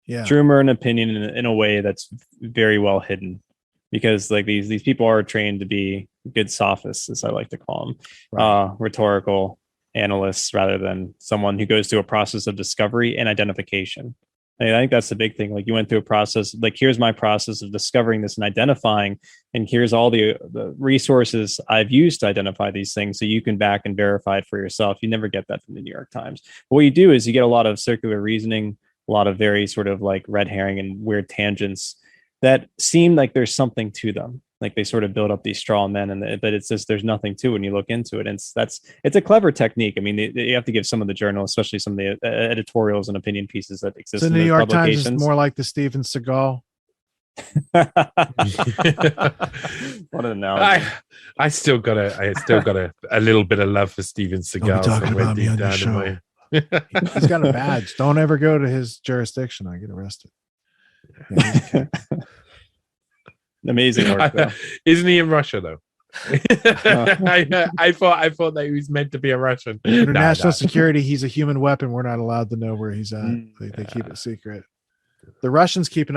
Yeah, rumor and opinion in a way that's very well hidden, because like these people are trained to be good sophists, as I like to call them, rhetorical analysts, rather than someone who goes through a process of discovery and identification. I think that's the big thing. Like, you went through a process, like, here's my process of discovering this and identifying, and here's all the resources I've used to identify these things, so you can back and verify it for yourself. You never get that from the New York Times. But what you do is you get a lot of circular reasoning, a lot of very sort of like red herring and weird tangents that seem like there's something to them. Like they sort of build up these straw men, but it's just there's nothing to it when you look into it. And it's a clever technique. I mean, you have to give some of the journalists, especially some of the editorials and opinion pieces that exist. So in the New those York Times publications. is more like the Steven Seagal. What an analogy. I still got a little bit of love for Steven Seagal. talking about me on your show. He's got a badge. Don't ever go to his jurisdiction. I get arrested. Yeah, amazing work, though. Isn't he in Russia though? I thought that he was meant to be a Russian. Under national security, he's a human weapon. We're not allowed to know where he's at. They keep it secret. The Russians keep an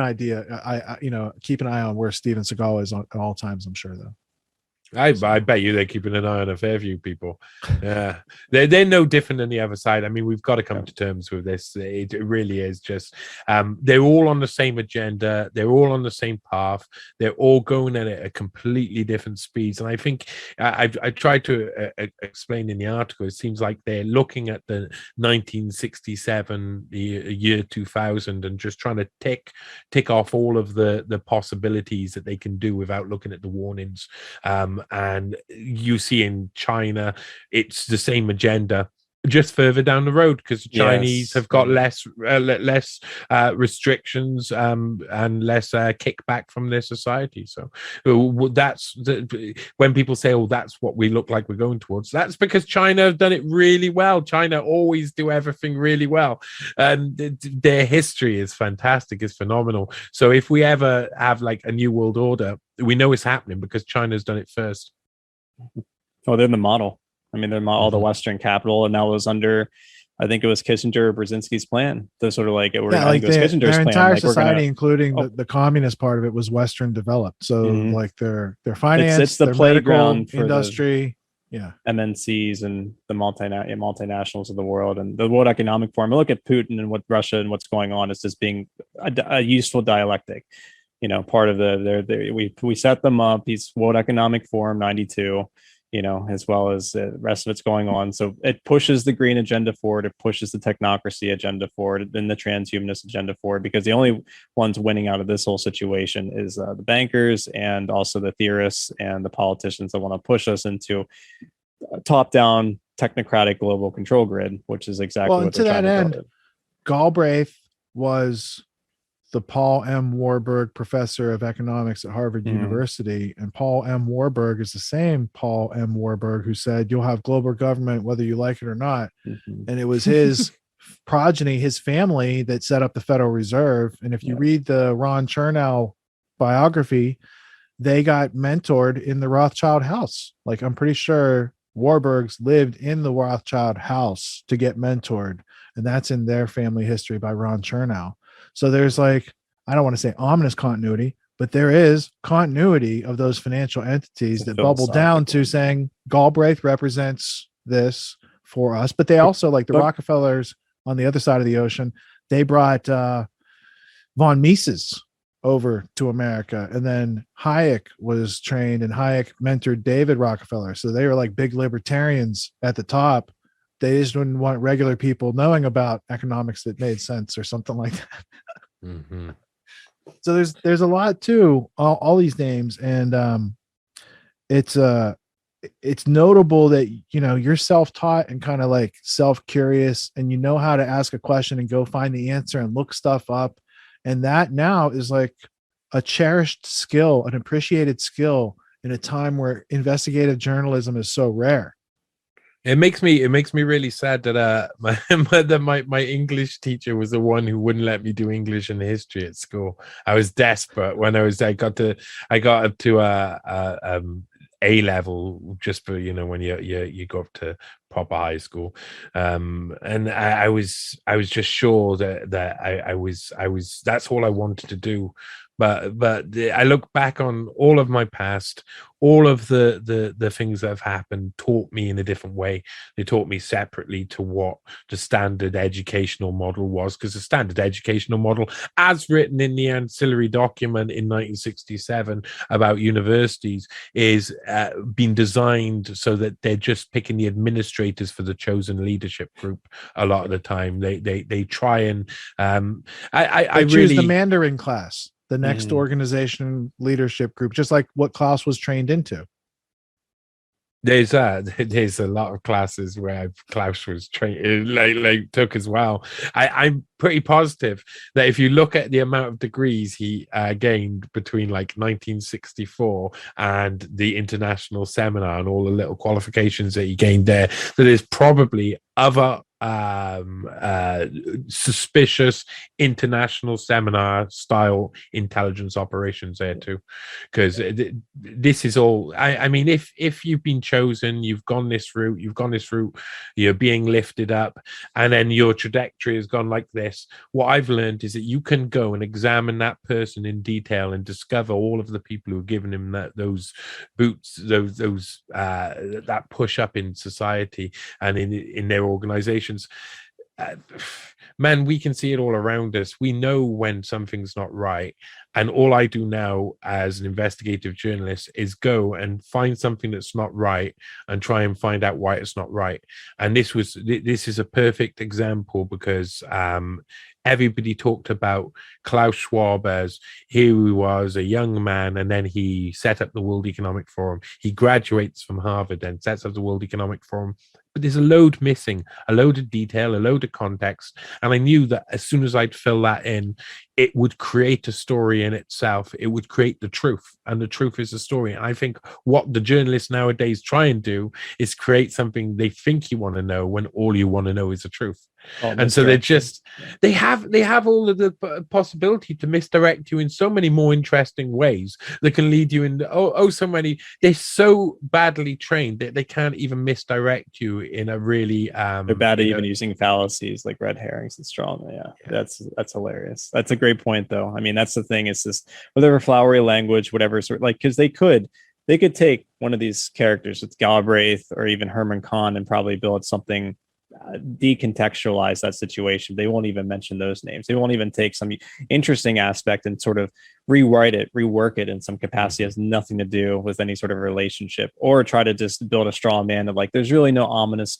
keep an eye on where Steven Seagal is at all times. I'm sure, though. I bet you they're keeping an eye on a fair few people. Yeah, they're no different than the other side. I mean, we've got to come to terms with this. It really is just they're all on the same agenda. They're all on the same path. They're all going at it at completely different speeds. And I think I tried to explain in the article. It seems like they're looking at the 1967, the year 2000, and just trying to tick off all of the possibilities that they can do without looking at the warnings. And you see in China, it's the same agenda, just further down the road, because the Chinese have got less restrictions and less kickback from their society. So that's when people say, "Oh, that's what we look like we're going towards." That's because China have done it really well. China always do everything really well, and their history is fantastic, is phenomenal. So if we ever have like a new world order, we know it's happening because China's done it first. Oh, they're the model. I mean, they're all the Western capital, and that was under, I think it was Kissinger or Brzezinski's plan. They're sort of like, Kissinger's their plan. entire Like, society, including the communist part of it, was Western developed. So like their finance, it's the their playground medical industry, MNCs and the multinationals of the world, and the World Economic Forum. I look at Putin and what Russia and what's going on as just being a useful dialectic. You know, part of we set them up. He's World Economic Forum 92. You know, as well as the rest of it's going on. So it pushes the green agenda forward. It pushes the technocracy agenda forward and the transhumanist agenda forward, because the only ones winning out of this whole situation is the bankers and also the theorists and the politicians that want to push us into a top-down technocratic global control grid, which is exactly what they're trying to build. To that end, Galbraith was the Paul M. Warburg Professor of Economics at Harvard University. And Paul M. Warburg is the same Paul M. Warburg who said, "You'll have global government whether you like it or not." And it was his progeny, his family, that set up the Federal Reserve. And if you read the Ron Chernow biography, they got mentored in the Rothschild house. Like, I'm pretty sure Warburgs lived in the Rothschild house to get mentored. And that's in their family history by Ron Chernow. So there's like, I don't want to say ominous continuity, but there is continuity of those financial entities that bubble down to saying Galbraith represents this for us. But they also, like the Rockefellers on the other side of the ocean, they brought von Mises over to America. And then Hayek was trained, and Hayek mentored David Rockefeller. So they were like big libertarians at the top. They just didn't want regular people knowing about economics that made sense or something like that. So there's a lot to all these names, and it's notable that, you know, you're self-taught and kind of like self-curious, and you know how to ask a question and go find the answer and look stuff up, and that now is like a cherished skill, an appreciated skill in a time where investigative journalism is so rare. It makes me really sad that my English teacher was the one who wouldn't let me do English and history at school. I was desperate when I got up to A level, just for, you know, when you go up to proper high school, and I was just sure that I was that's all I wanted to do. But I look back on all of my past, all of the things that have happened taught me in a different way. They taught me separately to what the standard educational model was, because the standard educational model, as written in the ancillary document in 1967 about universities, is been designed so that they're just picking the administrators for the chosen leadership group. A lot of the time, they try and I choose the Mandarin class. the next organization leadership group, just like what Klaus was trained into. There's a lot of classes where Klaus was trained, like took as well. I'm pretty positive that if you look at the amount of degrees he gained between like 1964 and the international seminar and all the little qualifications that he gained there, that there's probably other suspicious international seminar style intelligence operations there too, because this is all I mean, if you've been chosen, you've gone this route, you're being lifted up, and then your trajectory has gone like this. What I've learned is that you can go and examine that person in detail and discover all of the people who have given him those boots, that push up in society and in their organizations. Man, we can see it all around us. We know when something's not right, and all I do now as an investigative journalist is go and find something that's not right and try and find out why it's not right. And this is a perfect example, because everybody talked about Klaus Schwab as here he was, a young man, and then he set up the World Economic Forum. He graduates from Harvard and sets up the World Economic Forum. But there's a load missing, a load of detail, a load of context. And I knew that as soon as I'd fill that in, it would create a story in itself. It would create the truth, and the truth is the story. And I think what the journalists nowadays try and do is create something they think you want to know when all you want to know is the truth. And so they're just, they have all of the possibility to misdirect you in so many more interesting ways that can lead you in so many. They're so badly trained that they can't even misdirect you in a really they're bad at even using fallacies like red herrings and straw. Yeah. That's hilarious. That's a great point though. I mean, that's the thing. It's just whatever flowery language, whatever sort, like, because they could take one of these characters with Galbraith or even Herman Kahn and probably build something, decontextualize that situation. They won't even mention those names. They won't even take some interesting aspect and sort of rework it in some capacity. It has nothing to do with any sort of relationship, or try to just build a straw man of like, there's really no ominous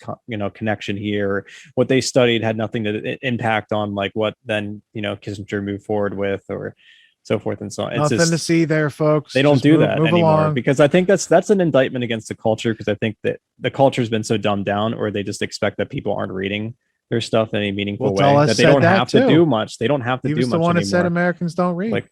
connection here. What they studied had nothing to impact on like what then Kissinger moved forward with, or so forth and so on. It's nothing just, to see there, folks. They don't Just do move that anymore along. because I think that's an indictment against the culture, because I think that the culture has been so dumbed down, or they just expect that people aren't reading their stuff in a meaningful way, that they don't have to do much. They don't have to do much anymore. He was the one that said Americans don't read.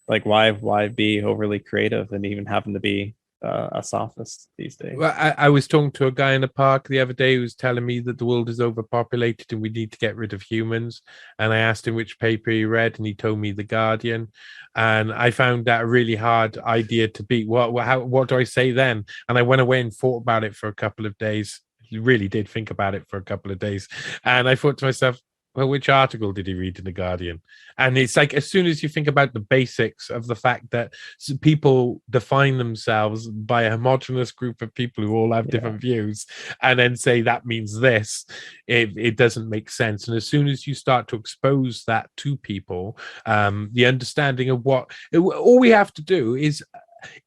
Like why be overly creative and even happen to be a sophist these days? Well, I was talking to a guy in the park the other day who was telling me that the world is overpopulated and we need to get rid of humans. And I asked him which paper he read, and he told me The Guardian. And I found that a really hard idea to beat. What do I say then? And I went away and thought about it for a couple of days. Really did think about it for a couple of days. And I thought to myself, well, which article did he read in The Guardian? And it's like, as soon as you think about the basics of the fact that people define themselves by a homogenous group of people who all have different views, and then say that means this, it doesn't make sense. And as soon as you start to expose that to people, the understanding of all we have to do is,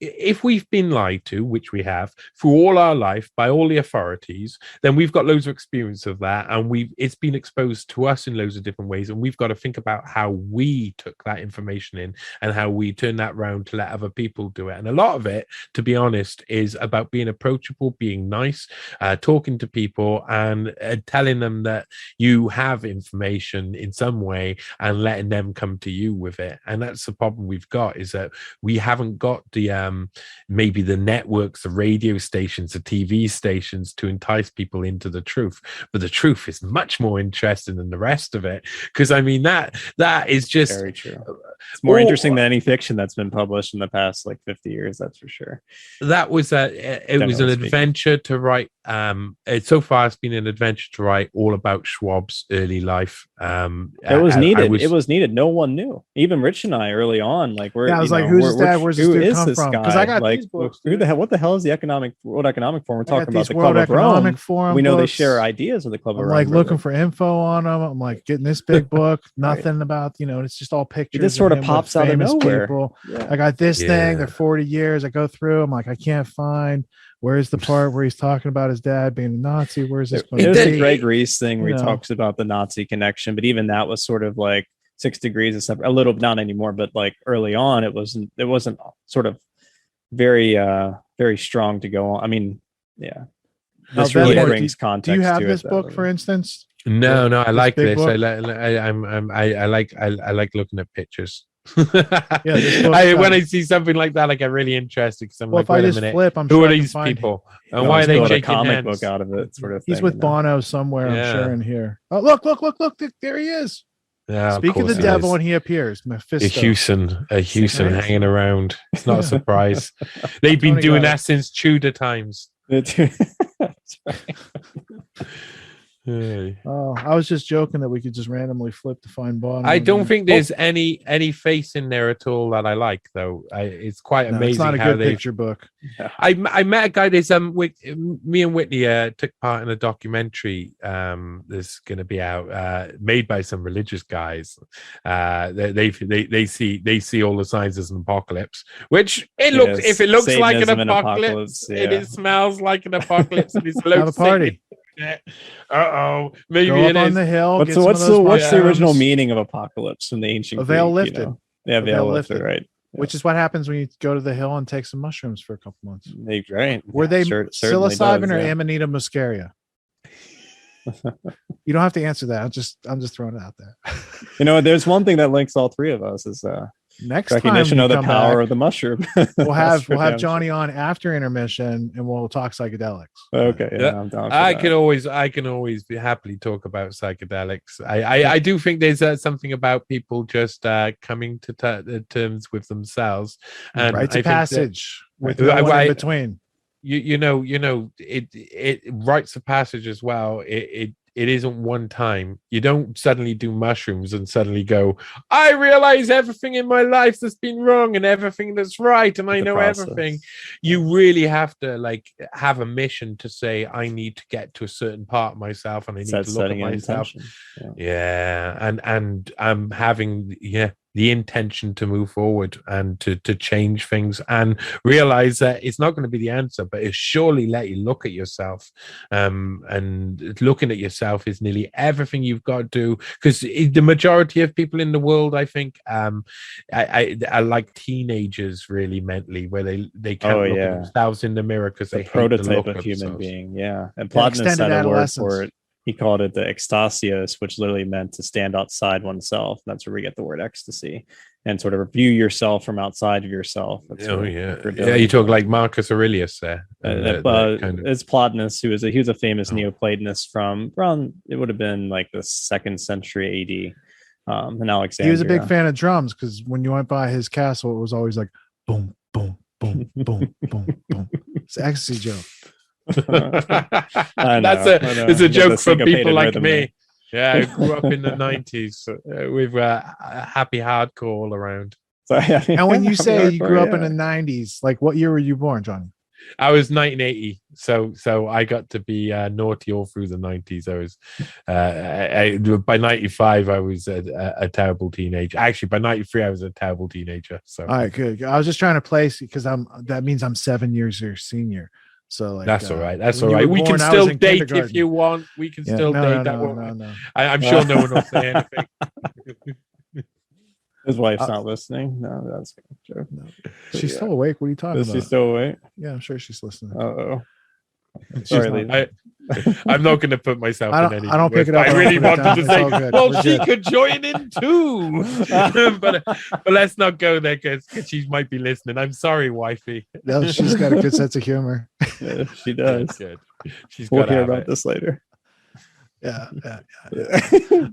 if we've been lied to, which we have through all our life by all the authorities, then we've got loads of experience of that, and it's been exposed to us in loads of different ways, and we've got to think about how we took that information in and how we turn that round to let other people do it. And a lot of it, to be honest, is about being approachable, being nice, talking to people, and telling them that you have information in some way and letting them come to you with it. And that's the problem we've got, is that we haven't got the maybe the networks, the radio stations, the TV stations to entice people into the truth. But the truth is much more interesting than the rest of it, because I mean that is just very true. It's more interesting than any fiction that's been published in the past like 50 years, that's for sure. That was it was an adventure to write. So far it's been an adventure to write all about Schwab's early life. It was needed. It was needed. No one knew. Even Rich and I early on, like, I was like, who's his dad? Where's this dude come from? Because I got like, these books, who the hell? What the hell is the World Economic Forum? We're talking about the Club of Rome. Forum we know books. They share ideas with the Club of Rome. Like looking for info on them. I'm like getting this big book, nothing about, it's just all pictures. It just sort of pops out of nowhere. Yeah. I got this thing. They're 40 years. I go through. I'm like, I can't find. Where's the part where he's talking about his dad being a Nazi? Where's this? There's a Greg Reese thing where he talks about the Nazi connection, but even that was sort of like 6 degrees is a little, not anymore, but like early on, it wasn't sort of very very strong to go on. I mean, yeah, this Now, really Vedmore, brings context. Do you have to this it, book, though. for instance? No, I This like big this. book? I like looking at pictures. this book, When I see something like that, I get really interested because I'm Well, like, if I wait a just minute, flip, I'm who sure are I can these find people, You and can why are always they build a shaking comic hands? book out of it, sort of He's thing, with you know? Bono somewhere, I'm sure, Yeah. in here. Oh, look, there he is. Yeah, Speak of the course it devil, is. and he appears. A Mephisto. Hewson Right. hanging around. It's not a surprise. They've been Tony doing got that since Tudor times. That's right. Hey. Oh, I was just joking that we could just randomly flip to find Bono. I don't and- think there's any face in there at all that I like, though. It's quite No, amazing it's not a how good they. picture book. I met a guy. There's me and Whitney took part in a documentary that's going to be out, made by some religious guys. They see all the signs as an apocalypse, which it looks. Yes, If it looks like an Satanism and apocalypse, yeah. it smells like an apocalypse. And it Have a looks party. Maybe Go it up on is. the hill. What's get some of those the original mushrooms, meaning of apocalypse from the ancient A veil Greek, lifted. Yeah, A veil veil lifted, lifted. right? which is what happens when you go to the hill and take some mushrooms for a couple months. Right. Were they certainly psilocybin does, or yeah. Amanita muscaria? You don't have to answer that. I'm just throwing it out there. You know, there's one thing that links all three of us is Next recognition time of the come power back, of the mushroom. we'll have damn Johnny on after intermission and we'll talk psychedelics. Okay, Yeah. I'm down for I that. can always be happily talk about psychedelics. I do think there's something about people just coming to terms with themselves and Rites I of think that- passage with I- no one I- in between. you know it rites of passage as well. It isn't one time. You don't suddenly do mushrooms and suddenly go, I realize everything in my life that's been wrong and everything that's right and I know everything. You really have to like have a mission to say, I need to get to a certain part of myself and I need to look at myself. And I'm having the intention to move forward and to change things and realize that it's not going to be the answer, but it's surely let you look at yourself. And looking at yourself is nearly everything you've got to do, because the majority of people in the world, I think, I like teenagers really mentally, where they can't look at themselves in the mirror because they hate prototype the look of human themselves. being. Yeah. And Plotinus had a word for it. He called it the ekstasios, which literally meant to stand outside oneself. That's where we get the word ecstasy, and sort of view yourself from outside of yourself. That's you talk like Marcus Aurelius there. It's Plotinus, he was a famous Neoplatonist from around, it would have been like the 2nd century AD. In Alexandria. He was a big fan of drums because when you went by his castle, it was always like boom, boom, boom, boom, boom, boom. It's an ecstasy joke. It's a joke for people like me. Yeah, I grew up in the 90s with happy hardcore all around. And when you say you grew up in the 90s, like what year were you born, Johnny? I was 1980, so I got to be naughty all through the 90s. I was by 95 I was a terrible teenager. Actually, by 93 I was a terrible teenager. So all right, good. I was just trying to place because that means I'm 7 years your senior. So like, that's all right. That's all right. We can still date if you want. We can still date. No. I'm sure no one will say anything. His wife's not listening. No, that's true. No. She's still awake. What are you talking about? Is she still awake? Yeah, I'm sure she's listening. Oh, sorry. I'm not going to put myself in anything. I don't pick it up. I really wanted to say, well, she good. could join in too. but let's not go there because she might be listening. I'm sorry, wifey. No, she's got a good sense of humor. Yeah, she does. Good. We'll hear about this later. Yeah.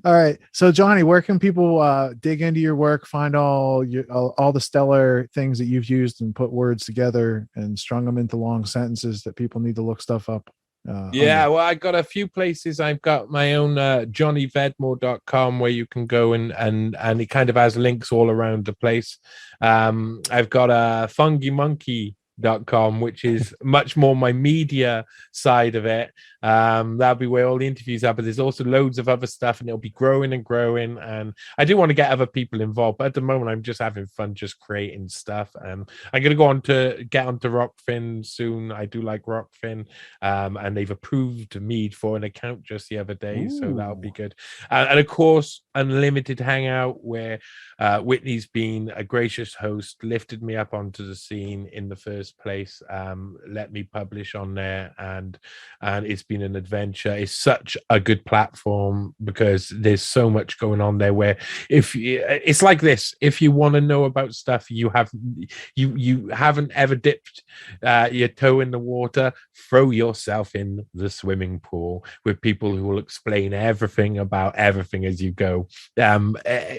All right. So Johnny, where can people dig into your work, find all the stellar things that you've used and put words together and strung them into long sentences that people need to look stuff up? Well, I got a few places. I've got my own johnnyvedmore.com where you can go and it kind of has links all around the place. I've got a Fungi Monkey com, which is much more my media side of it. That'll be where all the interviews are, but there's also loads of other stuff, and it'll be growing and growing. And I do want to get other people involved, but at the moment I'm just having fun just creating stuff. I'm going to get onto Rockfin soon. I do like Rockfin, and they've approved me for an account just the other day. Ooh. So that'll be good. And of course, Unlimited Hangout, where Whitney's been a gracious host, lifted me up onto the scene in the first place, let me publish on there, and it's been an adventure. It's such a good platform because there's so much going on there, where it's like this: if you want to know about stuff you haven't ever dipped your toe in the water, throw yourself in the swimming pool with people who will explain everything about everything as you go.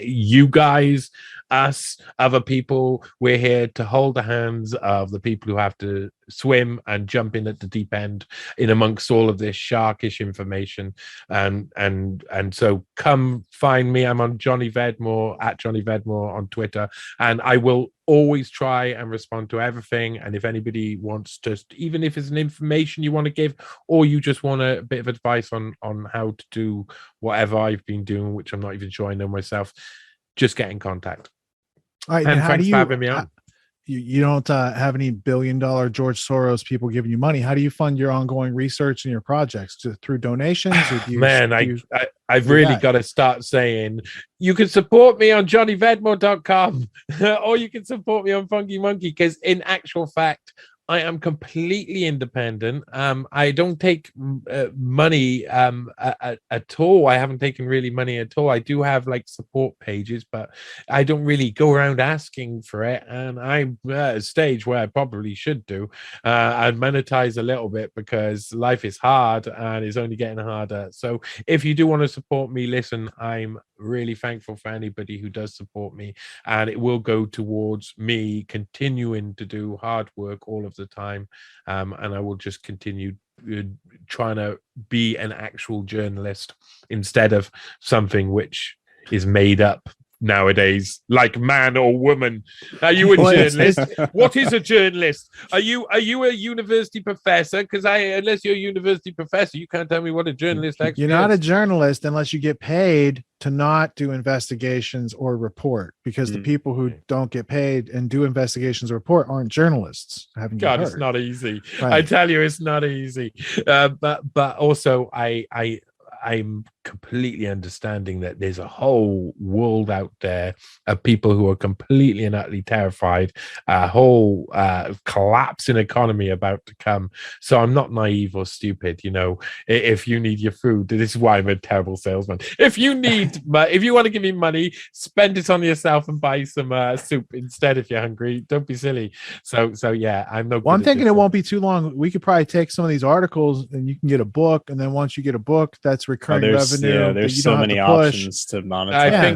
You guys, us, other people, we're here to hold the hands of the people who have to swim and jump in at the deep end in amongst all of this sharkish information. And so come find me. I'm on Johnny Vedmore, at Johnny Vedmore on Twitter, and I will always try and respond to everything. And if anybody wants to, even if it's an information you want to give, or you just want a bit of advice on how to do whatever I've been doing, which I'm not even sure I know myself, just get in contact. All right, and thanks for having me on. You don't have any billion-dollar George Soros people giving you money. How do you fund your ongoing research and your projects? Through donations? Or do you, Man, I've really got to start saying, you can support me on johnnyvedmore.com or you can support me on Funky Monkey, because in actual fact, I am completely independent. I don't take money at all. I haven't taken really money at all. I do have like support pages, but I don't really go around asking for it. And I'm at a stage where I probably should do. I'd monetize a little bit because life is hard and it's only getting harder. So if you do want to support me, listen, I'm really thankful for anybody who does support me, and it will go towards me continuing to do hard work all of the time, and I will just continue trying to be an actual journalist instead of something which is made up nowadays, like man or woman. Are you a journalist? What is a journalist? Are you a university professor? Because unless you're a university professor, you can't tell me what a journalist actually You're not is. a journalist unless you get paid to not do investigations or report, because the people who don't get paid and do investigations or report aren't journalists. God, it's not easy. Right. I tell you, it's not easy. But also, I'm completely understanding that there's a whole world out there of people who are completely and utterly terrified, a whole collapsing economy about to come. So I'm not naive or stupid. You know, if you need your food, this is why I'm a terrible salesman. If you want to give me money, spend it on yourself and buy some soup instead if you're hungry. Don't be silly. So yeah, I'm no. Well, I'm thinking it won't be too long. We could probably take some of these articles and you can get a book, and then once you get a book, that's recurring revenue. Yeah, there's so many options to monetize. I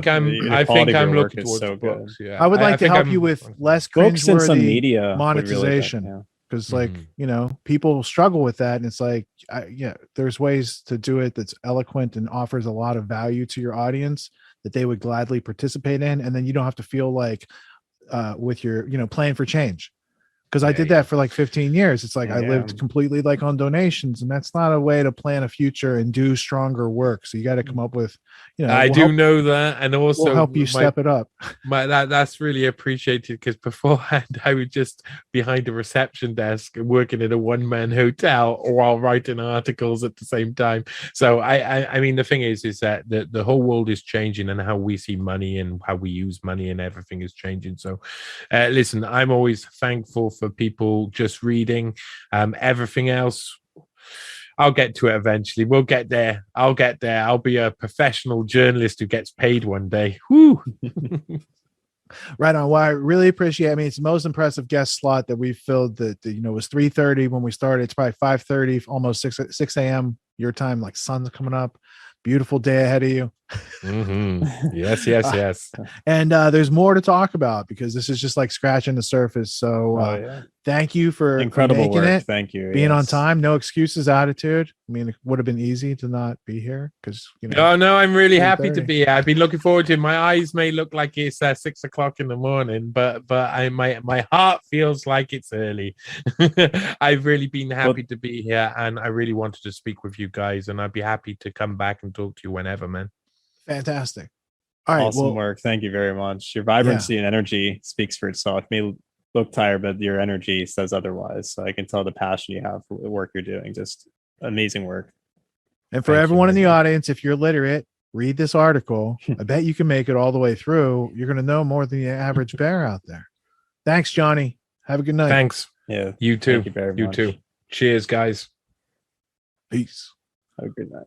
think I'm looking towards so books. Good. Yeah, I would like to help you with less books and some cringeworthy media monetization, because like you know, people struggle with that, and it's like there's ways to do it that's eloquent and offers a lot of value to your audience that they would gladly participate in, and then you don't have to feel like with your playing for change. Because I did that for like 15 years. It's like I lived completely like on donations, and that's not a way to plan a future and do stronger work. So you got to come up with, I do know that, and also we'll help you step it up. That's really appreciated, because beforehand I was just behind a reception desk working at a one-man hotel while writing articles at the same time. So I mean, the thing is that the whole world is changing, and how we see money and how we use money and everything is changing. So listen, I'm always thankful for people just reading. Everything else, I'll get to it eventually. We'll get there. I'll get there. I'll be a professional journalist who gets paid one day. Woo! Right on. Well, I really appreciate it. I mean, it's the most impressive guest slot that we've filled. That it was 3:30 when we started. It's probably 5:30, almost 6 a.m. your time. Like sun's coming up. Beautiful day ahead of you. Yes. And there's more to talk about, because this is just like scratching the surface. So Thank you for Incredible making work. it. Thank you. Being on Yes. time, no excuses attitude. I mean, it would have been easy to not be here because, you know. Oh no, I'm really happy to 3:30. be here. I've been looking forward to it. My eyes may look like it's 6 o'clock in the morning, but my heart feels like it's early. I've really been happy to be here, and I really wanted to speak with you guys, and I'd be happy to come back and talk to you whenever, man. Fantastic. All right. Awesome Well, work. Thank you very much. Your vibrancy and energy speaks for itself. You may look tired, but your energy says otherwise. So I can tell the passion you have for the work you're doing. Just amazing work. and for Thank you, everyone in the man. audience, if you're literate, read this article. I bet you can make it all the way through. You're going to know more than the average bear out there. Thanks, Johnny. Have a good night. Thanks. Yeah. You too. Thank you very much. You too. Cheers, guys. Peace. Have a good night.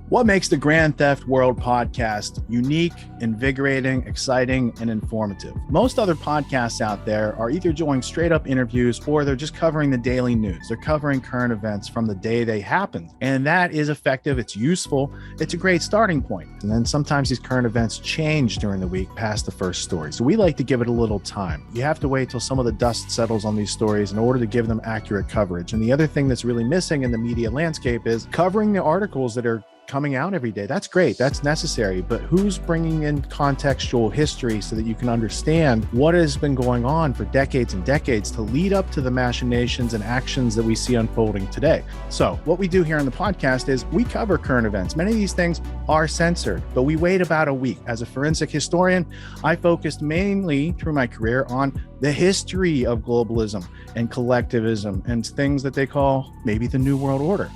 What makes the Grand Theft World podcast unique, invigorating, exciting, and informative? Most other podcasts out there are either doing straight up interviews or they're just covering the daily news. They're covering current events from the day they happened. And that is effective. It's useful. It's a great starting point. And then sometimes these current events change during the week past the first story. So we like to give it a little time. You have to wait till some of the dust settles on these stories in order to give them accurate coverage. And the other thing that's really missing in the media landscape is covering the articles that are coming out every day. That's great. That's necessary. But who's bringing in contextual history so that you can understand what has been going on for decades and decades to lead up to the machinations and actions that we see unfolding today? So what we do here on the podcast is we cover current events. Many of these things are censored, but we wait about a week. As a forensic historian, I focused mainly through my career on the history of globalism and collectivism and things that they call maybe the New World Order.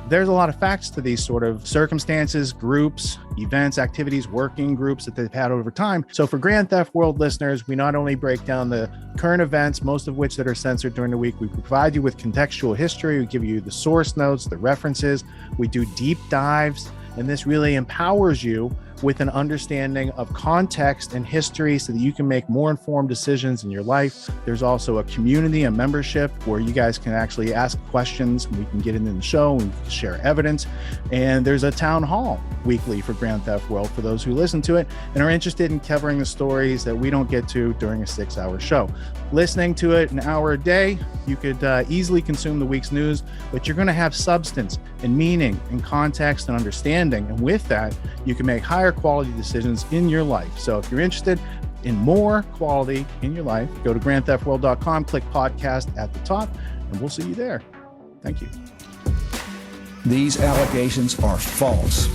There's a lot of facts to these sort of circumstances, groups, events, activities, working groups that they've had over time. So for Grand Theft World listeners, we not only break down the current events, most of which that are censored during the week, we provide you with contextual history, we give you the source notes, the references, we do deep dives, and this really empowers you with an understanding of context and history so that you can make more informed decisions in your life. There's also a community, a membership where you guys can actually ask questions and we can get into the show and share evidence. And there's a town hall weekly for Grand Theft World for those who listen to it and are interested in covering the stories that we don't get to during a 6-hour show. Listening to it an hour a day, you could easily consume the week's news, but you're going to have substance and meaning and context and understanding. And with that, you can make higher quality decisions in your life. So if you're interested in more quality in your life, go to grandtheftworld.com, click podcast at the top, and we'll see you there. Thank you. These allegations are false.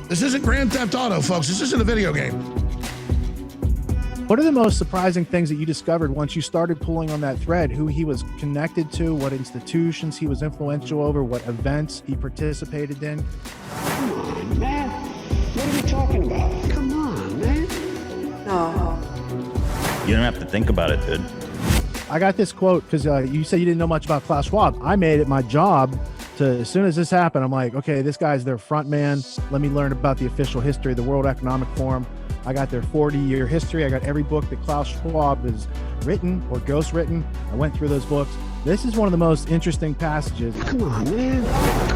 This isn't Grand Theft Auto, folks. This isn't a video game. What are the most surprising things that you discovered once you started pulling on that thread? Who he was connected to, what institutions he was influential over, what events he participated in? Come on, man. What are we talking about? Come on, man. No. You don't have to think about it, dude. I got this quote because you said you didn't know much about Klaus Schwab. I made it my job to, as soon as this happened, I'm like, okay, this guy's their front man. Let me learn about the official history of the World Economic Forum. I got their 40-year history. I got every book that Klaus Schwab has written or ghostwritten. I went through those books. This is one of the most interesting passages. Come on, man.